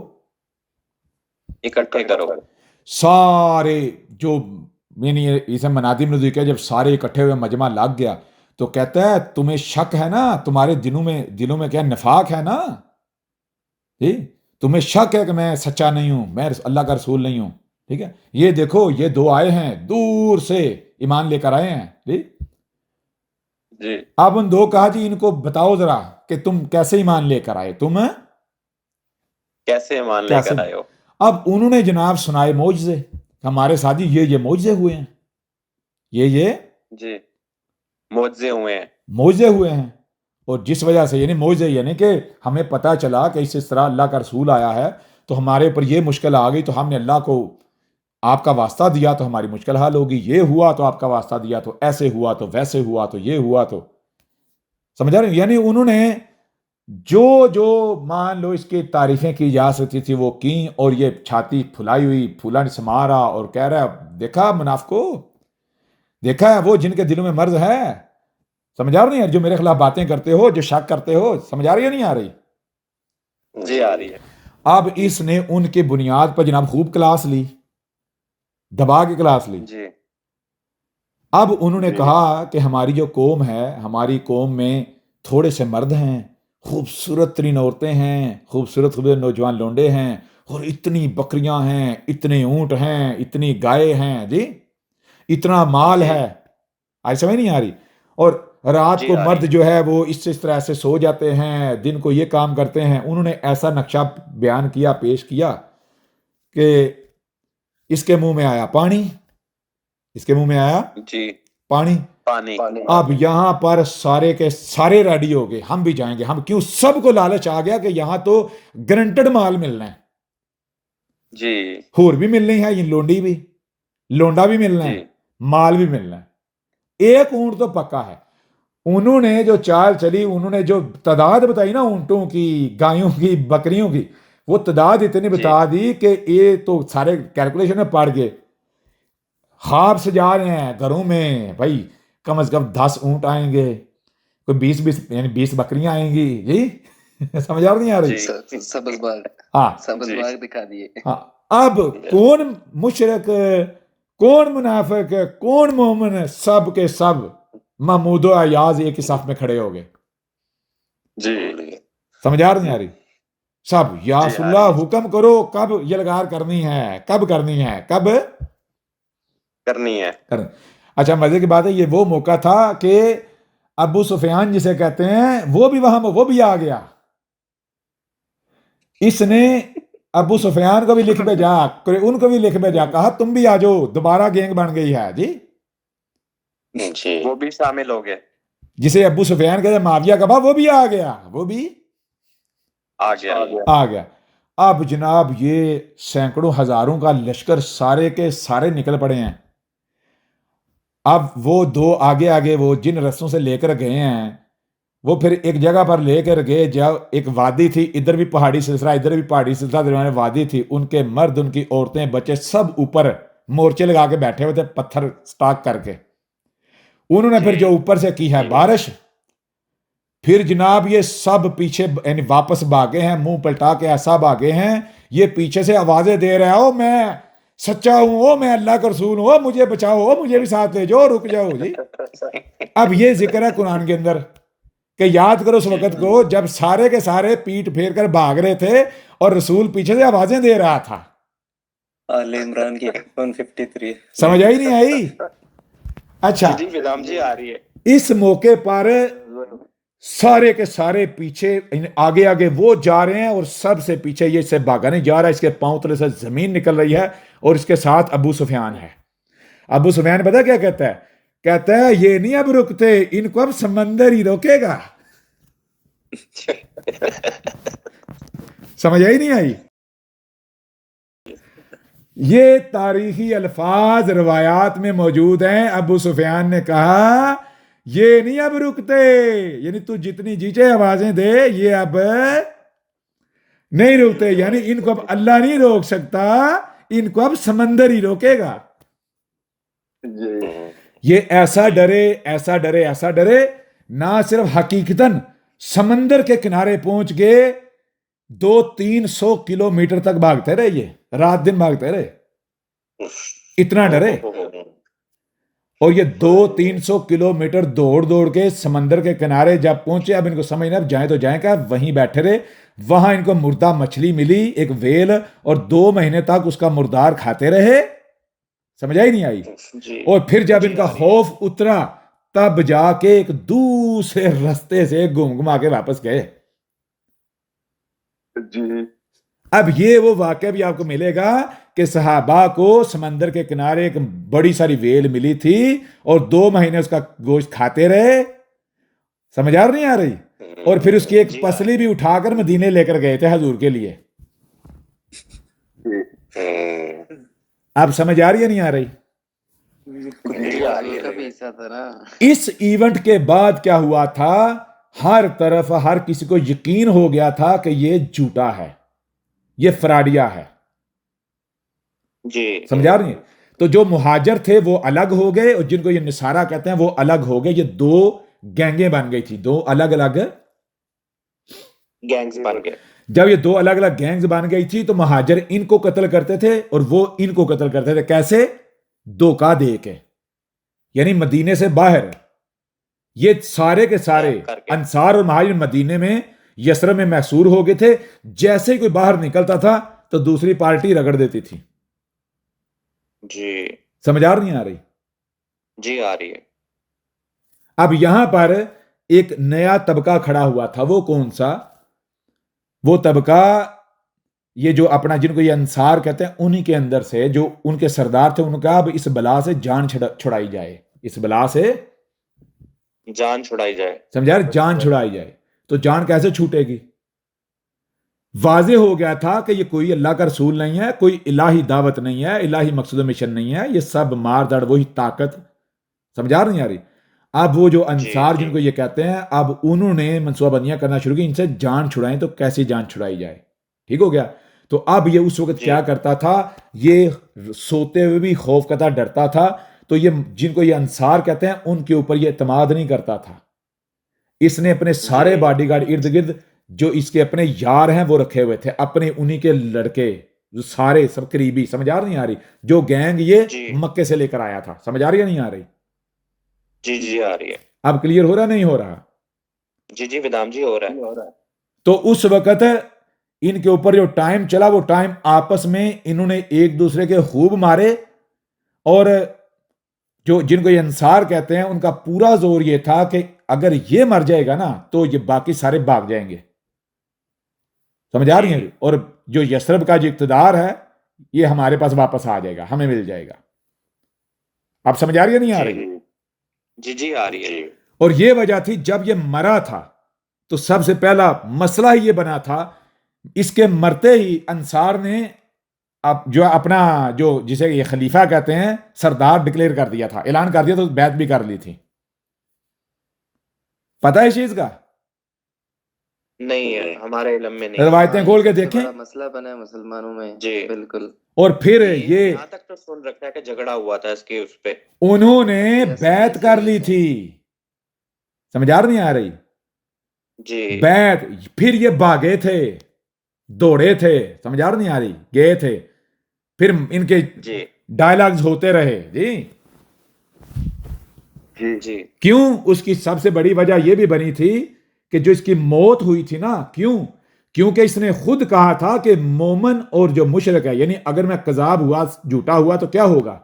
D: اکٹھے کرو.
B: سارے جو یعنی اسے منادم نے کیا، جب سارے اکٹھے ہوئے مجمع لگ گیا تو کہتا ہے تمہیں شک ہے نا، تمہارے دلوں میں کیا نفاق ہے نا، جی تمہیں شک ہے کہ میں سچا نہیں ہوں، میں اللہ کا رسول نہیں ہوں. ٹھیک ہے. یہ دیکھو یہ دو آئے ہیں دور سے ایمان لے کر آئے ہیں جی.
D: جی
B: اب ان دو کہا جی ان کو بتاؤ ذرا کہ تم کیسے ایمان لے کر آئے, تم
D: کیسے ایمان لے
B: کیسے.
D: کر آئے ہو؟
B: اب انہوں نے جناب سنائے معجزے, ہمارے ساتھ یہ معجزے ہوئے ہیں, یہ
D: جی معجزے ہوئے ہیں.
B: معجزے ہوئے ہیں. اور جس وجہ سے یعنی معجزے یعنی کہ ہمیں پتہ چلا کہ اس طرح اللہ کا رسول آیا ہے تو ہمارے اوپر یہ مشکل آ گئی تو ہم نے اللہ کو آپ کا واسطہ دیا تو ہماری مشکل حل ہوگی, یہ ہوا تو آپ کا واسطہ دیا تو ایسے ہوا تو ویسے ہوا تو یہ ہوا تو. سمجھا رہے ہیں؟ یعنی انہوں نے جو مان لو اس کی تعریفیں کی جا سکتی تھی وہ کی, اور یہ چھاتی پھلائی ہوئی پھولا نہیں سما رہا اور کہہ رہا ہے دیکھا منافقو, دیکھا ہے وہ جن کے دلوں میں مرض ہے. سمجھا رہے ہیں؟ جو میرے خلاف باتیں کرتے ہو, جو شک کرتے ہو, سمجھا رہی ہے نہیں آ رہی؟
D: جی آ رہی ہے.
B: اب اس نے ان کی بنیاد پر جناب خوب کلاس لی, دبا کے کلاس لی.
D: جی
B: اب انہوں نے کہا کہ ہماری جو قوم ہے, ہماری قوم میں تھوڑے سے مرد ہیں, خوبصورت ترین عورتیں ہیں, خوبصورت نوجوان لونڈے ہیں, اور اتنی بکریاں ہیں, اتنے اونٹ ہیں, اتنی گائے ہیں جی, اتنا مال ہے. آج سمجھ نہیں آ رہی؟ اور رات کو مرد جو ہے وہ اس طرح سے سو جاتے ہیں, دن کو یہ کام کرتے ہیں. انہوں نے ایسا نقشہ بیان کیا, پیش کیا کہ اس کے منہ میں آیا پانی, اس کے منہ میں آیا
D: جی
B: پانی. اب یہاں پر سارے کے سارے ریڈی ہو گئے, ہم بھی جائیں گے, ہم کیوں, سب کو لالچ آ گیا کہ یہاں تو گرنٹڈ مال ملنا ہے
D: جی,
B: ہور بھی ملنی ہے, یہ لونڈی بھی, لونڈا بھی ملنا ہے, مال بھی ملنا ہے. ایک اونٹ تو پکا ہے. انہوں نے جو چال چلی, انہوں نے جو تعداد بتائی نا اونٹوں کی, گایوں کی, بکریوں کی, وہ تعداد اتنی بتا دی کہ یہ تو سارے کیلکولیشن میں پڑ گئے. خواب سجا رہے ہیں گھروں میں, بھائی کم از کم 10 اونٹ آئیں گے, کوئی 20 یعنی 20 بکریاں آئیں گی جی. سمجھ آ نہیں آ رہی؟
F: سبز باغ,
B: ہاں
F: سبز باغ دکھا دیے.
B: اب کون مشرک, کون منافق, کون مومن, سب کے سب محمود و ایاز ایک ہی صف میں کھڑے ہو گئے.
D: جی
B: سمجھ آ نہیں آ رہی؟ سب یا رسول اللہ حکم کرو کب یلغار کرنی ہے, کب کرنی ہے, کب
D: کرنی ہے.
B: اچھا مزے کی بات ہے, یہ وہ موقع تھا کہ ابو سفیان جسے کہتے ہیں وہ بھی وہاں, وہ بھی آ گیا. اس نے ابو سفیان کو بھی لکھ بھیجا, ان کو بھی لکھ بھیجا, کہا تم بھی آ جاؤ, دوبارہ گینگ بن گئی ہے جی.
D: وہ بھی شامل ہو گئے.
B: جسے ابو سفیان کہتے ہیں معاویہ کا باپ, وہ بھی آ گیا, وہ بھی
D: آ گیا.
B: اب جناب یہ سینکڑوں ہزاروں کا لشکر سارے کے سارے نکل پڑے ہیں. اب وہ دو آگے آگے وہ جن رستوں سے لے کر گئے ہیں وہ پھر ایک جگہ پر لے کر گئے, جب ایک وادی تھی, ادھر بھی پہاڑی سلسلہ, ادھر بھی پہاڑی سلسلہ, درمیان وادی تھی. ان کے مرد, ان کی عورتیں, بچے سب اوپر مورچے لگا کے بیٹھے ہوئے تھے, پتھر سٹاک کر کے. انہوں نے پھر جو اوپر سے کی ہے بارش, پھر جناب یہ سب پیچھے یعنی واپس بھاگے ہیں, منہ پلٹا کے ایسا بھاگے ہیں, یہ پیچھے سے آوازیں دے رہا ہو میں سچا ہوں, او میں اللہ کا رسول ہوں, او مجھے بچاؤ, او مجھے بھی ساتھ لے جاؤ, رک جاؤ جی. اب یہ ذکر ہے قرآن کے اندر کہ یاد کرو اس وقت کو جب سارے کے سارے پیٹ پھیر کر بھاگ رہے تھے اور رسول پیچھے سے آوازیں دے رہا تھا.
L: آل عمران کی 153
B: سمجھ آئی نہیں آئی؟ اچھا
D: جی آ رہی ہے.
B: اس موقع پر سارے کے سارے پیچھے آگے آگے وہ جا رہے ہیں, اور سب سے پیچھے یہ سے بھاگا نہیں جا رہا, اس کے پاؤں تلے سے زمین نکل رہی ہے, اور اس کے ساتھ ابو سفیان ہے. ابو سفیان پتہ کیا کہتا ہے؟ کہتا ہے یہ نہیں اب رکتے, ان کو اب سمندر ہی روکے گا. سمجھ آئی نہیں آئی؟ یہ تاریخی الفاظ روایات میں موجود ہیں. ابو سفیان نے کہا یہ نہیں اب رکتے, یعنی تو جتنی جیچے آوازیں دے یہ اب نہیں رکتے, یعنی ان کو اب اللہ نہیں روک سکتا, ان کو اب سمندر ہی روکے گا. یہ ایسا ڈرے, ایسا ڈرے, ایسا ڈرے, نہ صرف حقیقتاً سمندر کے کنارے پہنچ گئے, 200-300 کلومیٹر تک بھاگتے رہے, یہ رات دن بھاگتے رہے, اتنا ڈرے. اور یہ 200-300 کلومیٹر دوڑ کے سمندر کے کنارے جب پہنچے، اب ان کو سمجھ نہیں اب جائیں تو جائیں کیا، وہیں بیٹھے رہے. وہاں ان کو مردہ مچھلی ملی، ایک ویل، اور 2 مہینے تک اس کا مردار کھاتے رہے. سمجھ آئی نہیں آئی؟ اور پھر جب ان کا خوف اترا تب جا کے ایک دوسرے رستے سے گھما کے واپس گئے. اب یہ وہ واقعہ بھی آپ کو ملے گا کہ صحابہ کو سمندر کے کنارے ایک بڑی ساری ویل ملی تھی اور 2 مہینے اس کا گوشت کھاتے رہے. سمجھ آ نہیں آ رہی؟ اور پھر اس کی ایک پسلی بھی اٹھا کر مدینے لے کر گئے تھے حضور کے لیے. اب سمجھ آ رہی ہے نہیں آ رہی؟ اس ایونٹ کے بعد کیا ہوا تھا، ہر طرف ہر کسی کو یقین ہو گیا تھا کہ یہ جھوٹا ہے، یہ فراڈیا ہے. سمجھا رہی ہیں؟ تو جو مہاجر تھے وہ الگ ہو گئے، اور جن کو یہ نصارہ کہتے ہیں وہ الگ ہو گئے. یہ 2 گینگیں بن گئی تھی، 2 الگ الگ
I: گینگز بن گئے.
B: جب یہ 2 الگ الگ گینگز بن گئی تھی تو مہاجر ان کو قتل کرتے تھے اور وہ ان کو قتل کرتے تھے. کیسے؟ دھوکہ دے کے. یعنی مدینے سے باہر یہ سارے کے سارے انصار اور مہاجر مدینے میں یسرب میں محصور ہو گئے تھے. جیسے ہی کوئی باہر نکلتا تھا تو دوسری پارٹی رگڑ دیتی تھی.
I: جی
B: سمجھ آ نہیں آ رہی؟
I: جی آ رہی ہے.
B: اب یہاں پر ایک نیا طبقہ کھڑا ہوا تھا. وہ کون سا؟ وہ طبقہ یہ جو اپنا جن کو یہ انصار کہتے ہیں انہی کے اندر سے جو ان کے سردار تھے، ان کا اب اس بلا سے جان چھڑائی جائے. اس بلا سے
I: جان چھڑائی جائے.
B: سمجھا؟ جان چھڑائی جائے. تو جان کیسے چھوٹے گی؟ واضح ہو گیا تھا کہ یہ کوئی اللہ کا رسول نہیں ہے، کوئی الہی دعوت نہیں ہے، الہی مقصود و مشن نہیں ہے، یہ سب مار دڑ وہی طاقت. سمجھا نہیں آ رہی؟ اب وہ جو انصار جن کو یہ کہتے ہیں، اب انہوں نے منصوبہ بندیاں کرنا شروع کی ان سے جان چھڑائیں. تو کیسی جان چھڑائی جائے؟ ٹھیک ہو گیا. تو اب یہ اس وقت کیا کرتا تھا، یہ سوتے ہوئے بھی خوف کا تھا، ڈرتا تھا. تو یہ جن کو یہ انصار کہتے ہیں ان کے اوپر یہ اعتماد نہیں کرتا تھا. اس نے اپنے سارے باڈی گارڈ ارد گرد جو اس کے اپنے یار ہیں وہ رکھے ہوئے تھے، اپنے انہی کے لڑکے جو سارے سب قریبی. سمجھ آ نہیں آ رہی؟ جو گینگ یہ مکے سے لے کر آیا تھا. سمجھ آ رہی ہے نہیں آ رہی؟
I: جی جی آ رہی ہے.
B: اب کلیئر ہو رہا نہیں ہو رہا؟
I: جی جی ودام جی ہو رہا ہے.
B: تو اس وقت ان کے اوپر جو ٹائم چلا وہ ٹائم آپس میں انہوں نے ایک دوسرے کے خوب مارے. اور جو جن کو یہ انصار کہتے ہیں ان کا پورا زور یہ تھا کہ اگر یہ مر جائے گا نا تو یہ باقی سارے بھاگ جائیں گے. سمجھ آ رہی ہیں؟ اور جو یسرب کا جو اقتدار ہے یہ ہمارے پاس واپس آ جائے گا، ہمیں مل جائے گا. اب سمجھ آ رہی ہے نہیں آ رہی؟
I: جی جی آ رہی ہے.
B: اور یہ وجہ تھی جب یہ مرا تھا تو سب سے پہلا مسئلہ ہی یہ بنا تھا، اس کے مرتے ہی انصار نے اب جو اپنا جو جسے یہ خلیفہ کہتے ہیں سردار ڈکلیئر کر دیا تھا، اعلان کر دیا، تو بیعت بھی کر لی تھی. پتہ ہے اس چیز کا؟
I: نہیں ہے ہمارے علم میں نہیں.
B: روایتیں کھول کے دیکھیں.
F: مسئلہ بنا ہے مسلمانوں میں.
I: جی
F: بالکل.
B: اور پھر یہ
I: یہاں تک تو سن رکھا ہے کہ جھگڑا ہوا تھا اس کے اس پہ.
B: انہوں نے بیعت کر لی تھی. سمجھ آ نہیں آ رہی؟
I: جی
B: بیعت. پھر یہ بھاگے تھے، دوڑے تھے. سمجھ آ نہیں آ رہی؟ گئے تھے. پھر ان کے ڈائلاگز ہوتے رہے.
I: جی
B: کیوں؟ اس کی سب سے بڑی وجہ یہ بھی بنی تھی کہ جو اس کی موت ہوئی تھی نا، کیونکہ اس نے خود کہا تھا کہ مومن اور جو مشرک ہے، یعنی اگر میں کذاب ہوا، جھوٹا ہوا تو کیا ہوگا؟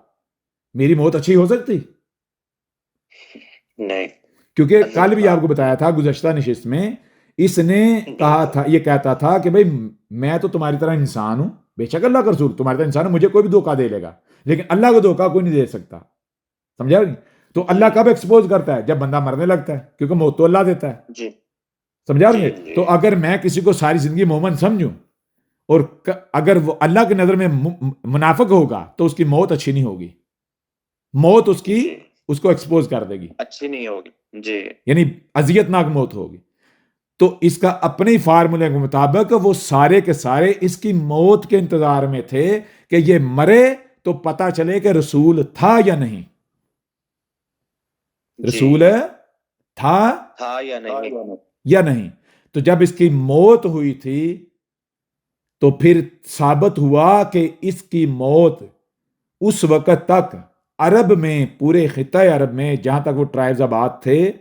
B: میری موت اچھی ہو سکتی؟
I: نہیں.
B: کیونکہ کل بھی آپ کو بتایا تھا گزشتہ نشست میں، اس نے کہا تھا، یہ کہتا تھا کہ بھئی میں تو تمہاری طرح انسان ہوں، بے شک اللہ کا رسول تمہاری طرح انسان ہوں، مجھے کوئی بھی دھوکہ دے لے گا، لیکن اللہ کو دھوکہ کوئی نہیں دے سکتا. سمجھا نہیں؟ تو اللہ کب ایکسپوز کرتا ہے؟ جب بندہ مرنے لگتا ہے، کیونکہ موت تو اللہ دیتا ہے.
I: جی
B: سمجھا نہیں؟ تو اگر میں کسی کو ساری زندگی مومن سمجھوں اور اگر وہ اللہ کی نظر میں منافق ہوگا تو اس کی موت اچھی نہیں ہوگی. موت اس کو ایکسپوز کر دے گی،
I: اچھی نہیں ہوگی. جی
B: یعنی اذیت ناک موت ہوگی. تو اس کا اپنے ہی فارمولے کے مطابق وہ سارے کے سارے اس کی موت کے انتظار میں تھے کہ یہ مرے تو پتا چلے کہ رسول تھا یا نہیں. رسول تھا یا نہیں. تو جب اس کی موت ہوئی تھی تو پھر ثابت ہوا کہ اس کی موت اس وقت تک عرب میں، پورے خطہ عرب میں جہاں تک وہ ٹرائبز آباد تھے،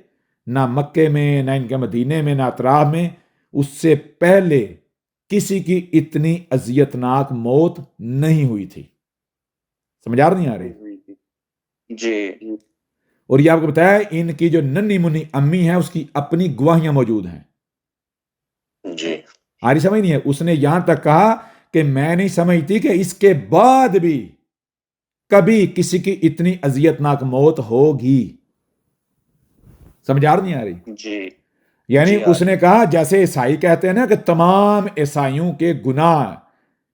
B: نہ مکے میں، نہ ان کے مدینے میں، نہ اطراف میں، اس سے پہلے کسی کی اتنی اذیتناک موت نہیں ہوئی تھی. سمجھ آ نہیں آ رہی؟
D: جی
B: اور یہ آپ کو بتایا ان کی جو ننھی منی امی ہے اس کی اپنی گواہیاں موجود ہیں.
E: جی
B: آ رہی سمجھ نہیں ہے؟ اس نے یہاں تک کہا کہ میں نہیں سمجھتی کہ اس کے بعد بھی کبھی کسی کی اتنی اذیتناک موت ہوگی. سمجھ نہیں آ رہی؟
D: جی
B: یعنی
D: جی، آ
B: اس نے کہا جیسے عیسائی کہتے ہیں نا کہ تمام عیسائیوں کے گناہ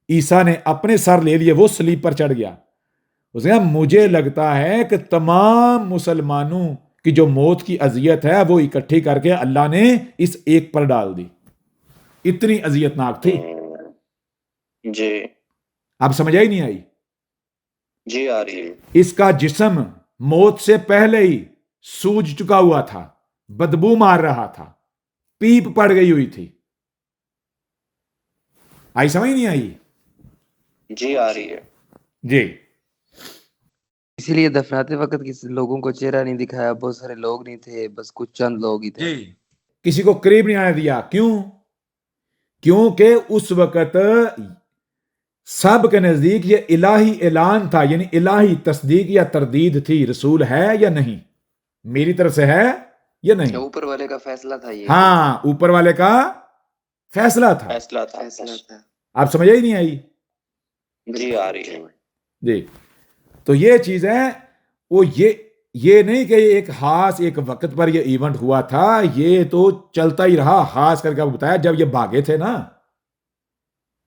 B: عیسیٰ نے اپنے سر لے لیے، وہ صلیب پر چڑھ گیا. اس نے کہا مجھے لگتا ہے کہ تمام مسلمانوں کی جو موت کی اذیت ہے وہ اکٹھی کر کے اللہ نے اس ایک پر ڈال دی. اتنی اذیتناک تھی.
D: جی
B: اب سمجھ ہی نہیں آئی؟
D: جی آ رہی ہے.
B: اس کا جسم موت سے پہلے ہی سوج چکا ہوا تھا، بدبو مار رہا تھا، پیپ پڑ گئی ہوئی تھی. آئی سمجھ نہیں آئی؟
D: جی آ رہی ہے.
B: جی
F: اسی لیے دفناتے وقت کسی لوگوں کو چہرہ نہیں دکھایا، بہت سارے لوگ نہیں تھے، بس کچھ چند لوگ ہی تھے.
B: کسی کو قریب نہیں آنے دیا. کیوں؟ کیونکہ اس وقت سب کے نزدیک یہ الہی اعلان تھا، یعنی الہی تصدیق یا تردید تھی، رسول ہے یا نہیں، میری طرف سے ہے یا نہیں.
F: اوپر والے کا فیصلہ تھا یہ.
B: ہاں اوپر والے کا فیصلہ تھا.
D: فیصلہ تھا.
B: آپ سمجھ ہی نہیں آئی؟
D: جی آ رہی ہے.
B: جی تو یہ چیز ہے، وہ یہ نہیں کہ یہ ایک خاص ایک وقت پر یہ ایونٹ ہوا تھا، یہ تو چلتا ہی رہا. خاص کر کے بتایا جب یہ بھاگے تھے نا،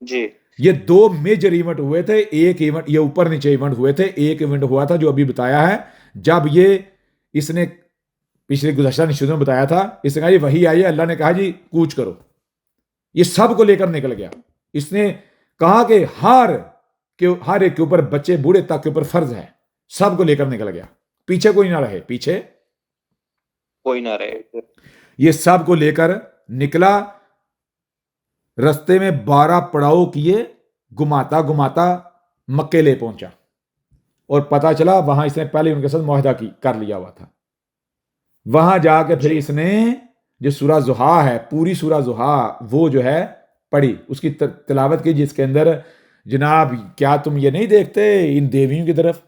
D: جی
B: یہ دو میجر ایونٹ ہوئے تھے. ایک ایونٹ یہ اوپر نیچے ایونٹ ہوئے تھے. ایک ایونٹ ہوا تھا جو ابھی بتایا ہے، جب اس نے پچھلے گزشتہ نشستوں میں بتایا تھا. اس نے کہا یہ وحی آئی ہے، اللہ نے کہا جی کوچ کرو. یہ سب کو لے کر نکل گیا. اس نے کہا کہ ہر ایک کے اوپر، بچے بوڑھے تک کے اوپر فرض ہے. سب کو لے کر نکل گیا، پیچھے کوئی نہ رہے، پیچھے
D: کوئی نہ رہے.
B: یہ سب کو لے کر نکلا. رستے میں 12 پڑاؤ کیے، گماتا گماتا مکے لے پہنچا. اور پتا چلا وہاں اس نے پہلے ان کے ساتھ معاہدہ کر لیا ہوا تھا. وہاں جا کے پھر اس نے جو سورہ ضحیٰ ہے، پوری سورہ ضحیٰ وہ جو ہے پڑھی، اس کی تلاوت کی، جس کے اندر جناب کیا تم یہ نہیں دیکھتے ان دیویوں کی طرف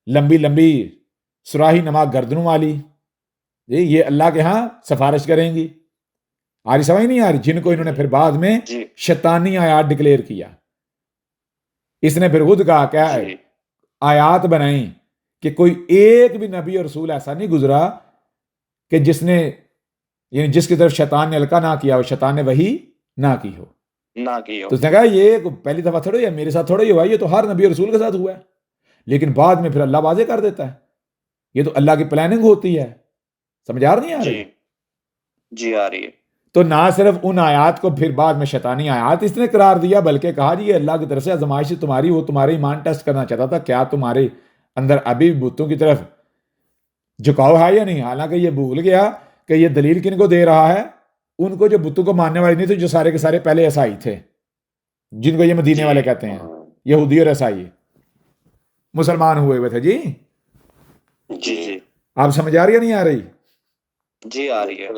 B: لمبی لمبی سراہی نما گردنوں والی، یہ اللہ کے ہاں سفارش کریں گی. آ رہی سمجھ نہیں آ رہی؟ جن کو انہوں نے پھر بعد میں شیطانی آیات ڈکلیئر کیا. اس نے پھر خود کہا کیا ہے آیات بنائیں کہ کوئی ایک بھی نبی اور رسول ایسا نہیں گزرا کہ جس نے، یعنی جس کی طرف شیطان نے القا نہ کیا ہو، شیطان نے وہی نہ کی ہو. تو اس نے کہا یہ پہلی دفعہ تھوڑی ہے، میرے ساتھ تھوڑا ہی ہوا، یہ تو ہر نبی اور رسول کے ساتھ ہوا ہے. لیکن بعد میں پھر اللہ واضح کر دیتا ہے. یہ تو اللہ کی پلاننگ ہوتی ہے. سمجھ آ نہیں آ رہی؟
D: جی آ رہی ہے.
B: تو نہ صرف ان آیات کو پھر بعد میں شیطانی آیات اس نے قرار دیا، بلکہ کہا جی یہ اللہ کی طرف سے آزمائش تمہاری، وہ تمہارے ایمان ٹیسٹ کرنا چاہتا تھا، کیا تمہارے اندر ابھی بتوں کی طرف جھکاؤ ہے یا نہیں. حالانکہ یہ بھول گیا کہ یہ دلیل کن کو دے رہا ہے، ان کو جو بتوں کو ماننے والے نہیں تھے، جو سارے کے سارے پہلے عیسائی تھے، جن کو یہ مدینے والے کہتے ہیں، یہودی اور عیسائی مسلمان ہوئے تھے. جی
D: جی
B: آپ سمجھ آ رہی ہے نہیں آ رہی؟
D: جی آ رہی ہے.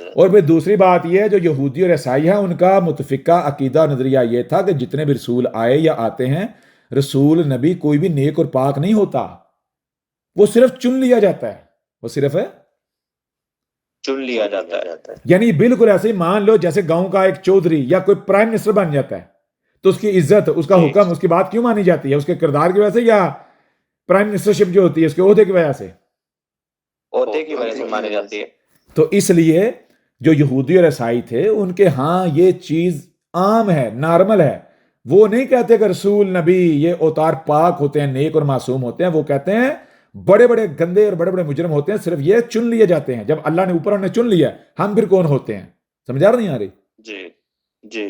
B: اور پھر دوسری بات یہ ہے جو یہودی اور عیسائی ہیں ان کا متفقہ عقیدہ نظریہ یہ تھا کہ جتنے بھی رسول آئے یا آتے ہیں، رسول نبی کوئی بھی نیک اور پاک نہیں ہوتا، وہ صرف چن لیا جاتا ہے. وہ صرف
D: چن لیا جاتا ہے.
B: یعنی بالکل ایسے ہی مان لو جیسے گاؤں کا ایک چودھری یا کوئی پرائم منسٹر بن جاتا ہے تو اس کی عزت، اس کا حکم، اس کی بات کیوں مانی جاتی ہے؟ اس کے کردار کی وجہ سے یا پرائم منسٹرشپ جو ہوتی ہے اس کے عہدے کی وجہ سے؟
D: عہدے کی وجہ سے مانی جاتی ہے.
B: تو اس لیے جو یہودی اور عیسائی تھے ان کے ہاں یہ چیز عام ہے، نارمل ہے. وہ نہیں کہتے کہ رسول نبی یہ اوتار پاک ہوتے ہیں، نیک اور معصوم ہوتے ہیں. وہ کہتے ہیں بڑے بڑے گندے اور بڑے بڑے مجرم ہوتے ہیں، صرف یہ چن لیے جاتے ہیں. جب اللہ نے اوپر انہیں چن لیا، ہم پھر کون ہوتے ہیں؟ سمجھا نہیں آ رہی؟
D: جی جی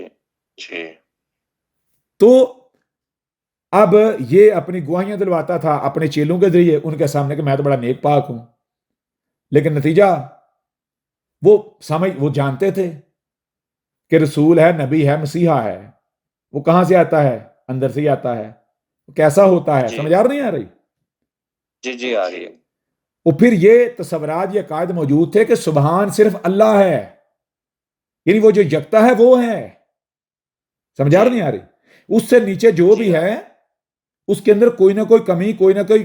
E: جی
B: تو اب یہ اپنی گواہیاں دلواتا تھا اپنے چیلوں کے ذریعے ان کے سامنے کہ میں تو بڑا نیک پاک ہوں. لیکن نتیجہ وہ جانتے تھے کہ رسول ہے، نبی ہے، مسیحا ہے. وہ کہاں سے آتا ہے؟ اندر سے ہی آتا ہے. کیسا ہوتا ہے؟ سمجھ نہیں آ رہی؟
D: جی آ رہی ہے.
B: اور پھر یہ تصورات یہ عقائد موجود تھے کہ سبحان صرف اللہ ہے، یعنی وہ جو یکتا ہے وہ ہے. سمجھا نہیں آ رہی؟ اس سے نیچے جو بھی ہے اس کے اندر کوئی نہ کوئی کمی، کوئی نہ کوئی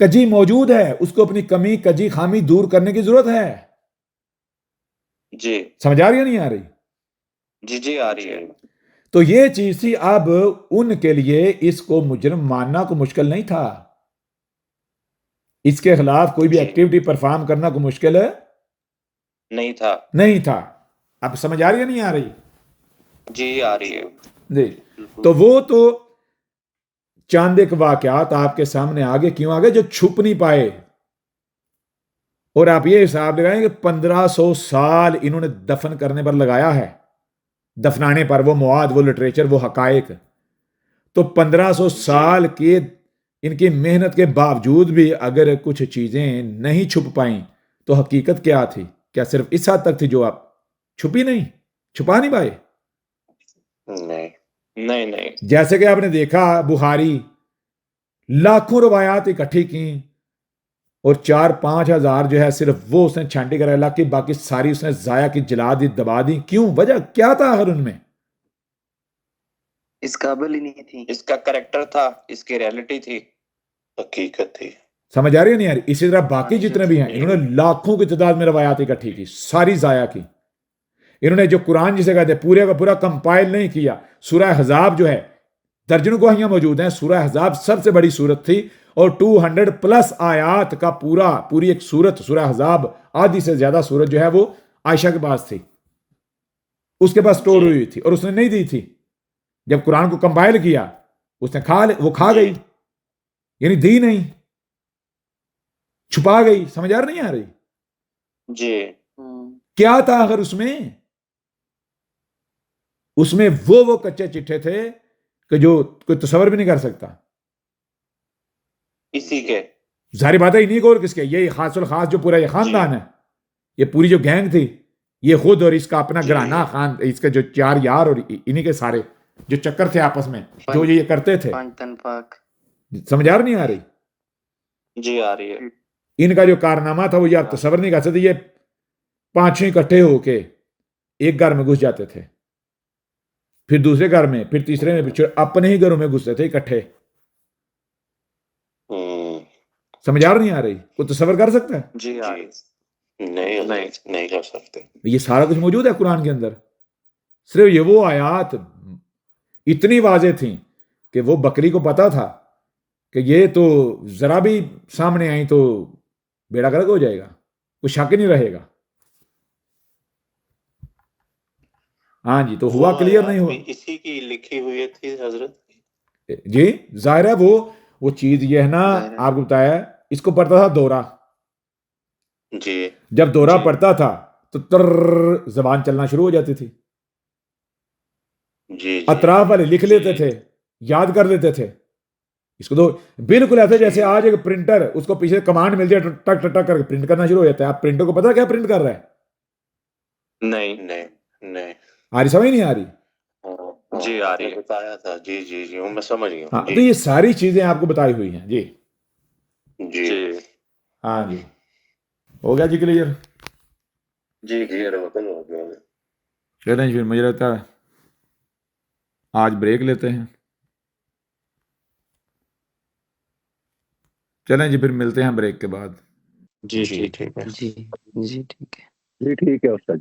B: کجی موجود ہے، اس کو اپنی کمی کجی خامی دور کرنے کی ضرورت ہے.
D: جی
B: سمجھا رہی ہے نہیں آ رہی؟
D: جی آ رہی ہے.
B: تو یہ چیز تھی. اب ان کے لیے اس کو مجرم ماننا کو مشکل نہیں تھا، اس کے خلاف کوئی بھی ایکٹیویٹی پرفارم کرنا کو مشکل
D: نہیں تھا.
B: نہیں تھا. اب سمجھ آ رہی ہے نہیں آ رہی؟
D: جی آ رہی ہے.
B: جی. تو وہ تو چاند کے واقعات آپ کے سامنے آگے کیوں آگے جو چھپ نہیں پائے. اور آپ یہ حساب لگائیں کہ 1500 سال انہوں نے دفن کرنے پر لگایا ہے، دفنانے پر، وہ مواد، وہ لٹریچر، وہ حقائق. تو 1500 سال کے ان کی محنت کے باوجود بھی اگر کچھ چیزیں نہیں چھپ پائیں تو حقیقت کیا تھی؟ کیا صرف اس حد تک تھی جو آپ چھپی نہیں، چھپا نہیں پائے؟
D: نہیں.
B: جیسے کہ آپ نے دیکھا بخاری لاکھوں روایات اکٹھی کی اور 4-5 ہزار جو ہے صرف وہ اس نے چھانٹی کر اللہ کی، باقی ساری اس نے ضائع کی، جلا دی، دبا دی. کیوں؟ وجہ کیا تھا آخر ان میں؟
L: اس قابل ہی نہیں تھی.
D: اس کا کریکٹر تھا، اس کی ریئلٹی تھی،
E: حقیقت تھی.
B: سمجھ آ رہی ہے نہیں آ رہی؟ اسی طرح باقی جتنے بھی ہیں انہوں نے لاکھوں کی تعداد میں روایات اکٹھی کی، ساری ضائع کی. انہوں نے جو قرآن جسے کہتے ہیں پورے کا پورا کمپائل نہیں کیا. سورہ احزاب جو ہے درجنوں گواہیاں موجود ہیں، سورہ احزاب سب سے بڑی سورت تھی اور 200+ آیات کا پوری ایک سورت سورہ احزاب، آدھی سے زیادہ سورت جو ہے وہ عائشہ کے پاس تھی، اس کے پاس سٹور ہوئی تھی اور اس نے نہیں دی تھی. جب قرآن کو کمپائل کیا اس نے وہ کھا گئی، یعنی دی نہیں، چھپا گئی. سمجھ آ نہیں آ رہی؟
D: جی.
B: کیا تھا آخر اس میں وہ کچے چٹھے تھے کہ جو کوئی تصور بھی نہیں کر سکتا.
D: اسی کے
B: ظاہری بات ہے انہی کو، اور کس کے؟ یہ خاص الخاص جو پورا یہ خاندان ہے، یہ پوری جو گینگ تھی، یہ خود اور اس کا اپنا گرانہ خان، اس کے جو 4 یار اور انہی کے سارے جو چکر تھے آپس میں جو یہ کرتے تھے. سمجھ آ نہیں آ رہی؟
D: جی آ رہی ہے.
B: ان کا جو کارنامہ تھا وہ یہ آپ تصور نہیں کر سکتے. یہ 5 اکٹھے ہو کے ایک گھر میں گھس جاتے تھے، پھر دوسرے گھر میں، پھر تیسرے میں، پھر اپنے ہی گھروں میں گھستے تھے اکٹھے. سمجھ آ نہیں آ رہی؟ کوئی تصور کر سکتا ہے؟
D: جی آ رہی.
E: نہیں کر سکتے.
B: یہ سارا کچھ موجود ہے قرآن کے اندر. صرف یہ وہ آیات اتنی واضح تھیں کہ وہ بکری کو پتا تھا کہ یہ تو ذرا بھی سامنے آئی تو بیڑا گرک ہو جائے گا، کوئی شک نہیں رہے گا. ہاں جی. تو ہوا کلیئر نہیں ہوا؟
E: اسی کی لکھی ہوئی تھی حضرت.
B: جی ظاہر ہے وہ چیز یہ ہے نا، آپ کو بتایا اس کو پڑھتا تھا دورہ.
E: جی.
B: جب دورہ پڑھتا تھا تو زبان چلنا شروع ہو جاتی تھی.
E: جی.
B: اطراف والے لکھ لیتے تھے، یاد کر لیتے تھے. اس کو تو بالکل ایسے جیسے آج ایک پرنٹر، اس کو پیچھے کمانڈ مل جائے ٹک ٹک ٹک کر کے پرنٹ کرنا شروع ہو جاتا ہے. آپ پرنٹر کو پتا کیا پرنٹ کر رہا ہے؟
E: نہیں.
B: آ رہی سمجھ نہیں آ رہی؟
D: جی آ رہی ہے.
E: بتایا تھا. جی میں سمجھ گیا.
B: ہاں تو یہ ساری چیزیں آپ کو بتائی ہوئی ہیں.
E: جی.
B: ہاں جی. ہو گیا جی کلیئر؟
E: جی
B: چلیں پھر مجھے لگتا ہے آج بریک لیتے ہیں. چلیں جی پھر ملتے ہیں بریک کے بعد.
E: جی ٹھیک ہے.
F: جی ٹھیک ہے.
J: جی ٹھیک ہے استاد.